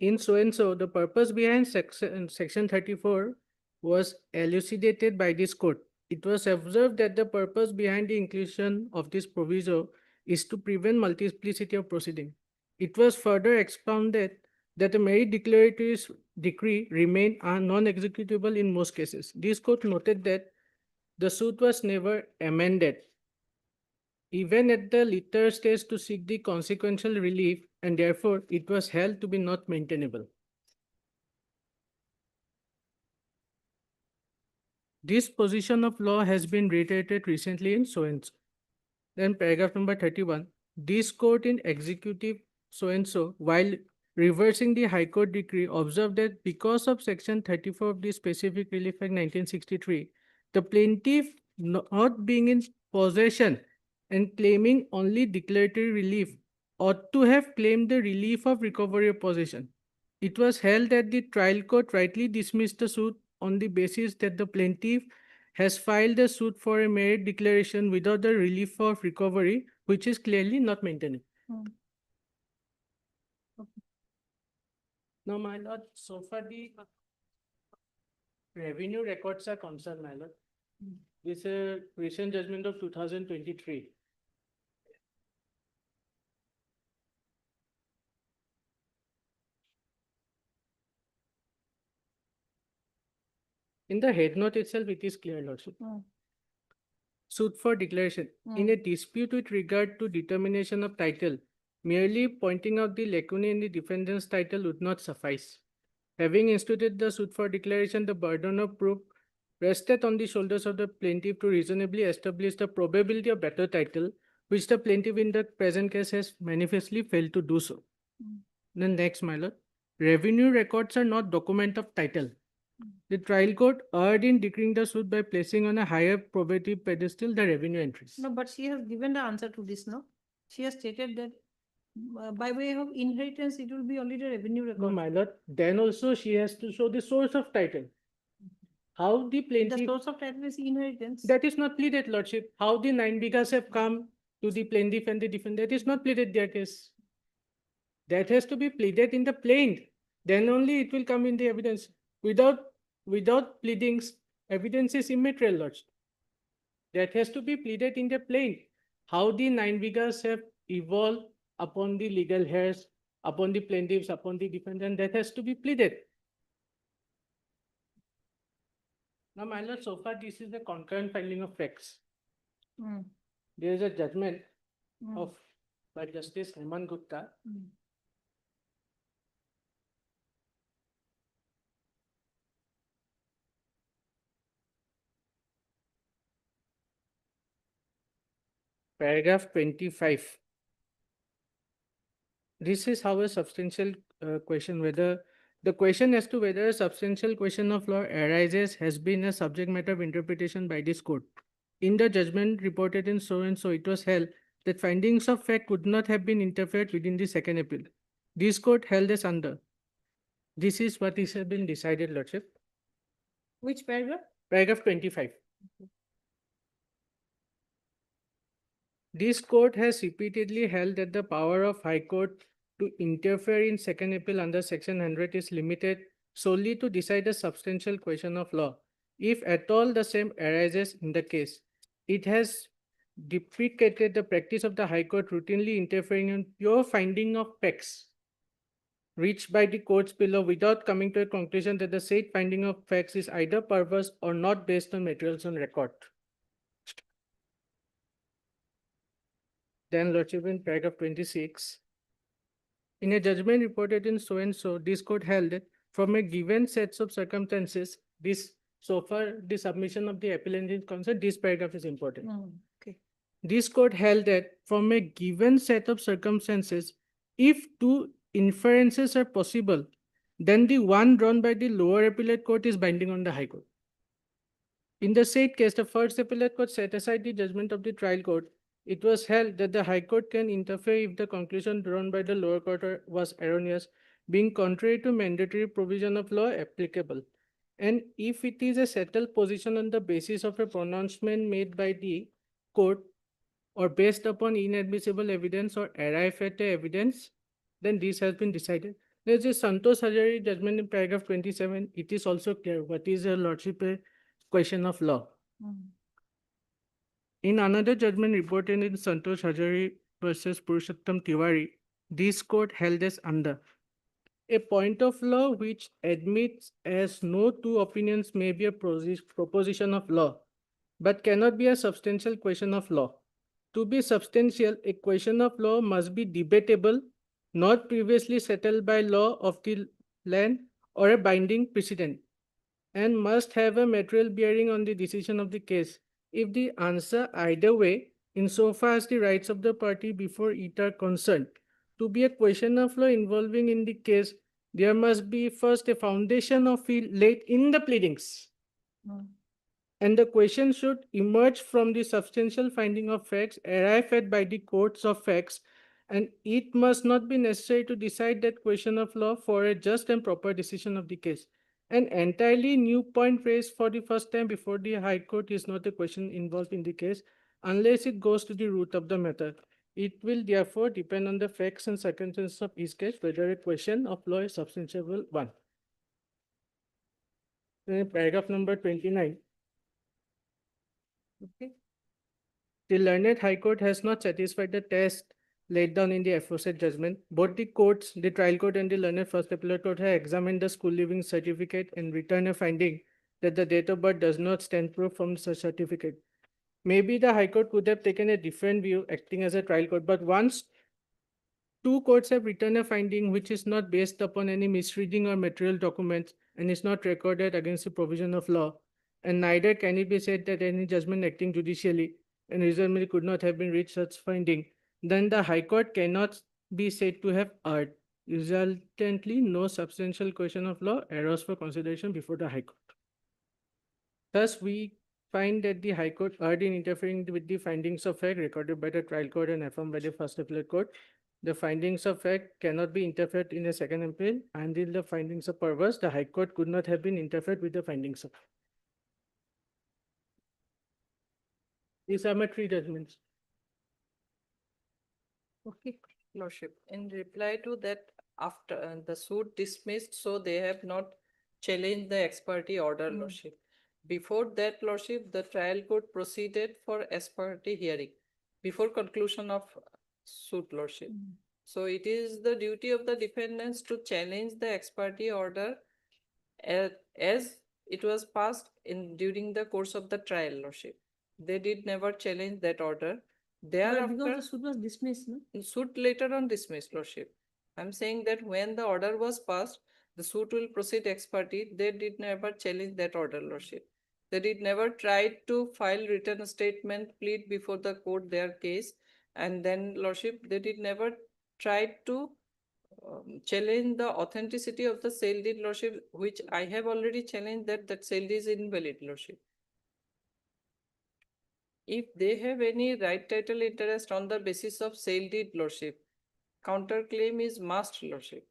In so and so, the purpose behind section 34 was elucidated by this court. It was observed that the purpose behind the inclusion of this proviso is to prevent multiplicity of proceeding. It was further expounded that the marriage declaratory decree remained non-executable in most cases. This court noted that the suit was never amended, even at the later stage, to seek the consequential relief, and therefore it was held to be not maintainable. This position of law has been reiterated recently in so and so. Then paragraph number 31, this court in executive so and so, while reversing the High Court decree, observed that because of section 34 of the Specific Relief Act 1963, the plaintiff not being in possession and claiming only declaratory relief ought to have claimed the relief of recovery of possession. It was held that the trial court rightly dismissed the suit on the basis that the plaintiff has filed a suit for a merit declaration without the relief of recovery, which is clearly not maintainable. Now, my lord, so far the revenue records are concerned, my lord. This is a recent judgment of 2023. In the head note itself, it is clear, lordship. Suit for declaration. In a dispute with regard to determination of title, merely pointing out the lacunae in the defendant's title would not suffice. Having instituted the suit for declaration, the burden of proof rested on the shoulders of the plaintiff to reasonably establish the probability of better title, which the plaintiff in the present case has manifestly failed to do so. Then next, my lord, revenue records are not document of title. The trial court erred in decreeing the suit by placing on a higher probability pedestal the revenue entries. No, but she has given the answer to this, no? She has stated that by way of inheritance, it will be only the revenue record. No, my lord, then also she has to show the source of title. How the plaintiff... The source of title is inheritance. That is not pleaded, lordship. How the 9 bighas have come to the plaintiff and the defendant, that is not pleaded their case. That has to be pleaded in the plaint. Then only it will come in the evidence. Without pleadings, evidence is immaterial, lordship. That has to be pleaded in the plaint. How the 9 bighas have evolved upon the legal heirs, upon the plaintiffs, upon the defendant, that has to be pleaded. Now, my lord, so far this is the concurrent finding of facts. There is a judgment of by Justice Hemant Gupta. Paragraph 25. This is how a substantial question, whether the question as to whether a substantial question of law arises has been a subject matter of interpretation by this court. In the judgment reported in so and so, it was held that findings of fact would not have been interfered within the second appeal. This court held as under. This is what has been decided, lordship. Which paragraph? Paragraph 25. This court has repeatedly held that the power of High Court to interfere in second appeal under Section 100 is limited solely to decide a substantial question of law. If at all the same arises in the case, it has deprecated the practice of the High Court routinely interfering in pure finding of facts reached by the courts below without coming to a conclusion that the said finding of facts is either perverse or not based on materials on record. Then, lordship, in paragraph 26, in a judgment reported in so and so, this court held that from a given sets of circumstances, so far the submission of the appellant is concerned, this paragraph is important. Okay. This court held that from a given set of circumstances, if two inferences are possible, then the one drawn by the lower appellate court is binding on the High Court. In the said case, the first appellate court set aside the judgment of the trial court. It was held that the High Court can interfere if the conclusion drawn by the lower court was erroneous, being contrary to mandatory provision of law applicable. And if it is a settled position on the basis of a pronouncement made by the court or based upon inadmissible evidence or arrive at evidence, then this has been decided. There's a Santosh Hajari judgment in paragraph 27. It is also clear what is a lordship a question of law. In another judgment reported in Santosh Hajari versus Purushottam Tiwari, this court held as under a point of law which admits as no two opinions may be a proposition of law, but cannot be a substantial question of law. To be substantial, a question of law must be debatable, not previously settled by law of the land or a binding precedent, and must have a material bearing on the decision of the case. If the answer either way, insofar as the rights of the party before it are concerned, to be a question of law involving in the case, there must be first a foundation of it laid in the pleadings. And the question should emerge from the substantial finding of facts arrived at by the courts of facts, and it must not be necessary to decide that question of law for a just and proper decision of the case. An entirely new point raised for the first time before the High Court is not a question involved in the case unless it goes to the root of the matter. It will therefore depend on the facts and circumstances of each case whether a question of law is substantiable one. Then paragraph number 29. Okay. The learned High Court has not satisfied the test laid down in the aforesaid judgment. Both the courts, the trial court and the learned first appellate court, have examined the school leaving certificate and returned a finding that the date of birth does not stand proof from such certificate. Maybe the High Court could have taken a different view acting as a trial court, but once two courts have returned a finding which is not based upon any misreading or material documents and is not recorded against the provision of law, and neither can it be said that any judgment acting judicially and reasonably could not have been reached such finding, then the High Court cannot be said to have erred. Resultantly, no substantial question of law arose for consideration before the High Court. Thus, we find that the High Court erred in interfering with the findings of fact recorded by the trial court and affirmed by the first appellate court. The findings of fact cannot be interfered in a second appeal. Until the findings are perverse, the High Court could not have been interfered with the findings of fact. These are my three judgments. Okay, Lordship, in reply to that, after the suit dismissed, so they have not challenged the ex parte order, Lordship. Before that, Lordship, the trial court proceeded for ex parte hearing before conclusion of suit, Lordship. So it is the duty of the defendants to challenge the ex parte order as it was passed during the course of the trial, Lordship. They did never challenge that order. Thereafter, because the suit was dismissed, no? Suit later on dismissed, Lordship. I'm saying that when the order was passed, the suit will proceed ex parte. They did never challenge that order, Lordship. They did never try to file written statement, plead before the court their case, and then, Lordship, they did never try to challenge the authenticity of the sale deed, Lordship, which I have already challenged that sale deed is invalid, Lordship. If they have any right title interest on the basis of sale deed, Lordship, counterclaim is must, Lordship.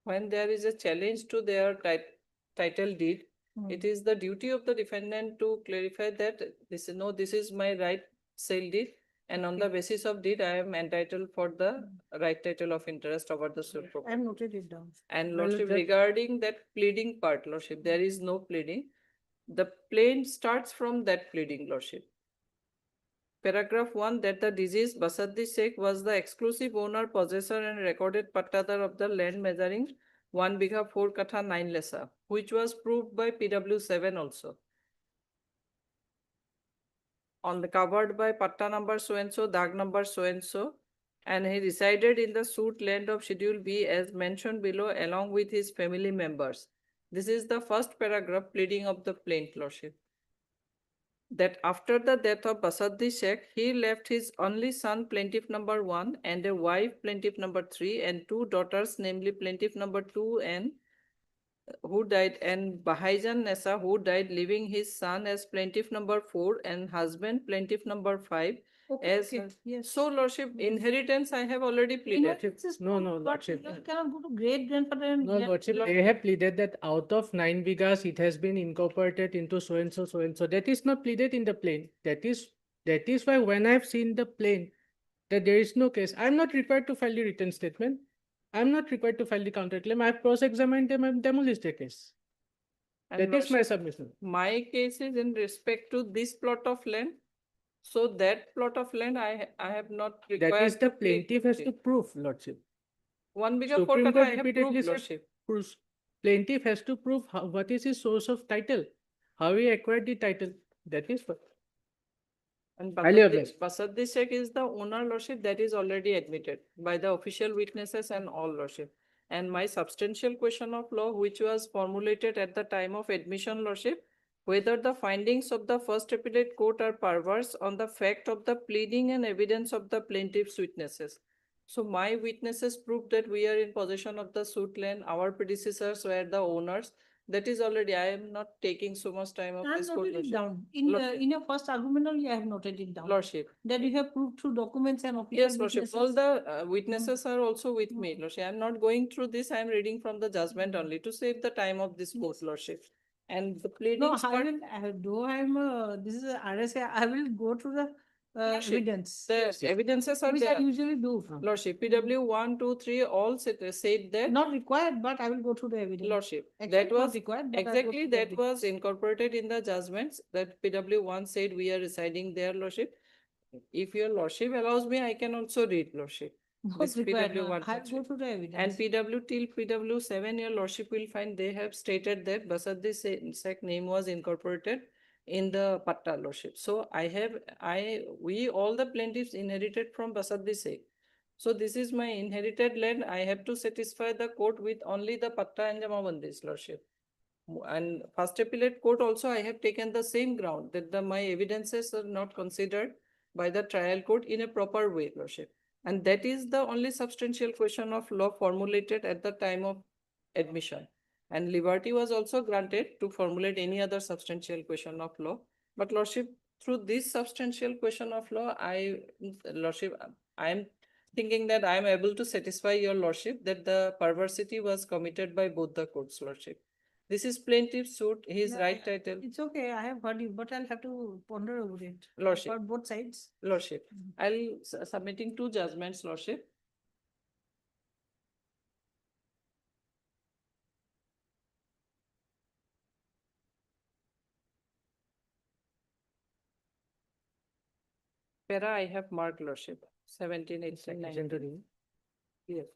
When there is a challenge to their title deed, it is the duty of the defendant to clarify that this is my right sale deed, and on the basis of deed, I am entitled for the right title of interest over the suit property. I have noted it down. And Lordship, regarding that pleading part, Lordship, there is no pleading. The plaint starts from that pleading, Lordship. Paragraph 1, that the deceased Basaddi Sheikh was the exclusive owner, possessor and recorded pattadar of the land measuring 1 bigha 4 katha 9 lesa, which was proved by PW7 also. Covered by patta number so-and-so, dag number so-and-so, and he resided in the suit land of Schedule B as mentioned below along with his family members. This is the first paragraph pleading of the plaintiff, Lordship. That after the death of Basaddi Sheikh, he left his only son, plaintiff number 1, and a wife, plaintiff number 3, and 2 daughters, namely plaintiff number 2 and who died, and Bahaijan Nessa, who died, leaving his son as plaintiff number 4 and husband, plaintiff number 5. Yes. So, Lordship, inheritance I have already pleaded. No, Lordship. You cannot go to great grandfather and No, Lordship, they have pleaded that out of 9 bigas, it has been incorporated into so and so, so and so. That is not pleaded in the plain. That is why when I've seen the plain, that there is no case, I'm not required to file the written statement. I'm not required to file the counterclaim. I've cross-examined them and demolished the case. And That is my Lordship, submission. my case is in respect to this plot of land. So that plot of land, I have not required. That is the to plead plaintiff has it. to prove, Lordship. 1 bigger 4 Supreme kata Court I have repeatedly proved, said Lordship. plaintiff has to prove what is his source of title, how he acquired the title. That is what. And Highly obliged. Basaddi Sheikh is the owner, Lordship, that is already admitted by the official witnesses and all, Lordship. And my substantial question of law, which was formulated at the time of admission, Lordship, whether the findings of the first appellate court are perverse on the fact of the pleading and evidence of the plaintiff's witnesses. So my witnesses proved that we are in possession of the suit land. Our predecessors were the owners. That is already, I am not taking so much time of I have this court, noted it Lordship. down. In your first argument only, I have noted it down. Lordship. That you have proved through documents and official Yes, Lordship. witnesses. All the witnesses are also with me, Lordship. I am not going through this. I am reading from the judgment only to save the time of this court, Lordship. And the No, pleadings I will, though I am, this is a RSA, I will go through the Lordship, evidence. the evidences are Which I there. usually do. Lordship, PW 1, 2, 3 all said that. Not required, but I will go through the evidence. Lordship, Actually, that not was required, but I will go exactly through the that evidence. was incorporated in the judgments that PW 1 said we are residing there, Lordship. If your Lordship allows me, I can also read, Lordship. Not This required. PW 1. I will go through the evidence. And PW till PW 7, your Lordship will find they have stated that Basaddi Sheikh name was incorporated in the Patta, Lordship. So we all the plaintiffs inherited from Basaddi Sheikh. So this is my inherited land. I have to satisfy the court with only the Patta and Jamabandis, Lordship. And first appellate court also, I have taken the same ground that my evidences are not considered by the trial court in a proper way, Lordship. And that is the only substantial question of law formulated at the time of admission. And liberty was also granted to formulate any other substantial question of law. But Lordship, through this substantial question of law, Lordship, I am thinking that I am able to satisfy your Lordship that the perversity was committed by both the courts, Lordship. This is plaintiff's suit, his right title. It's okay, I have heard you, but I'll have to ponder over it. Lordship. For both sides. Lordship, I'll submitting 2 judgments, Lordship. Para I have marked, Lordship, 17, 18, 19. Yes,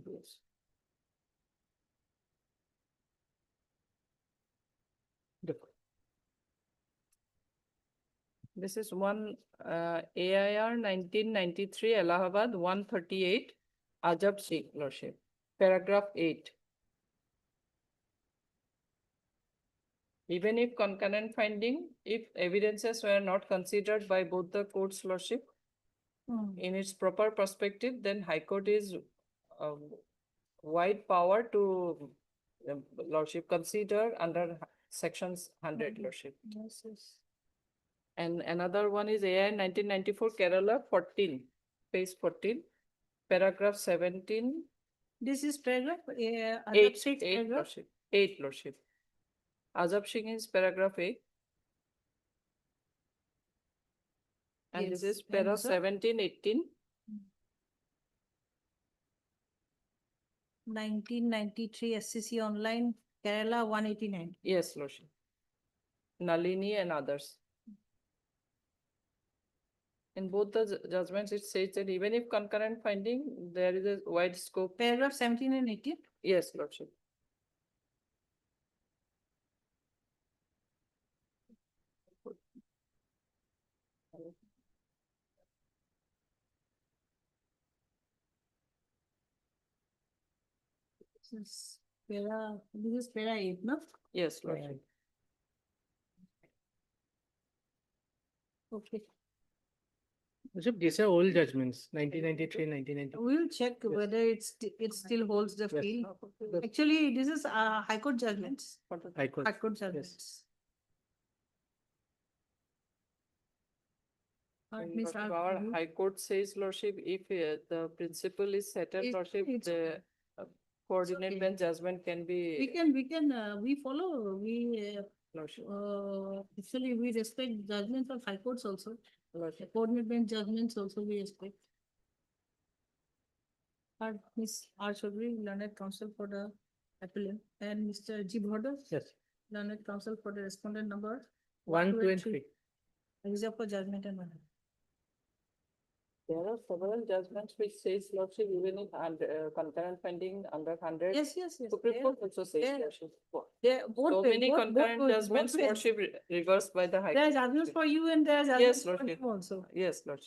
yes. This is one AIR 1993 Allahabad 138 Ajab Sheikh, Lordship, paragraph 8. Even if concurrent finding, if evidences were not considered by both the courts, Lordship, in its proper perspective, then High Court is wide power to Lordship consider under sections 100, Lordship. Yes, yes. And another one is AI 1994 Kerala 14, page 14, paragraph 17. This is paragraph 8, paragraph. Lordship. 8, Lordship. Ajab Singh is paragraph 8. And Yes, this is and para sir? 17, 18. 1993 SCC online, Kerala 189. Yes, Lordship. Nalini and others. In both the judgments, it says that even if concurrent finding, there is a wide scope. Paragraph 17 and 18? Yes, Lordship. This is para 8, no? Yes, Lordship. Okay. Lordship, these are old judgments, 1993, 1990. We'll check whether it still holds the Yes. field. Actually, this is High Court judgments. High Court. High Court judgments. Means Our High Court says, Lordship, if the principle is settled, Lordship, the coordinate bench judgment can be. We follow, actually, we respect judgments of High Courts also. Coordinate bench judgments also we respect. Miss R. Chaudhary, learned counsel for the appellant, and Mr. G. Bharda, Yes. learned counsel for the respondent number 1, 2, and 3. Reserve for judgment and order. There are several judgments which says lordship even if concurrent finding under 100. Yes, yes. Supreme There- Court also says there- lordship. There, both So ways, many both concurrent ways, judgments both ways. lordship reversed by the High There are Court. judgments for you and there are Yes, judgments for lordship. you also. Yes, lordship.